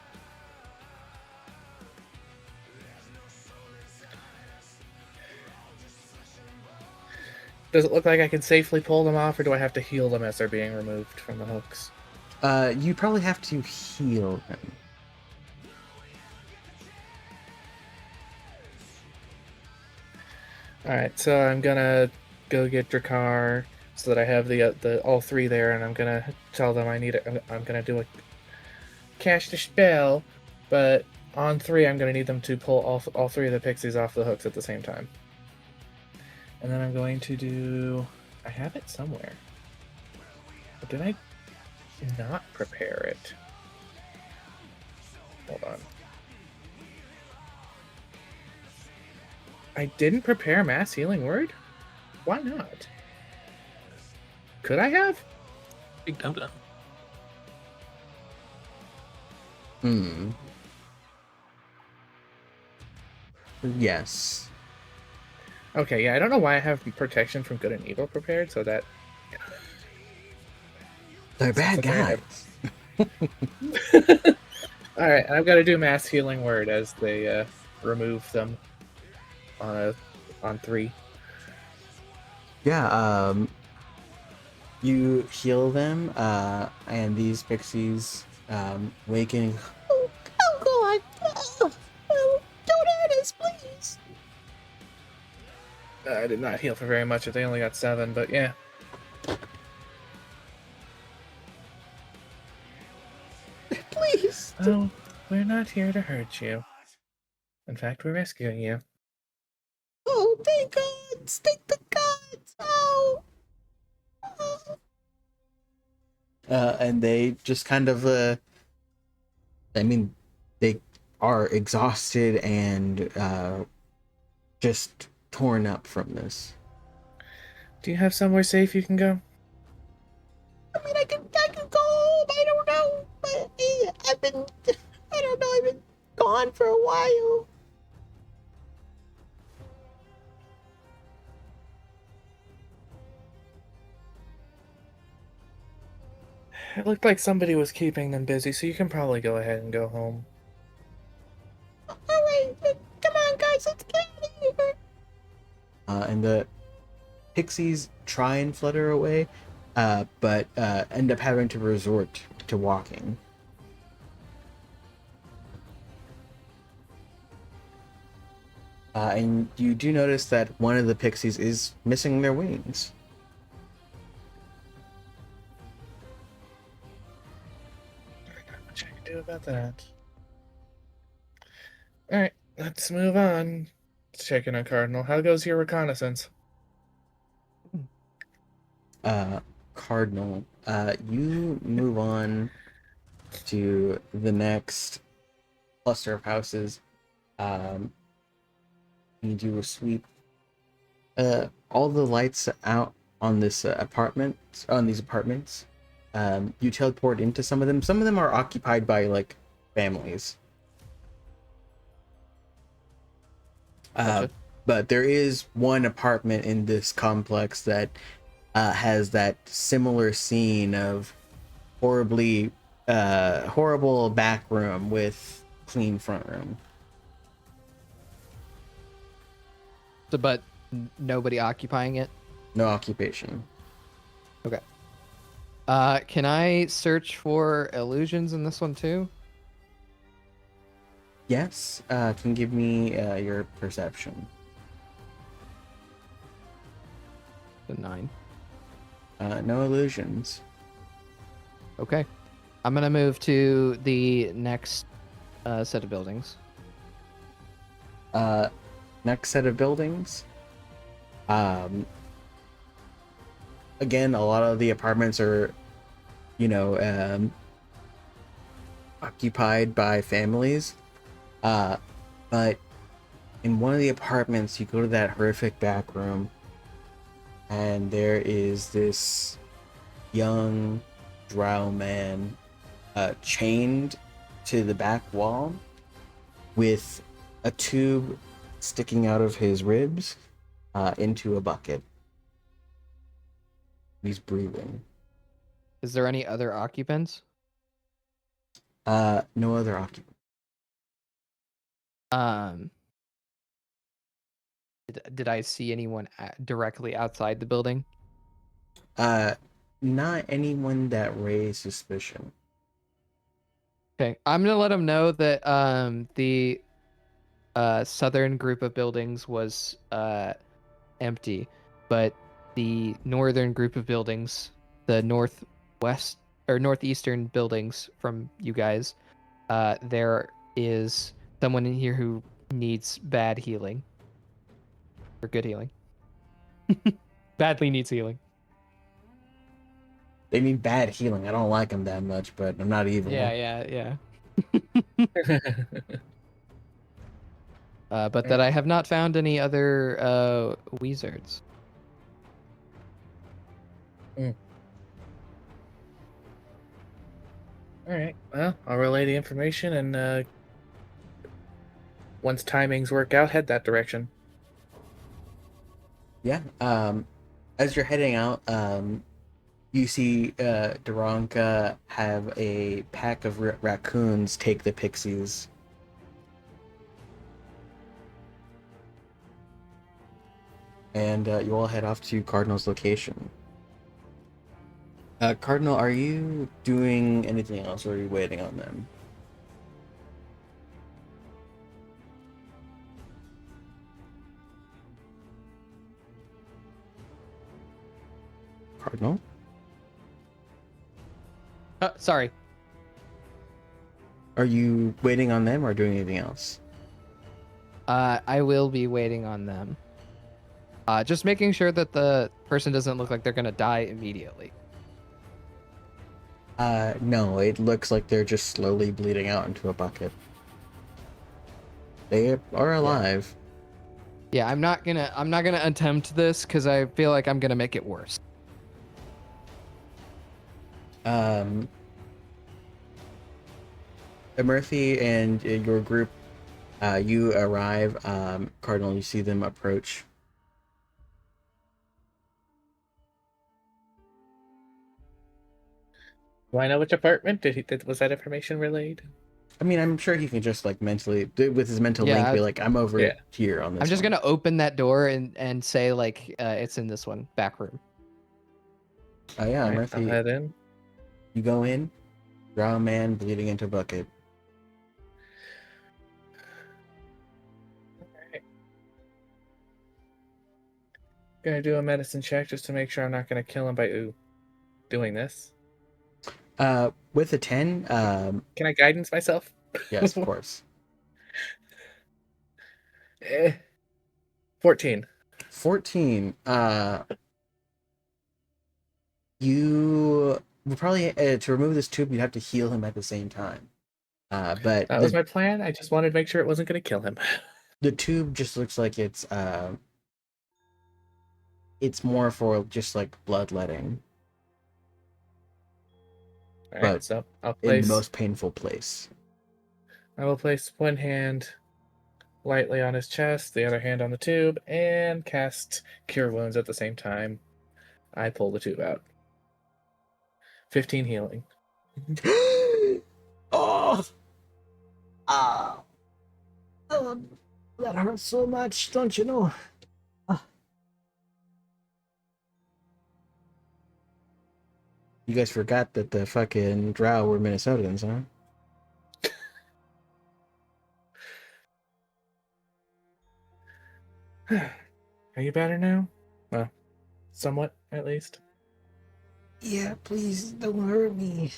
Does it look like I can safely pull them off, or do I have to heal them as they're being removed from the hooks? You probably have to heal them. Alright, so I'm gonna go get Drakkar so that I have the all 3 there, and I'm gonna tell them I need it. I'm gonna do cast a spell, but on 3, I'm going to need them to pull all 3 of the pixies off the hooks at the same time. And then I'm going to do... I have it somewhere. But did I not prepare it? Hold on. I didn't prepare Mass Healing Word? Why not? Could I have? Big dum dum. Yes. Okay, yeah, I don't know why I have Protection from Good and Evil prepared, so that... They're bad okay. guys. Alright, I've got to do Mass Healing Word as they remove them on 3. Yeah, you heal them, and these pixies waking. Oh, oh God! Oh, don't hurt us, please! I did not heal for very much, they only got 7, but yeah. Please! Oh, we're not here to hurt you. In fact, we're rescuing you. Oh, thank God! Thank the gods! Oh! And they just kind of, I mean, they are exhausted and just torn up from this. Do you have somewhere safe you can go? I mean, I can go home. I don't know, but I don't know. I've been gone for a while. It looked like somebody was keeping them busy, so you can probably go ahead and go home. All right, come on, guys, let's get out of here. And the pixies try and flutter away, but end up having to resort to walking. And you do notice that one of the pixies is missing their wings. Not much I can do about that. Alright, let's move on. Checking on Cardinal. How goes your reconnaissance? Cardinal, you move on to the next cluster of houses. You do a sweep. All the lights out on this on these apartments. You teleport into some of them. Some of them are occupied by like families. Gotcha. But there is one apartment in this complex that has that similar scene of horrible back room with clean front room. So, but nobody occupying it. No occupation. Okay. Can I search for illusions in this one too? Yes. Can you give me your perception? The 9. No illusions. Okay. I'm gonna move to the next set of buildings. Next set of buildings. Again, a lot of the apartments are, occupied by families. But in one of the apartments, you go to that horrific back room, and there is this young drow man chained to the back wall with a tube sticking out of his ribs into a bucket. He's breathing. Is there any other occupants? No other occupant. Did I see anyone directly outside the building? Not anyone that raised suspicion. Okay, I'm gonna let them know that the southern group of buildings was empty, but the northern group of buildings, the northwest or northeastern buildings from you guys, there is someone in here who needs bad healing. Or good healing. Badly needs healing. They need bad healing. I don't like them that much, but I'm not evil. Yeah. But that I have not found any other wizards. All right. Well, I'll relay the information, and once timings work out, head that direction. Yeah. As you're heading out, you see Daronka have a pack of raccoons take the pixies. And you all head off to Cardinal's location. Cardinal, are you doing anything else, or are you waiting on them? Cardinal? Sorry. Are you waiting on them or doing anything else? I will be waiting on them. Just making sure that the person doesn't look like they're gonna die immediately. No, it looks like they're just slowly bleeding out into a bucket. They are alive. Yeah, I'm not gonna attempt this because I feel like I'm gonna make it worse. Murphy and your group, you arrive. Cardinal, you see them approach. Do I know which apartment? Was that information relayed? I mean, I'm sure he can just like mentally, with his mental link, be like, I'm over here on this. I'm just one. gonna open that door and say like it's in this one back room. Oh yeah, All right, Murphy. I'll head in. You go in, draw a man bleeding into a bucket. Gonna do a medicine check just to make sure I'm not gonna kill him by doing this. With a 10, Can I guidance myself? yes, of course. 14. 14. You would probably to remove this tube, you'd have to heal him at the same time. But That was my plan. I just wanted to make sure it wasn't gonna kill him. the tube just looks like it's more for just like bloodletting. All right, But so I'll in place. the most painful place. I will place one hand lightly on his chest, the other hand on the tube, and cast Cure Wounds at the same time. I pull the tube out. 15 healing. Oh, that hurts so much, don't you know? You guys forgot that the fucking Drow were Minnesotans, huh? Are you better now? Well, somewhat, at least. Yeah, please don't hurt me.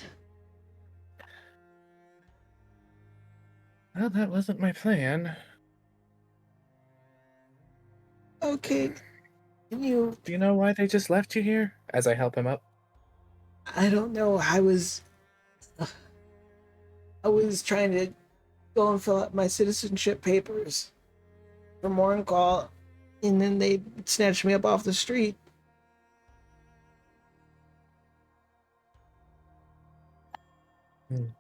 Well, that wasn't my plan. Okay. Do you know why they just left you here? As I help him up. I don't know. I was trying to go and fill out my citizenship papers for Morncall, and then they snatched me up off the street. Do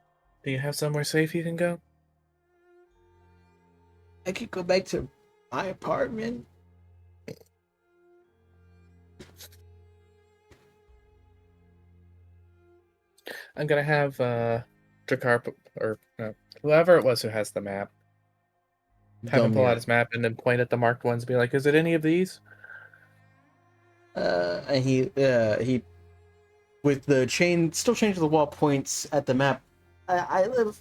you have somewhere safe you can go? I could go back to my apartment. I'm gonna have Dracar or whoever it was who has the map. Have him pull out his map and then point at the marked ones and be like, is it any of these? And he with the chain still chained to the wall points at the map. I live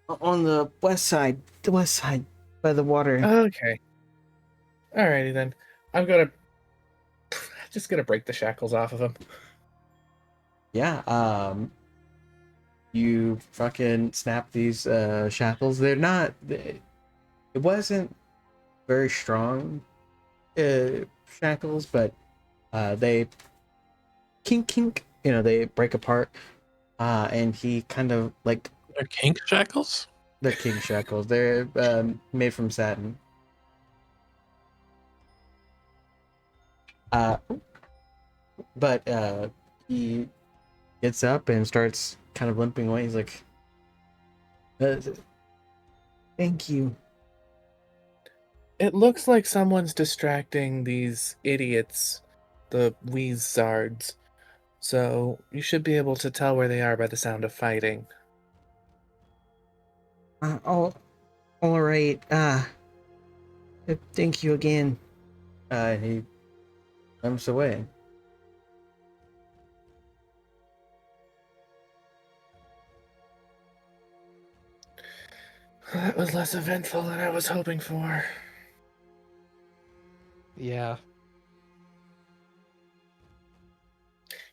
on the west side by the water. Okay. Alrighty then. I'm just gonna break the shackles off of him. Yeah, you fucking snap these shackles. They're not. It wasn't very strong shackles, but they kink kink. They break apart. And he kind of like They're kink shackles? the king shackles. They're made from satin. Uh, but he gets up and starts kind of limping away. He's like, "Thank you." It looks like someone's distracting these idiots, the Weezards. So you should be able to tell where they are by the sound of fighting. All right. Thank you again. He limps away. That was less eventful than I was hoping for. Yeah.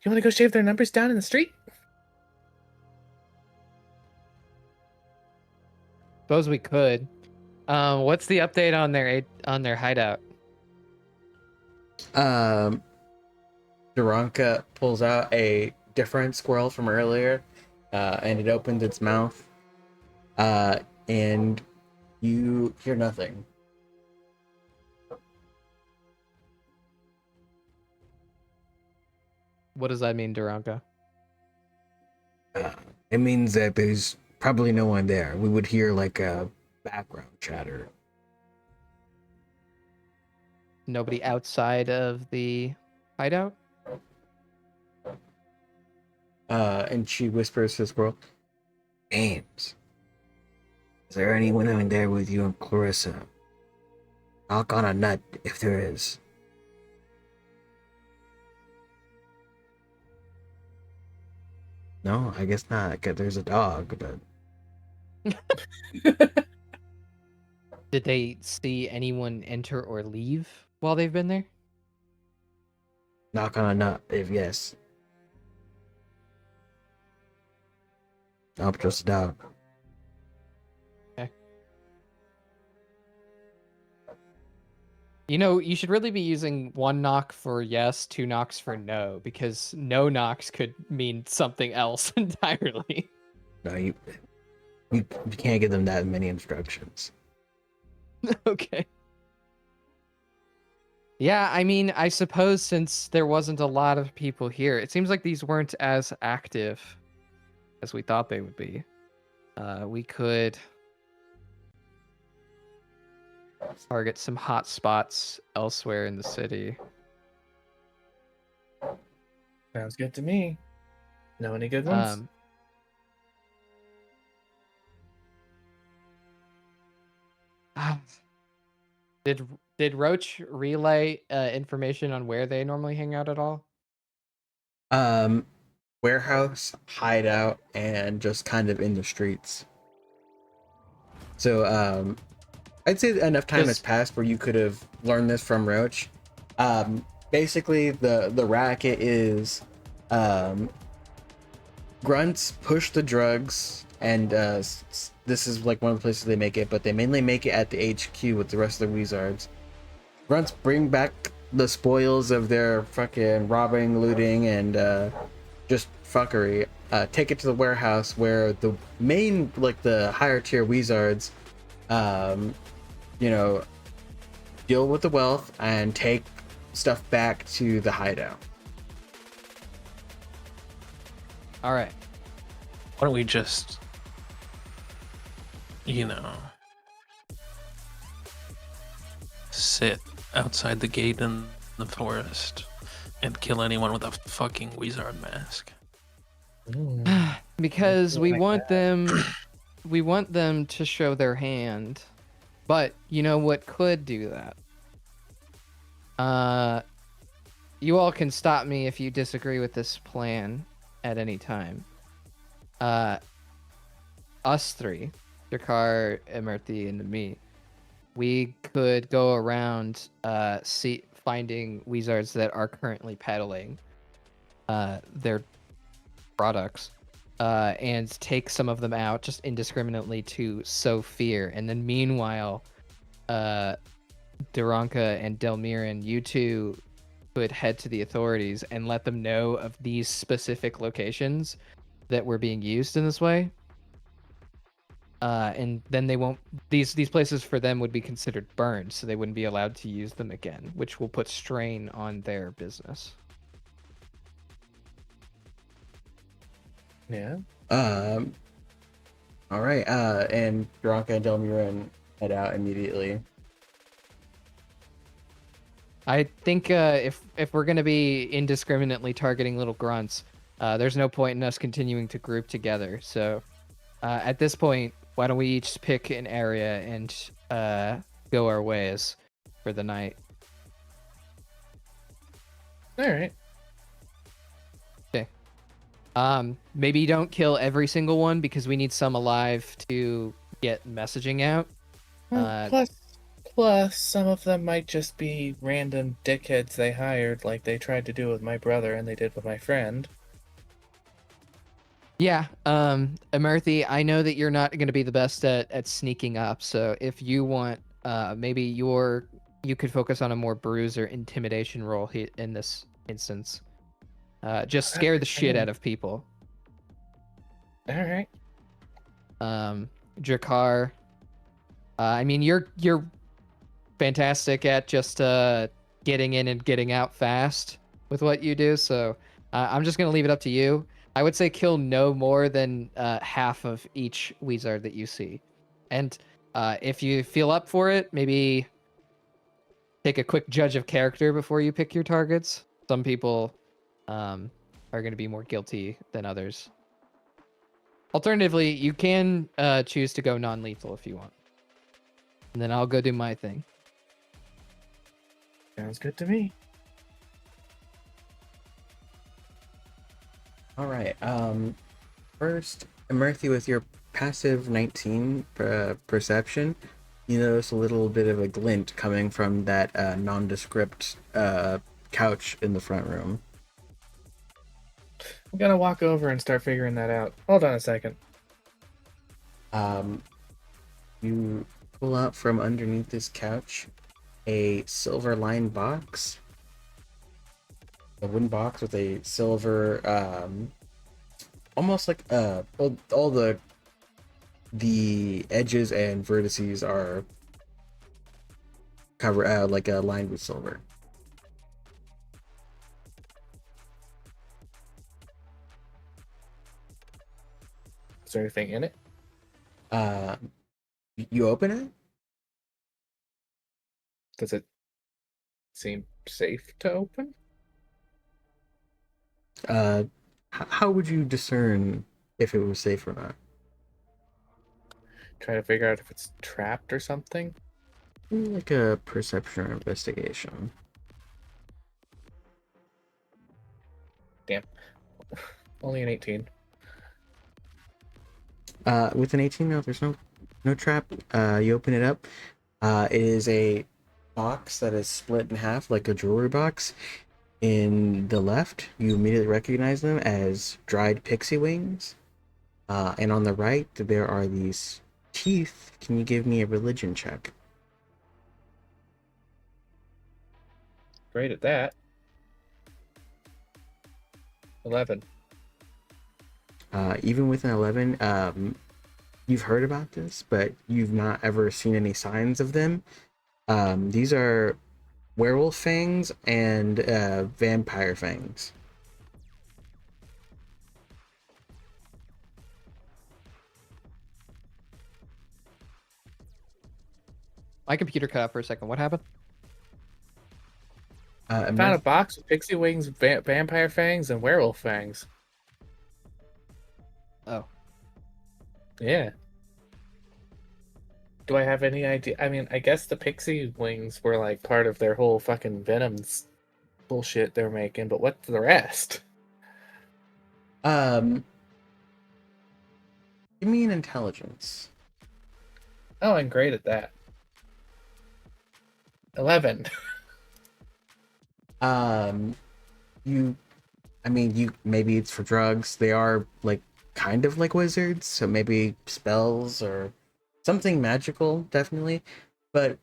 You want to go shave their numbers down in the street? Suppose we could. What's the update on their hideout? Duranka pulls out a different squirrel from earlier, and it opens its mouth, and you hear nothing. What does that mean, Duranka? It means that there's probably no one there. We would hear like a background chatter. Nobody outside of the hideout? And she whispers to the squirrel, James, is there anyone in there with you and Clarissa? Knock on a nut if there is. No, I guess not. 'Cause there's a dog, but Did they see anyone enter or leave while they've been there? knock on a nut if yes. Nope, just a dog. You know, you should really be using 1 knock for yes, 2 knocks for no, because no knocks could mean something else entirely. No, you can't give them that many instructions. Okay. Yeah, I mean, I suppose since there wasn't a lot of people here, it seems like these weren't as active as we thought they would be. We could target some hot spots elsewhere in the city. Sounds good to me. Know any good ones? Did Roach relay information on where they normally hang out at all? Warehouse, hideout, and just kind of in the streets. So, I'd say enough time has passed where you could have learned this from Roach. Basically, the racket is grunts push the drugs, and this is like one of the places they make it, but they mainly make it at the HQ with the rest of the Weezards. Grunts bring back the spoils of their fucking robbing, looting, and just fuckery. Take it to the warehouse where the main, like the higher tier Weezards, deal with the wealth and take stuff back to the hideout. All right. Why don't we just, sit outside the gate in the forest and kill anyone with a fucking Weezard mask? Because we like want them to show their hand. But you know what could do that? You all can stop me if you disagree with this plan at any time. Us three, Jakar, Emerthi, and me, we could go around finding Weezards that are currently peddling their products, and take some of them out just indiscriminately to sow fear. And then meanwhile, Duranka and Delmiran, you two could head to the authorities and let them know of these specific locations that were being used in this way. And then they won't. These places for them would be considered burned, so they wouldn't be allowed to use them again, which will put strain on their business. Yeah. All right. And Dronka and Delmurin head out immediately. I think if we're gonna be indiscriminately targeting little grunts, there's no point in us continuing to group together. So at this point, why don't we each pick an area and go our ways for the night? All right. Maybe you don't kill every single one because we need some alive to get messaging out. Well, plus, some of them might just be random dickheads they hired, like they tried to do with my brother and they did with my friend. Yeah, Amarthy, I know that you're not going to be the best at sneaking up, so if you want, maybe you could focus on a more bruiser intimidation role in this instance. Just scare the shit out of people. All right. Jakar, I mean, you're fantastic at just getting in and getting out fast with what you do, so I'm just gonna leave it up to you. I would say kill no more than half of each wizard that you see, and if you feel up for it, maybe take a quick judge of character before you pick your targets. Some people are going to be more guilty than others. Alternatively, you can choose to go non-lethal if you want, and then I'll go do my thing. Sounds good to me. All right. First, Murthy, with your passive 19 perception, you notice a little bit of a glint coming from that nondescript couch in the front room. I'm gonna walk over and start figuring that out. Hold on a second. You pull out from underneath this couch a silver lined box. A wooden box with a silver, almost like all the edges and vertices are lined with silver. Is there anything in it? You open it. Does it seem safe to open? How would you discern if it was safe or not? Try to figure out if it's trapped or something. Like a perception or investigation. Damn. Only an 18. With an 18, no, there's no trap. You open it up. It is a box that is split in half like a jewelry box. In the left, you immediately recognize them as dried pixie wings. And on the right, there are these teeth. Can you give me a religion check? Great at that. 11. Even with an 11, you've heard about this, but you've not ever seen any signs of them. These are werewolf fangs and vampire fangs. My computer cut out for a second. What happened? I found a box with pixie wings, vampire fangs, and werewolf fangs. Oh. Yeah. Do I have any idea? I mean, I guess the pixie wings were like part of their whole fucking Venoms bullshit they're making, but what's the rest? Give me an intelligence. Oh, I'm great at that. 11. You maybe it's for drugs. They are like kind of like wizards, so maybe spells or something magical, definitely. But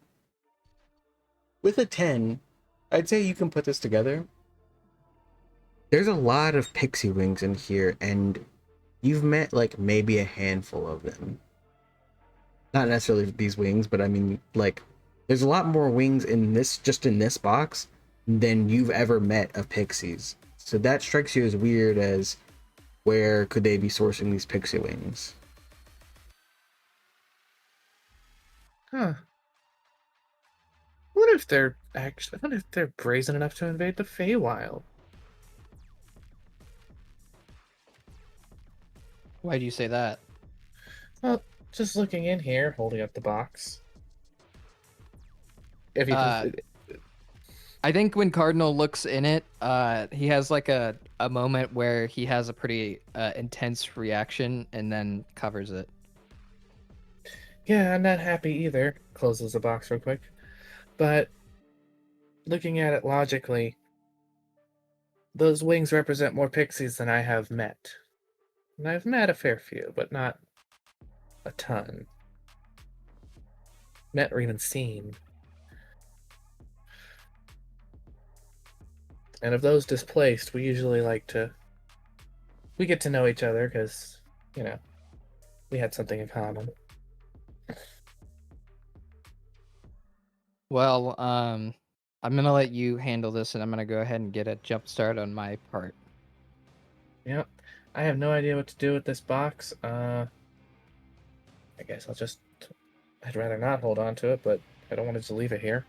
with a 10, I'd say you can put this together. There's a lot of pixie wings in here, and you've met like maybe a handful of them. Not necessarily these wings, but I mean, like, there's a lot more wings in this, just in this box, than you've ever met of pixies. So that strikes you as weird as where could they be sourcing these pixie wings? Huh. What if they're actually? What if they're brazen enough to invade the Feywild? Why do you say that? Well, just looking in here, holding up the box. If you can, I think when Cardinal looks in it, he has like a moment where he has a pretty intense reaction and then covers it. yeah, I'm not happy either. Closes the box real quick. But looking at it logically, those wings represent more pixies than I have met. And I've met a fair few, but not a ton. Met or even seen. And of those displaced, we usually we get to know each other because, you know, we had something in common. Well, I'm gonna let you handle this, and I'm gonna go ahead and get a jump start on my part. Yep. I have no idea what to do with this box. I guess I'd rather not hold on to it, but I don't want to just leave it here.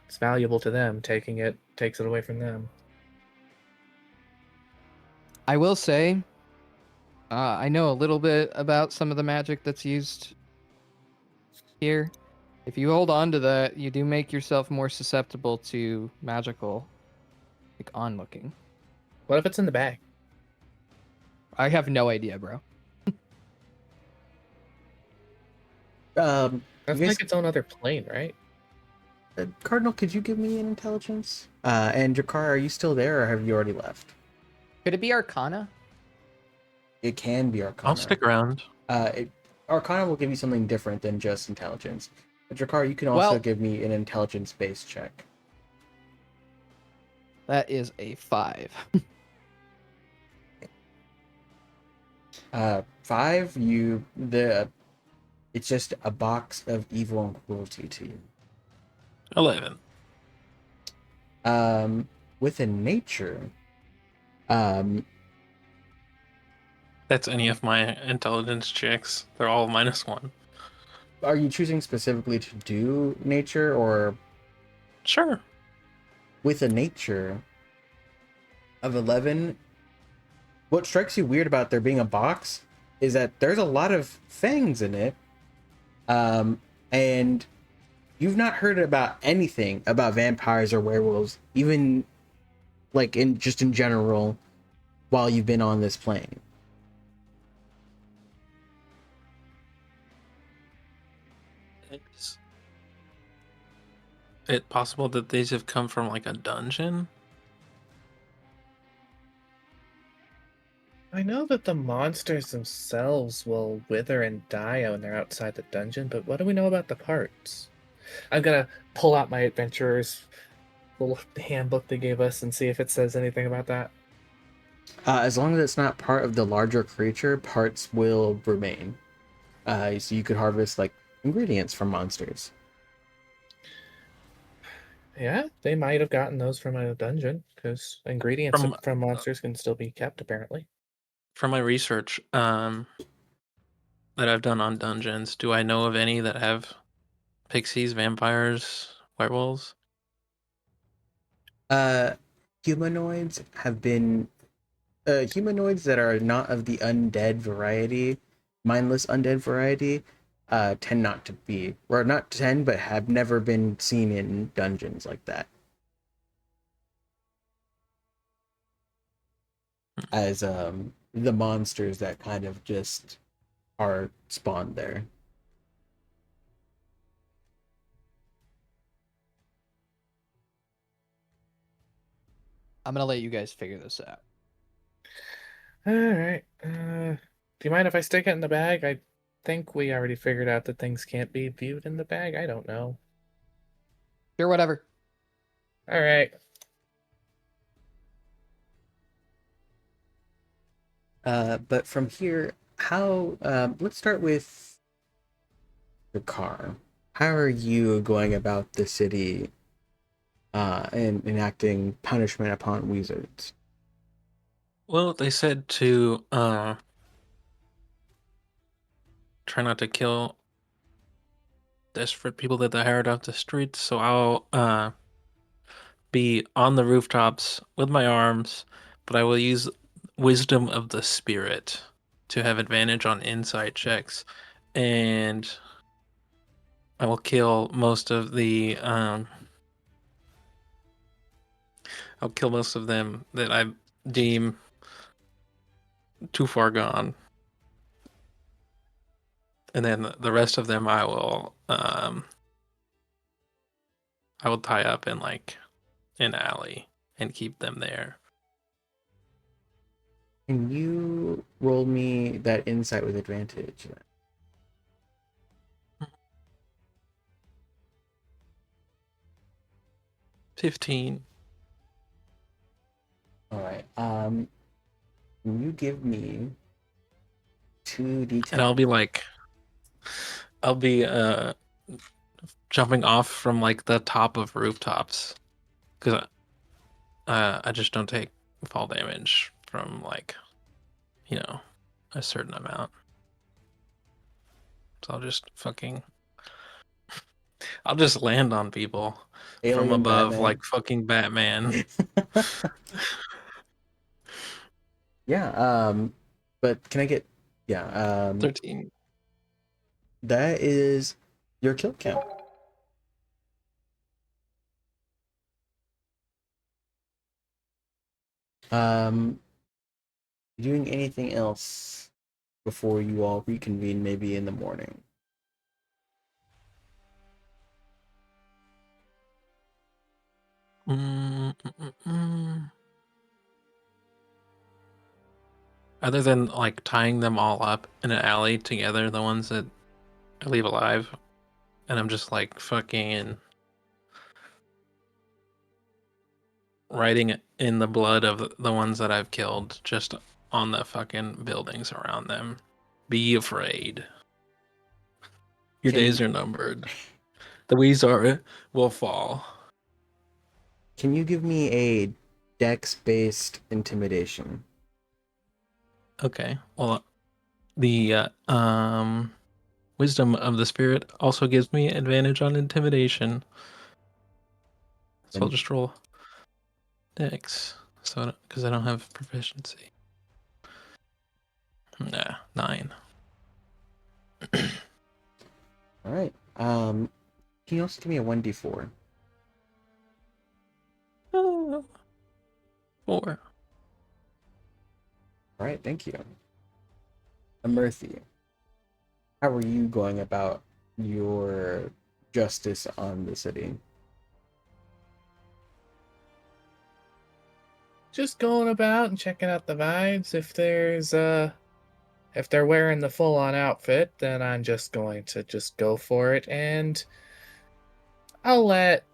It's valuable to them. Taking it takes it away from them. I will say, I know a little bit about some of the magic that's used here. If you hold on to that, you do make yourself more susceptible to magical, like, onlooking. What if it's in the bag? I have no idea, bro. That's you guys, like its own other plane, right? Cardinal, could you give me an intelligence? And Jakar, are you still there, or have you already left? Could it be Arcana? It can be Arcana. I'll stick around. Arcana will give you something different than just intelligence. But Jakar, you can also Well- give me an intelligence-based check. That is a 5. 5, it's just a box of evil and cruelty to you. 11. With a nature, That's any of my intelligence checks. They're all -1. are you choosing specifically to do nature, or Sure. with a nature of 11? What strikes you weird about there being a box is that there's a lot of fangs in it, and you've not heard about anything about vampires or werewolves, even like in general, while you've been on this plane. Is it possible that these have come from like a dungeon? I know that the monsters themselves will wither and die when they're outside the dungeon, but what do we know about the parts? I'm gonna pull out my adventurer's little handbook they gave us and see if it says anything about that. As long as it's not part of the larger creature, parts will remain. So you could harvest like ingredients from monsters. Yeah, they might have gotten those from a dungeon because ingredients From from monsters can still be kept apparently. from my research that I've done on dungeons, do I know of any that have pixies, vampires, werewolves? Uh, humanoids have been humanoids that are not of the undead variety, mindless undead variety, tend not to be, or not tend, but have never been seen in dungeons like that. As the monsters that kind of just are spawned there. I'm gonna let you guys figure this out. All right. Do you mind if I stick it in the bag? I think we already figured out that things can't be viewed in the bag. I don't know. Sure, whatever. All right. But from here, how? Let's start with the car. How are you going about the city and enacting punishment upon wizards? Well, they said to try not to kill desperate people that they hired off the streets, so I'll be on the rooftops with my arms, but I will use wisdom of the spirit to have advantage on insight checks, and I will kill most of the I'll kill most of them that I deem too far gone, and then the rest of them I will tie up in like an alley and keep them there. Can you roll me that insight with advantage? 15. All right. Can you give me two d10? And I'll be jumping off from like the top of rooftops because I just don't take fall damage from like, you know, a certain amount. So I'll just land on people from Alien above Batman. like fucking Batman. Yeah. But can I get? Yeah. 13. That is your kill count. Um, doing anything else before you all reconvene, maybe in the morning? Mm, mm, mm, mm. Other than like tying them all up in an alley together, the ones that I leave alive, and I'm just like fucking writing in the blood of the ones that I've killed just on the fucking buildings around them. Be afraid. Your Can days are numbered. The Weezar will fall. Can you give me a dex-based intimidation? Okay. Well, the wisdom of the spirit also gives me advantage on intimidation. So I'll And just roll dex. So because I don't have proficiency. Nah, 9. all right. Can you also give me a 1d4? 4. All right, thank you. Amerthi, how are you going about your justice on the city? Just going about and checking out the vibes. If they're wearing the full on outfit, then I'm just going to just go for it, and I'll let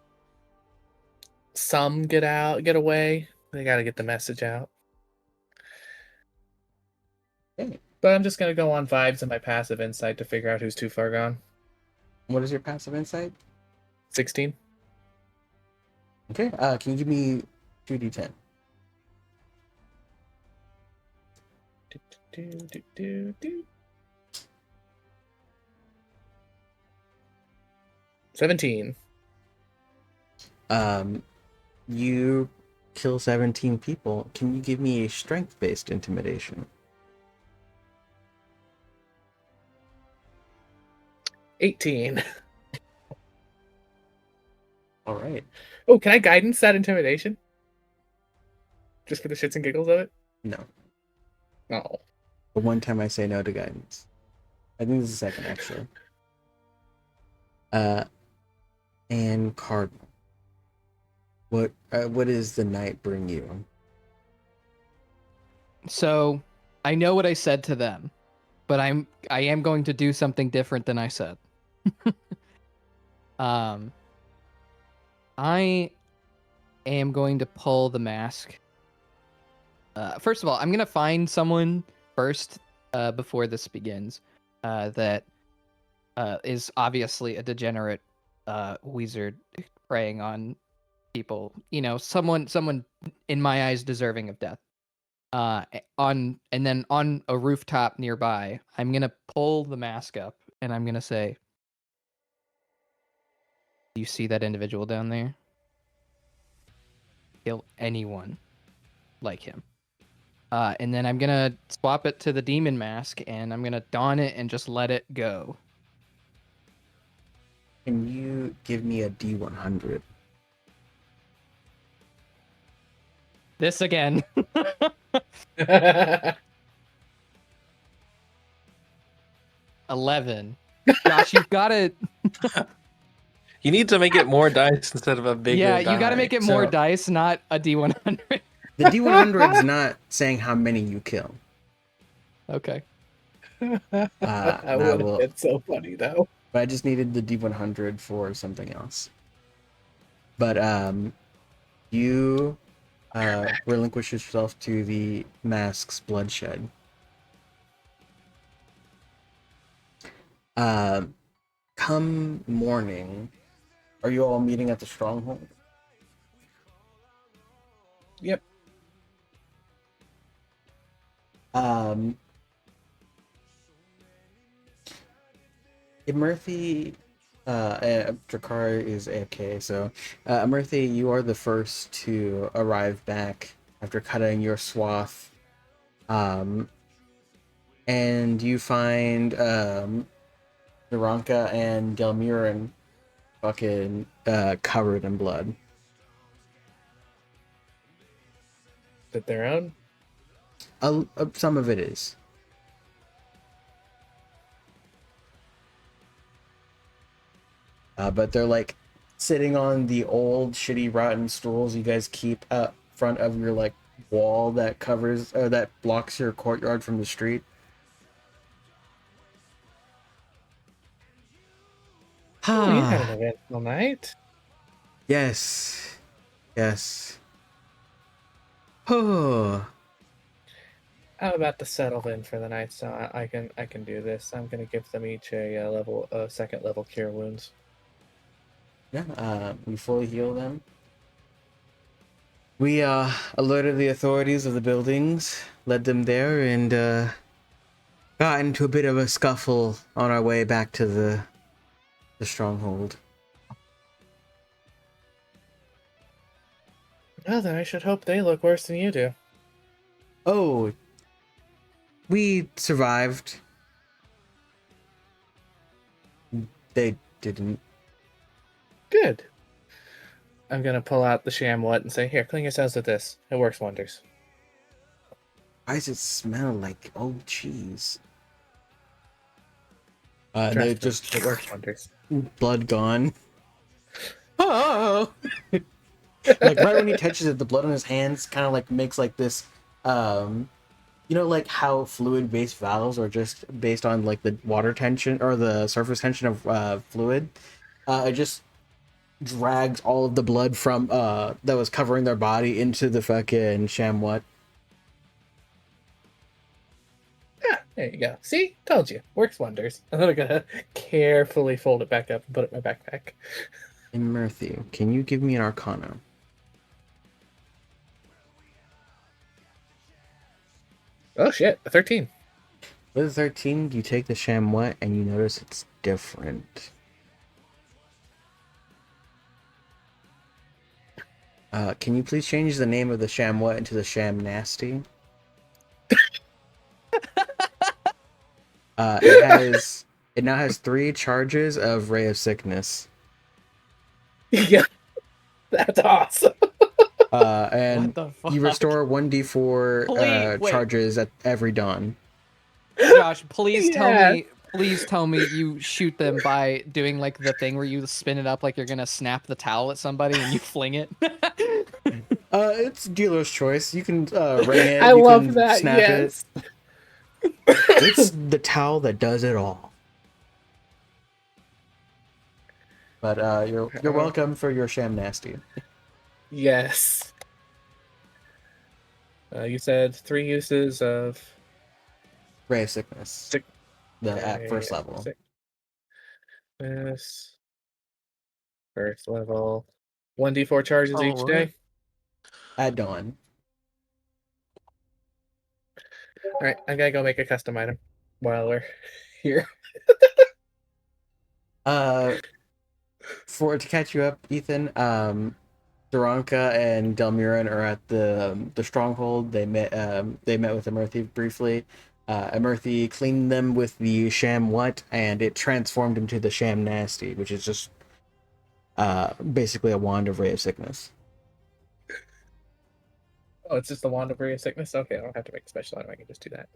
some get away. They got to get the message out. Okay. But I'm just gonna go on vibes and my passive insight to figure out who's too far gone. What is your passive insight? 16. Okay. Can you give me 2d10? Do, do, do, do, do. 17. You kill 17 people. Can you give me a strength-based intimidation? 18. All right. Oh, can I guidance that intimidation? Just for the shits and giggles of it? No. Oh. The one time I say no to guidance. I think this is the second, actually. And Cardinal. What does the night bring you? So I know what I said to them, but I am going to do something different than I said. I am going to pull the mask. First of all, I'm gonna find someone first before this begins that is obviously a degenerate wizard preying on people. You know, someone in my eyes deserving of death. And then on a rooftop nearby, I'm gonna pull the mask up and I'm gonna say, "Do you see that individual down there? Kill anyone like him." And then I'm gonna swap it to the demon mask and I'm gonna don it and just let it go. Can you give me a D100? This again. 11. Josh, you've got to. You need to make it more dice instead of a bigger Yeah, die. you got to make it more So- dice, not a D100. The D100's not saying how many you kill. Okay. That I would have will- been so funny though. But I just needed the D100 for something else. But you relinquish yourself to the mask's bloodshed. Come morning, are you all meeting at the stronghold? Yep. Imurthi, Drakar is AFK, so Imurthi, you are the first to arrive back after cutting your swath. And you find Naranka and Delmiran fucking covered in blood. That their own? Some of it is. But they're like sitting on the old shitty rotten stools you guys keep up front of your like wall that covers or that blocks your courtyard from the street. Oh, you had an eventful night. Yes. Yes. Oh. I'm about to settle in for the night, so I can do this. I'm gonna give them each a second level cure wounds. Yeah, we fully heal them. We alerted the authorities of the buildings, led them there, and got into a bit of a scuffle on our way back to the stronghold. Well, then I should hope they look worse than you do. Oh, we survived. They didn't. Good. I'm gonna pull out the sham-what and say, "Here, clean yourselves with this. It works wonders." Why does it smell like old cheese? Trust They me, just it works wonders. blood gone. Oh! Like right when he touches it, the blood on his hands kind of like makes like this, you know, like how fluid-based valves are just based on like the water tension or the surface tension of fluid. It just drags all of the blood from that was covering their body into the fucking sham-what. Yeah, there you go. See? Told you. Works wonders. And then I'm gonna carefully fold it back up and put it in my backpack. Imurthi, can you give me an Arcana? Oh shit, a 13. With a 13, you take the sham-what and you notice it's different. Can you please change the name of the sham-what into the sham nasty? It now has 3 charges of Ray of Sickness. Yeah, that's awesome. And What the fuck? you restore 1d4 Please, wait. charges at every dawn. Josh, please Yes. tell me you shoot them by doing like the thing where you spin it up like you're gonna snap the towel at somebody and you fling it. It's dealer's choice. You can ring it. I you love can that. snap Yes. it. It's the towel that does it all. But you're welcome for your sham nasty. Yes. You said 3 uses of Ray of sickness. Sick- At first level. sickness. First level. 1d4 charges Oh, each what? day. At dawn. All right, I gotta go make a custom item while we're here. For to catch you up, Ethan, Daranka and Delmiran are at the stronghold. They met with Emerthi briefly. Emerthi cleaned them with the sham what, and it transformed into the sham nasty, which is just basically a wand of ray of sickness. Oh, it's just the wand of ray of sickness. Okay, I don't have to make a special item. I can just do that.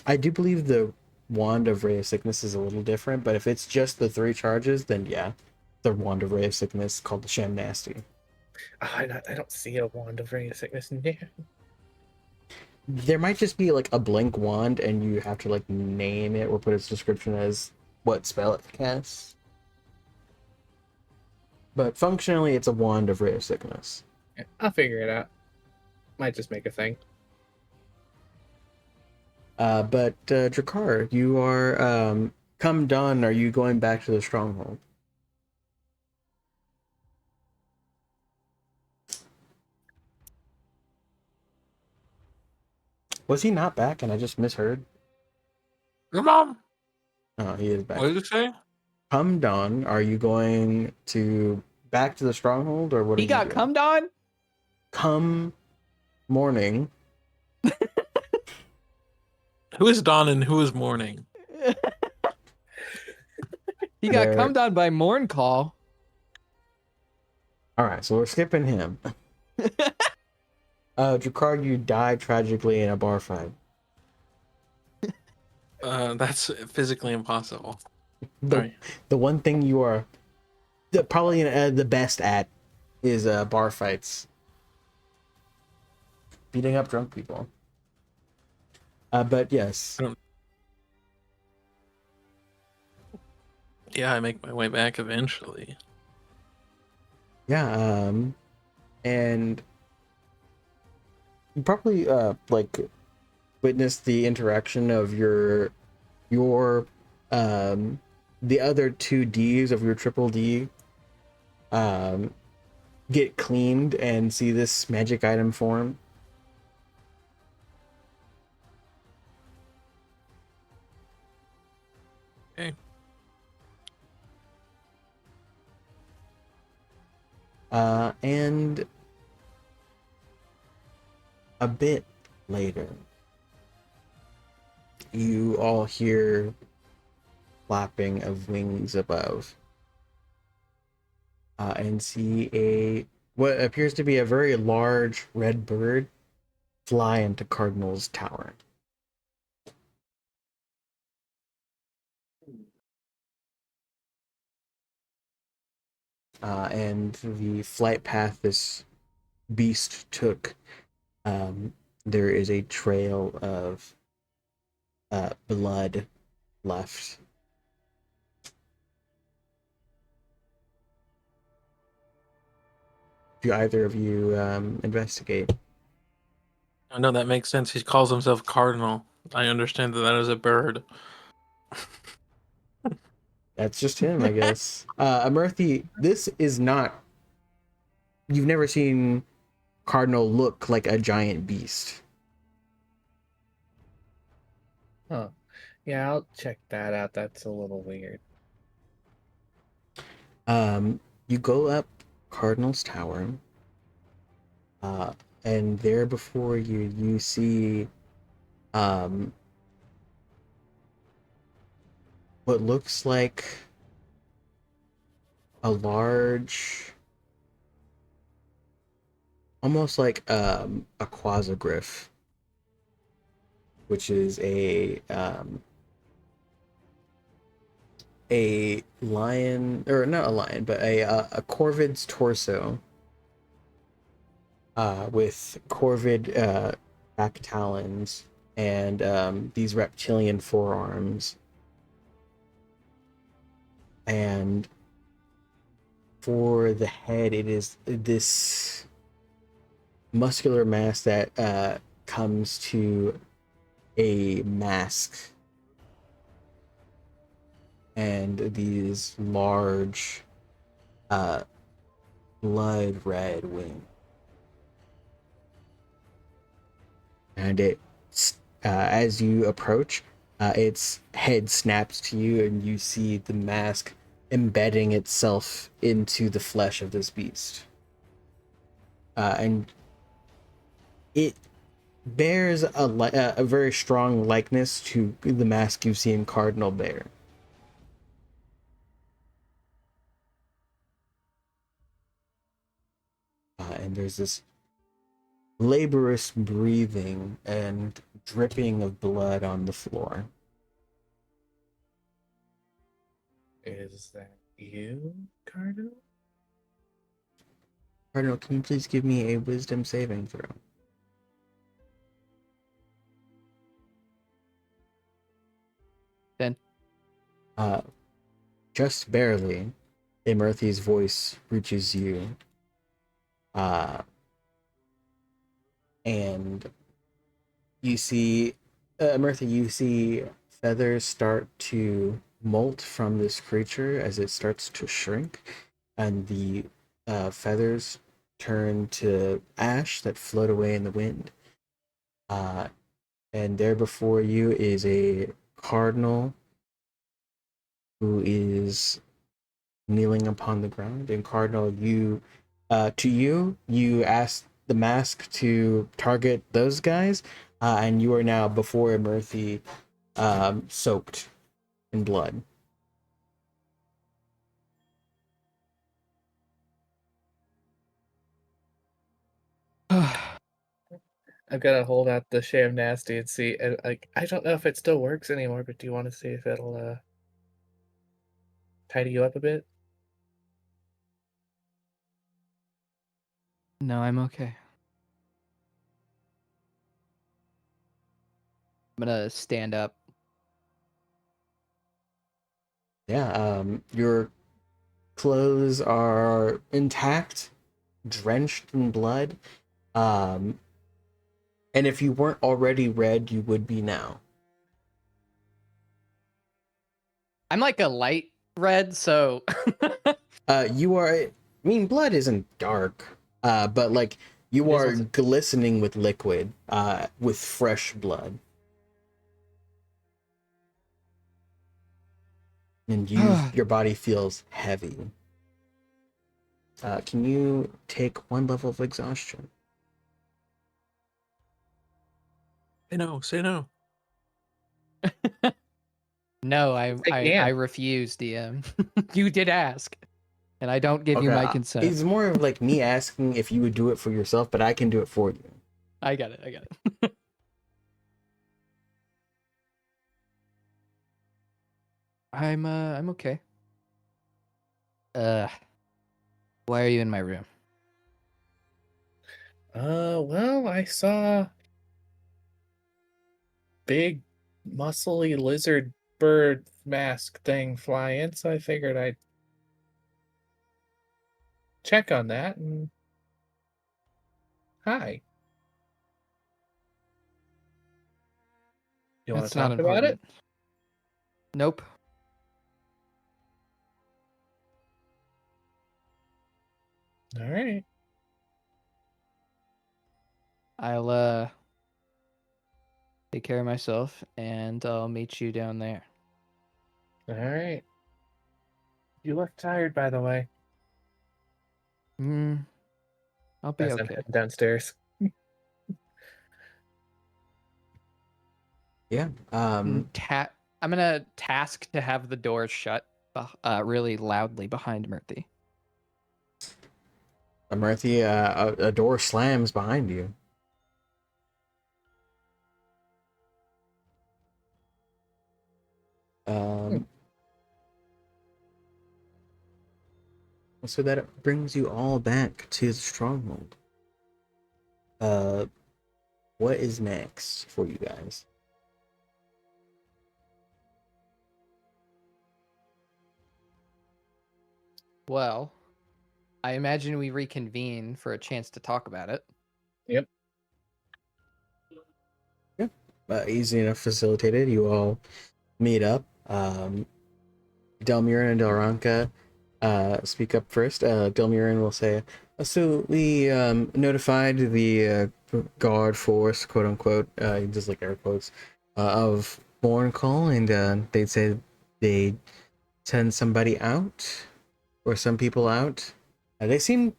I do believe the wand of ray of sickness is a little different, but if it's just the 3 charges, then yeah, the wand of ray of sickness called the sham nasty. Oh, I don't see a wand of ray of sickness in here. There might just be like a blank wand, and you have to like name it or put its description as what spell it casts. But functionally, it's a wand of ray of sickness. Yeah, I'll figure it out. Might just make a thing. But Drakkar, you are come dawn. Are you going back to the stronghold? Was he not back, and I just misheard? Your mom. Oh, he is back. What did it say? Come dawn, are you going to back to the stronghold, or what? He got cummed on? Come morning. Who is dawn and who is morning? He got There- cummed on by Morn Call. All right, so we're skipping him. Drakkar, you died tragically in a bar fight. That's physically impossible. The, Sorry. the one thing you are probably the best at is bar fights. Beating up drunk people. But yes. Yeah, I make my way back eventually. Yeah, and you probably like witnessed the interaction of your the other 2 Ds of your triple D get cleaned and see this magic item form. Okay. And a bit later, you all hear flapping of wings above, and see what appears to be a very large red bird fly into Cardinal's tower. And the flight path this beast took, there is a trail of blood left. Do either of you investigate? I know that makes sense. He calls himself Cardinal. I understand that that is a bird. That's just him, I guess. Amerthi, this is not. You've never seen Cardinal look like a giant beast. Huh. Yeah, I'll check that out. That's a little weird. You go up Cardinal's tower, and there before you see what looks like a large, almost like a quasagriff, which is a lion, or not a lion, but a corvid's torso, with corvid back talons, and these reptilian forearms. And for the head, it is this muscular mass that comes to a mask and these large blood red wings. And as you approach, its head snaps to you, and you see the mask embedding itself into the flesh of this beast. And it bears a very strong likeness to the mask you've seen Cardinal bear. And there's this laborious breathing and dripping of blood on the floor. Is that you, Cardinal? Cardinal, can you please give me a wisdom saving throw? 10. Just barely, Imerthi's voice reaches you. And you see, Imerthi, you see feathers start to molt from this creature as it starts to shrink, and the feathers turn to ash that float away in the wind. And there before you is a cardinal who is kneeling upon the ground. And Cardinal, you asked the mask to target those guys, and you are now before Murphy, soaked in blood. I've got to hold out the sham nasty and see. Like, I don't know if it still works anymore, but do you want to see if it'll tidy you up a bit? No, I'm okay. I'm gonna stand up. Yeah, your clothes are intact, drenched in blood. And if you weren't already red, you would be now. I'm like a light red, so You are. I mean, blood isn't dark, but like you It is are also- glistening with liquid, with fresh blood, and your body feels heavy. Can you take one level of exhaustion? Say no. no, I I can. refuse, DM. You did ask, and I don't give you my consent. It's more of like me asking if you would do it for yourself, but I can do it for you. I got it. I'm okay. Why are you in my room? Well, I saw big, muscly lizard bird mask thing fly in, so I figured I'd check on that and hi. You want That's to not talk about it? important. Nope. All right. I'll take care of myself, and I'll meet you down there. All right. You look tired, by the way. I'll be As I'm okay. heading downstairs. Yeah. I'm gonna task to have the door shut, really loudly behind Murthy. Murthy, a door slams behind you. So that brings you all back to the stronghold. what is next for you guys? Well, I imagine we reconvene for a chance to talk about it. Yep. Easy enough facilitated. You all meet up. Delmiran and Delranka speak up first. Delmiran will say, so we notified the guard force, quote unquote, just like air quotes, of Borncall, and they said they'd send somebody out, or some people out. They seem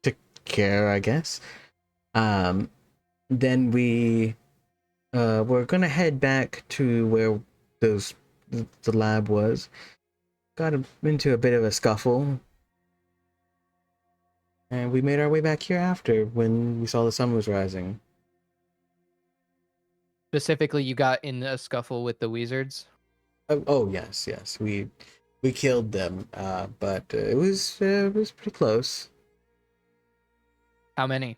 to care, I guess. Then we're gonna head back to where the lab was. Got into a bit of a scuffle, and we made our way back here after when we saw the sun was rising. Specifically, you got in a scuffle with the wizards. Oh yes, yes, we killed them, but it was pretty close. How many?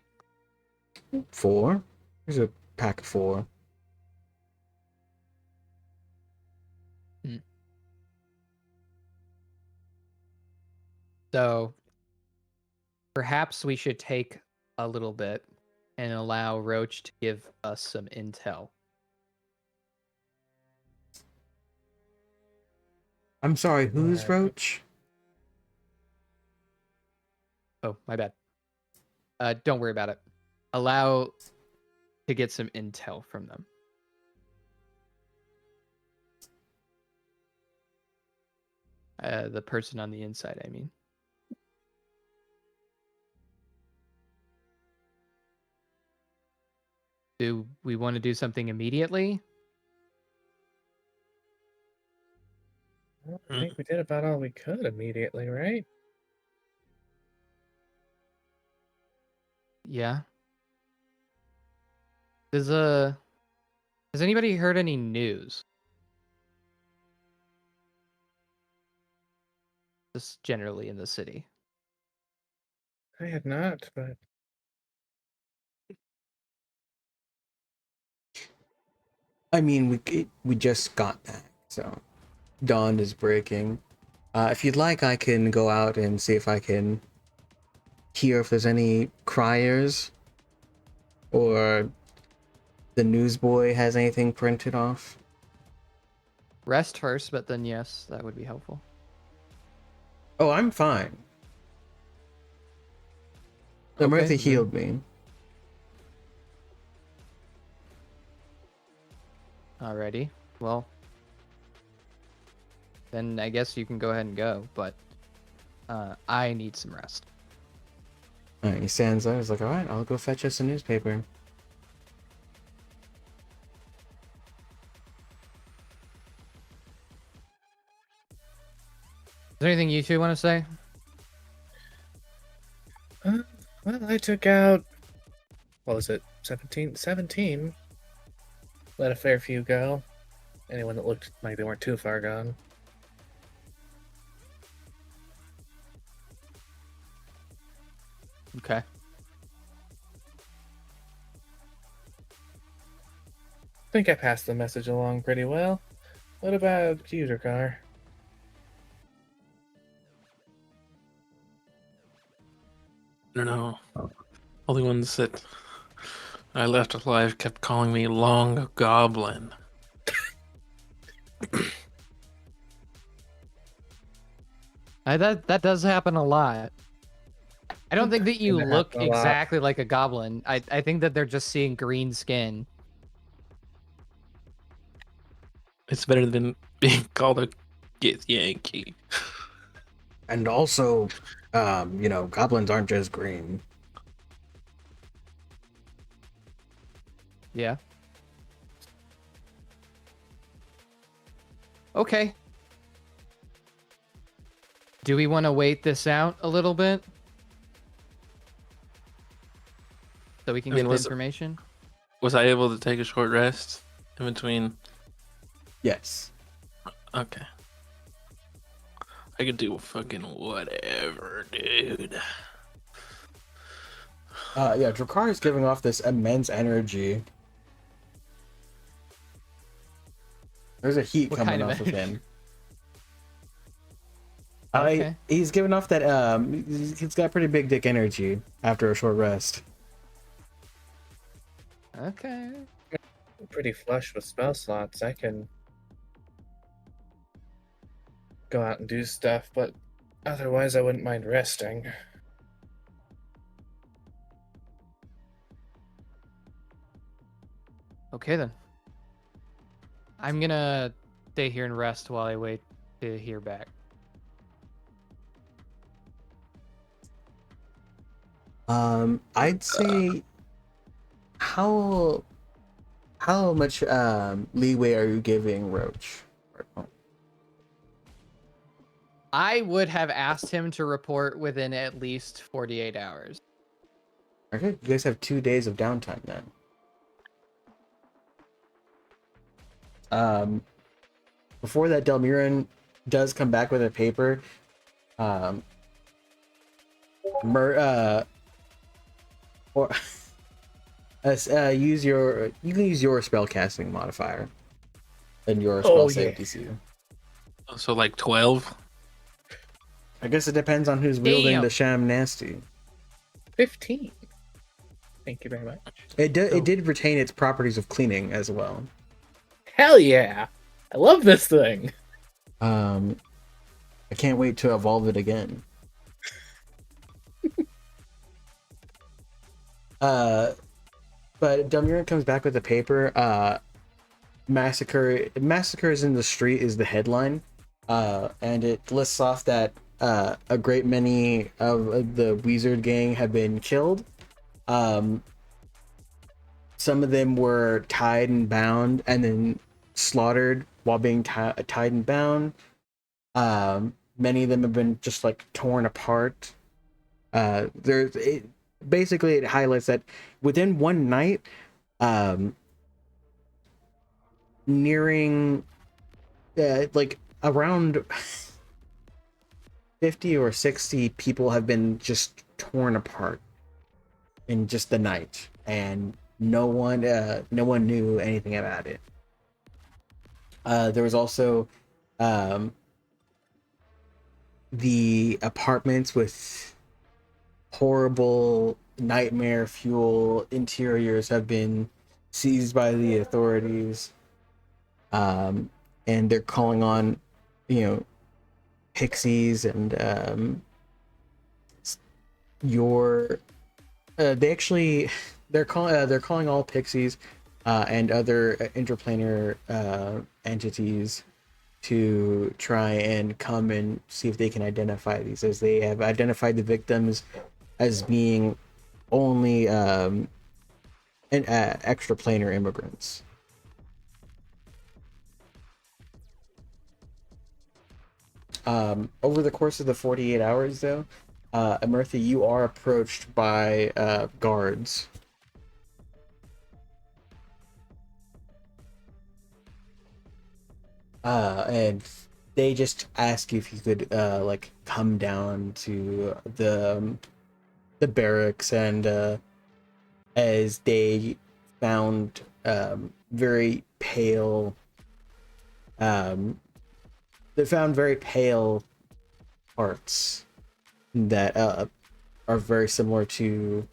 4. There's a pack of 4. So perhaps we should take a little bit and allow Roach to give us some intel. I'm sorry, who's Alright. Roach? Oh, my bad. Don't worry about it. Allow to get some intel from them. The person on the inside, I mean. Do we want to do something immediately? Well, I think we did about all we could immediately, right? Yeah. Has anybody heard any news? Just generally in the city. I had not, but I mean, we just got back, so dawn is breaking. If you'd like, I can go out and see if I can hear if there's any criers, or the newsboy has anything printed off. Rest first, but then yes, that would be helpful. Oh, I'm fine. The Okay, Murthy then- healed me. Alrighty. Well, then I guess you can go ahead and go, but I need some rest. Alright, he stands there. He's like, alright, I'll go fetch us a newspaper. Is there anything you two want to say? well, I took out, what was it, 17? 17. Let a fair few go. Anyone that looked like they weren't too far gone. Okay. I think I passed the message along pretty well. What about you, Drakar? I don't know. All the ones that I left alive kept calling me Long Goblin. That does happen a lot. I don't think that you That look happen a lot. exactly like a goblin. I think that they're just seeing green skin. It's better than being called a Gith Yankee. And also, goblins aren't just green. Yeah. Okay. Do we want to wait this out a little bit? So we can I mean, get the was- information? Was I able to take a short rest in between? Yes. Okay. I could do fucking whatever, dude. Yeah, Drakar is giving off this immense energy. There's a heat What coming kind of off of energy? him. Okay. He's giving off that he's got pretty big dick energy after a short rest. Okay. I'm pretty flush with spell slots. I can go out and do stuff, but otherwise I wouldn't mind resting. Okay then. I'm gonna stay here and rest while I wait to hear back. I'd say how much leeway are you giving Roach? I would have asked him to report within at least 48 hours. Okay, you guys have 2 days of downtime then. Before that, Delmiran does come back with a paper. Um, or use your you can use your spell casting modifier and your spell Oh, save yeah. DC. So like 12. I guess it depends on who's wielding Damn. the Sham Nasty. 15. Thank you very much. It did retain its properties of cleaning as well. Hell yeah! I love this thing. I can't wait to evolve it again. But Delmiran comes back with a paper. Massacres in the street is the headline, and it lists off that a great many of the Wizard gang have been killed. Some of them were tied and bound and then slaughtered while being tied and bound. Many of them have been just like torn apart. Basically it highlights that within one night, nearing like around 50 or 60 people have been just torn apart in just the night, and no one knew anything about it. There was also the apartments with horrible nightmare fuel interiors have been seized by the authorities, and they're calling on, pixies and your they're calling all pixies and other interplanar entities to try and come and see if they can identify these, as they have identified the victims as being only extraplanar immigrants. Over the course of the 48 hours, though, Amirtha, you are approached by guards. And they just ask you if you could like come down to the barracks, and as they found very pale they found very pale parts that are very similar to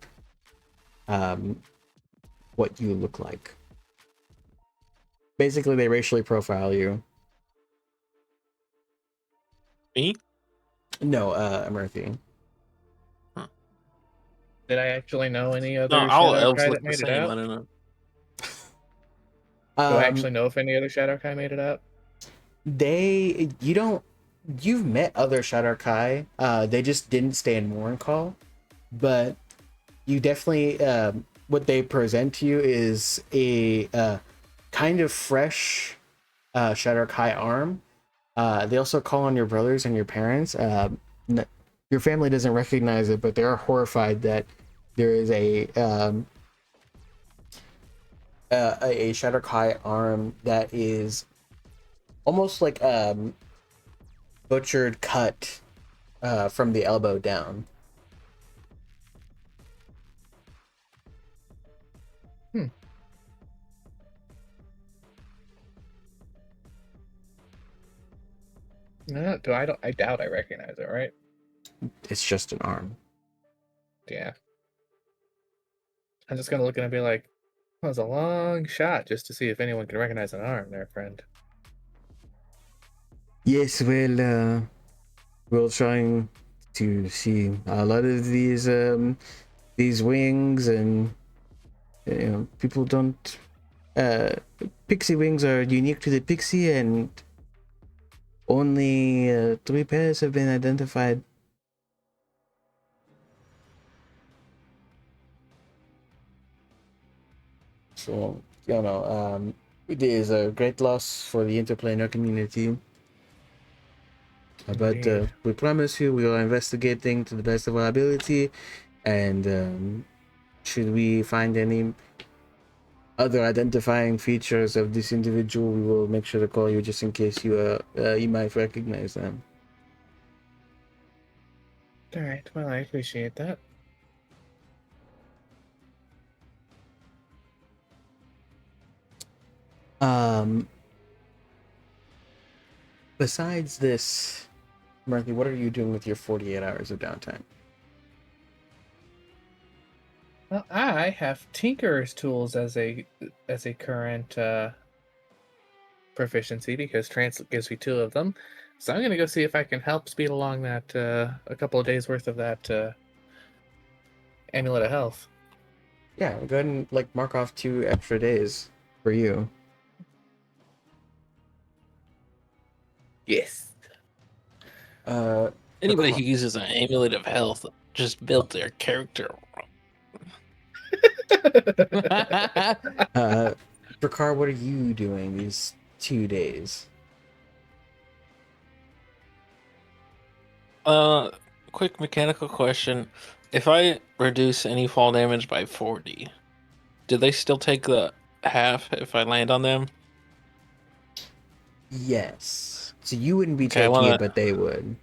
what you look like. Basically, they racially profile you. Me? No, Amirthi. Did I actually know any other No, all Shadow elves Kai look that the made it same. I out? don't know. Do I actually know if any other Shadow Kai made it out? You've met other Shadow Kai. They just didn't stay in Warren Call, but you definitely what they present to you is a kind of fresh Shadow Kai arm. They also call on your brothers and your parents. Your family doesn't recognize it, but they are horrified that there is a Shadow Kai arm that is almost like butchered cut from the elbow down. I doubt I recognize it, right? It's just an arm. Yeah. I'm just gonna look at it and be like, that was a long shot just to see if anyone can recognize an arm there, friend. Yes, well, we're trying to see a lot of these wings, and people don't. Pixie wings are unique to the pixie, and only 3 pairs have been identified. So, it is a great loss for the interplanar community. But Indeed. we promise you we are investigating to the best of our ability, and should we find any other identifying features of this individual, we will make sure to call you just in case you might recognize them. All right. Well, I appreciate that. Besides this, Murphy, what are you doing with your 48 hours of downtime? Well, I have Tinkerer's tools as a current proficiency because Translate gives me 2 of them. So I'm gonna go see if I can help speed along that a couple of days worth of that amulet of health. Yeah, go ahead and mark off 2 extra days for you. Yes. Anybody who uses an amulet of health just built their character wrong. Drakkar, what are you doing these 2 days? Quick mechanical question. If I reduce any fall damage by 40, do they still take the half if I land on them? Yes. So you wouldn't be Okay, taking it, but they would.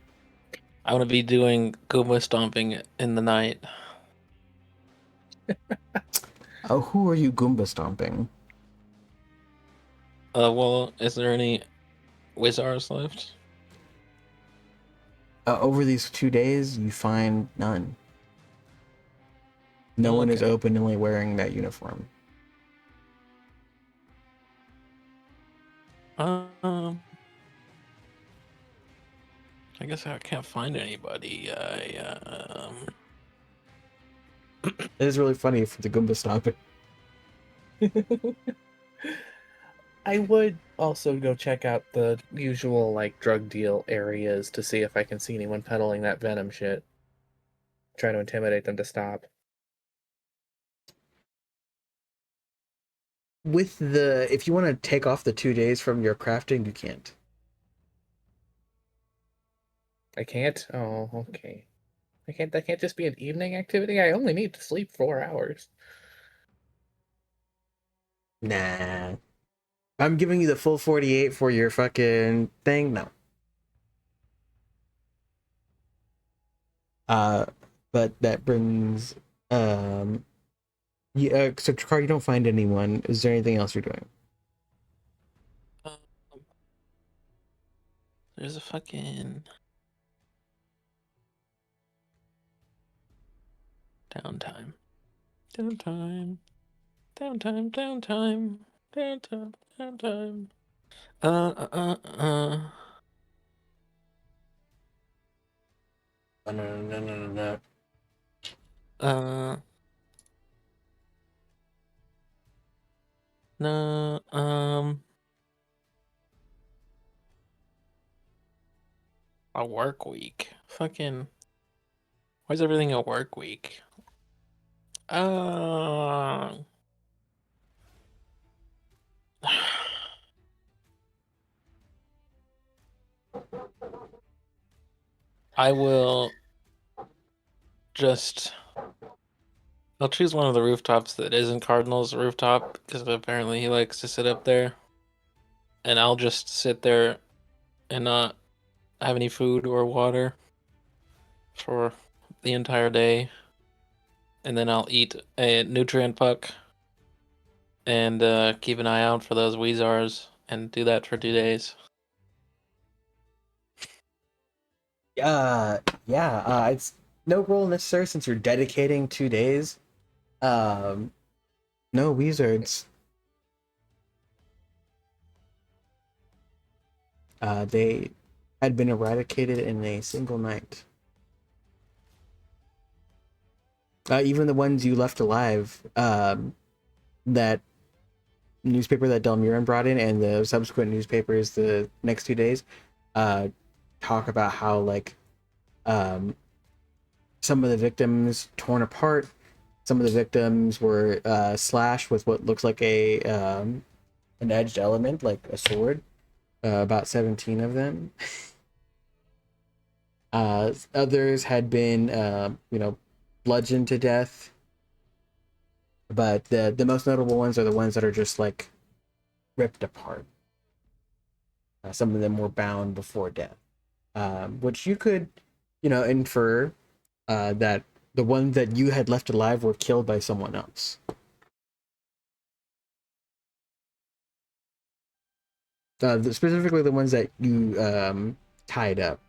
I want to be doing Goomba stomping in the night. Oh, who are you Goomba stomping? Well, is there any Wizards left? Over these 2 days, you find none. No one is Okay. openly wearing that uniform. I guess I can't find anybody. It is really funny for the Goomba stomping. I would also go check out the usual drug deal areas to see if I can see anyone peddling that venom shit. Try to intimidate them to stop. If you want to take off the 2 days from your crafting, you can't. I can't? Oh, okay. That can't just be an evening activity? I only need to sleep 4 hours. Nah. I'm giving you the full 48 for your fucking thing. No. But that brings so Drakkar, you don't find anyone. Is there anything else you're doing? Um, there's a fucking downtime. Downtime. Downtime. Downtime. Downtime. Downtime. Uh. No. Uh. No. A work week. Fucking. Why is everything a work week? Uh. I will just. I'll choose one of the rooftops that isn't Cardinal's rooftop because apparently he likes to sit up there. And I'll just sit there and not have any food or water for the entire day. And then I'll eat a nutrient puck and keep an eye out for those Weezars and do that for 2 days. It's no role necessary since you're dedicating 2 days. Um, no wizards. They had been eradicated in a single night. Even the ones you left alive, that newspaper that Delmiran brought in, and the subsequent newspapers the next 2 days, talk about how like some of the victims torn apart, some of the victims were slashed with what looks like a an edged element, like a sword. About 17 of them. Others had been, bludgeoned to death. But the most notable ones are the ones that are just like ripped apart. Some of them were bound before death, which you could, infer that the ones that you had left alive were killed by someone else. Specifically, the ones that you tied up.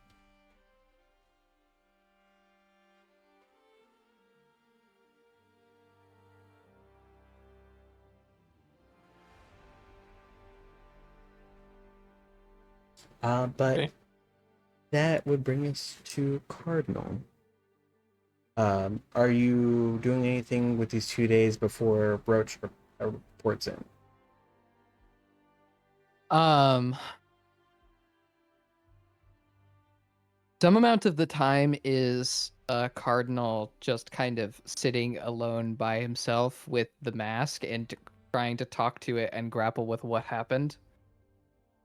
But Okay. that would bring us to Cardinal. Are you doing anything with these 2 days before Roach reports in? Um, some amount of the time is Cardinal just kind of sitting alone by himself with the mask and trying to talk to it and grapple with what happened.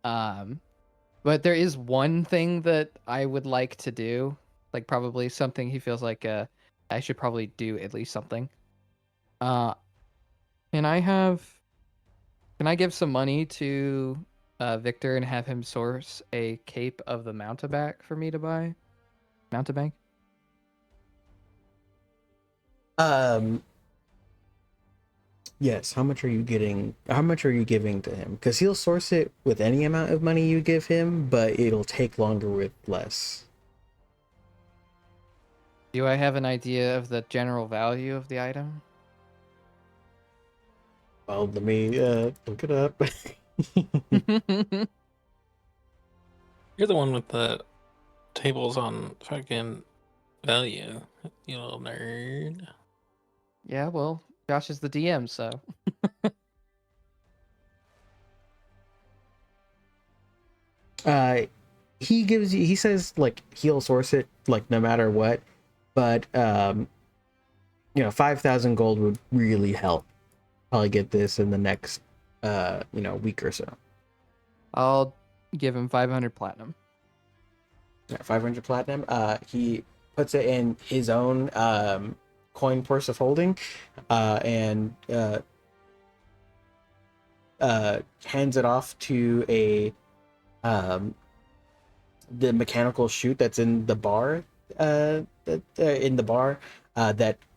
But there is one thing that I would like to do, like probably something he feels like I should probably do at least something. Uh, can I have? Can I give some money to Victor and have him source a cape of the mountebank for me to buy? Mountebank? Um, yes. How much are you getting? How much are you giving to him? Because he'll source it with any amount of money you give him, but it'll take longer with less. Do I have an idea of the general value of the item? Well, let me look it up. You're the one with the tables on fucking value, you little nerd. Yeah, well, Josh is the DM, so. uh, he says like he'll source it like no matter what, but 5,000 gold would really help. Probably get this in the next week or so. I'll give him 500 platinum. Yeah, 500 platinum. He puts it in his own coin purse of holding, and hands it off to a the mechanical chute that's in the bar. In the bar,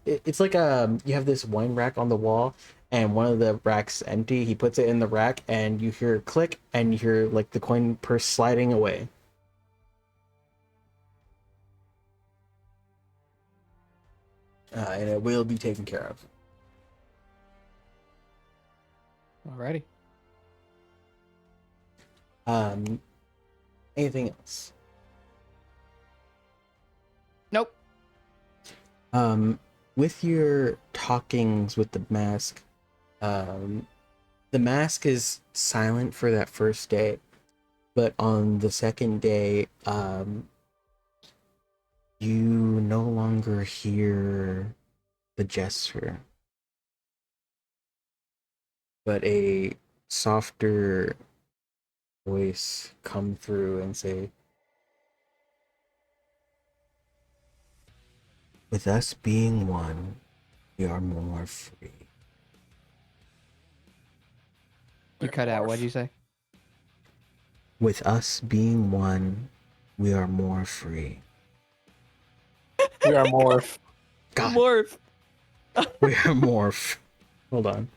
it's like you have this wine rack on the wall, and one of the racks empty. He puts it in the rack, and you hear a click, and you hear like the coin purse sliding away. And it will be taken care of. Alrighty. Anything else? Nope. With your talkings with the mask, the mask is silent for that first day, but on the second day, you no longer hear the gesture, but a softer voice come through and say, "With us being one, we are more free." You cut out. What'd you say? With us being one, we are more free. We are morph. God, Morph. we are more. Hold on.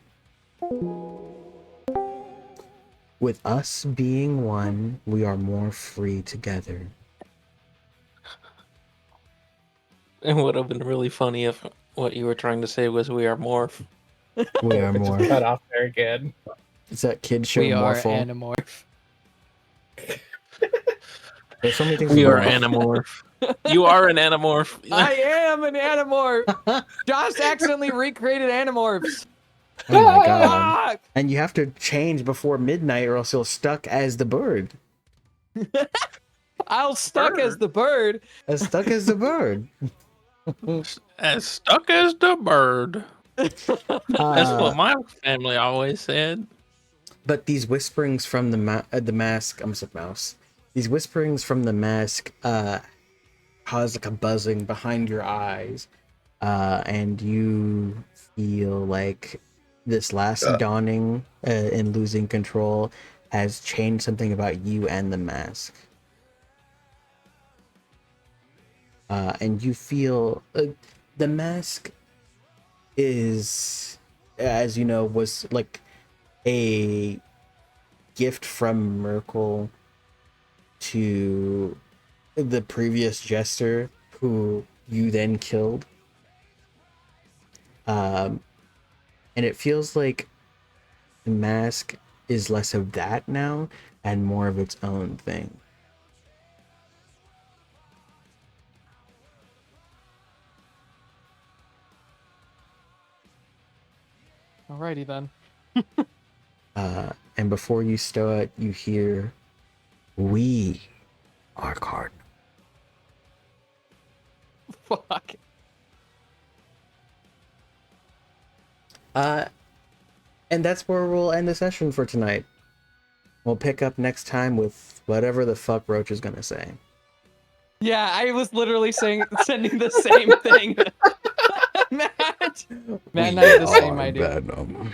With us being one, we are more free together. It would have been really funny if what you were trying to say was we are morph. We are It more. just cut off there again. It's that kid show We are Morphle. Animorph. There's so many things. We to are morph. Animorph. You are an Animorph. I am an Animorph. Josh accidentally recreated Animorphs. Oh my god. Fuck! And you have to change before midnight or else you're stuck as the bird. I'll stuck as the bird. As stuck as the bird. As stuck as the bird. That's Uh, what my family always said. But these whisperings from the mask, I'm a mouse. These whisperings from the mask cause like a buzzing behind your eyes, and you feel like this last dawning and losing control has changed something about you and the mask. And you feel the mask is, as you know, was like a gift from Merkel to the previous jester who you then killed. And it feels like the mask is less of that now and more of its own thing. Alrighty then. And before you stow it, you hear, "We are Cardinal." Fuck. And that's where we'll end the session for tonight. We'll pick up next time with whatever the fuck Roach is gonna say. Yeah, I was literally sending the same thing. Matt and I had the same idea. Venom.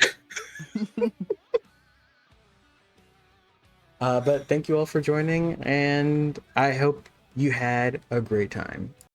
But thank you all for joining, and I hope you had a great time.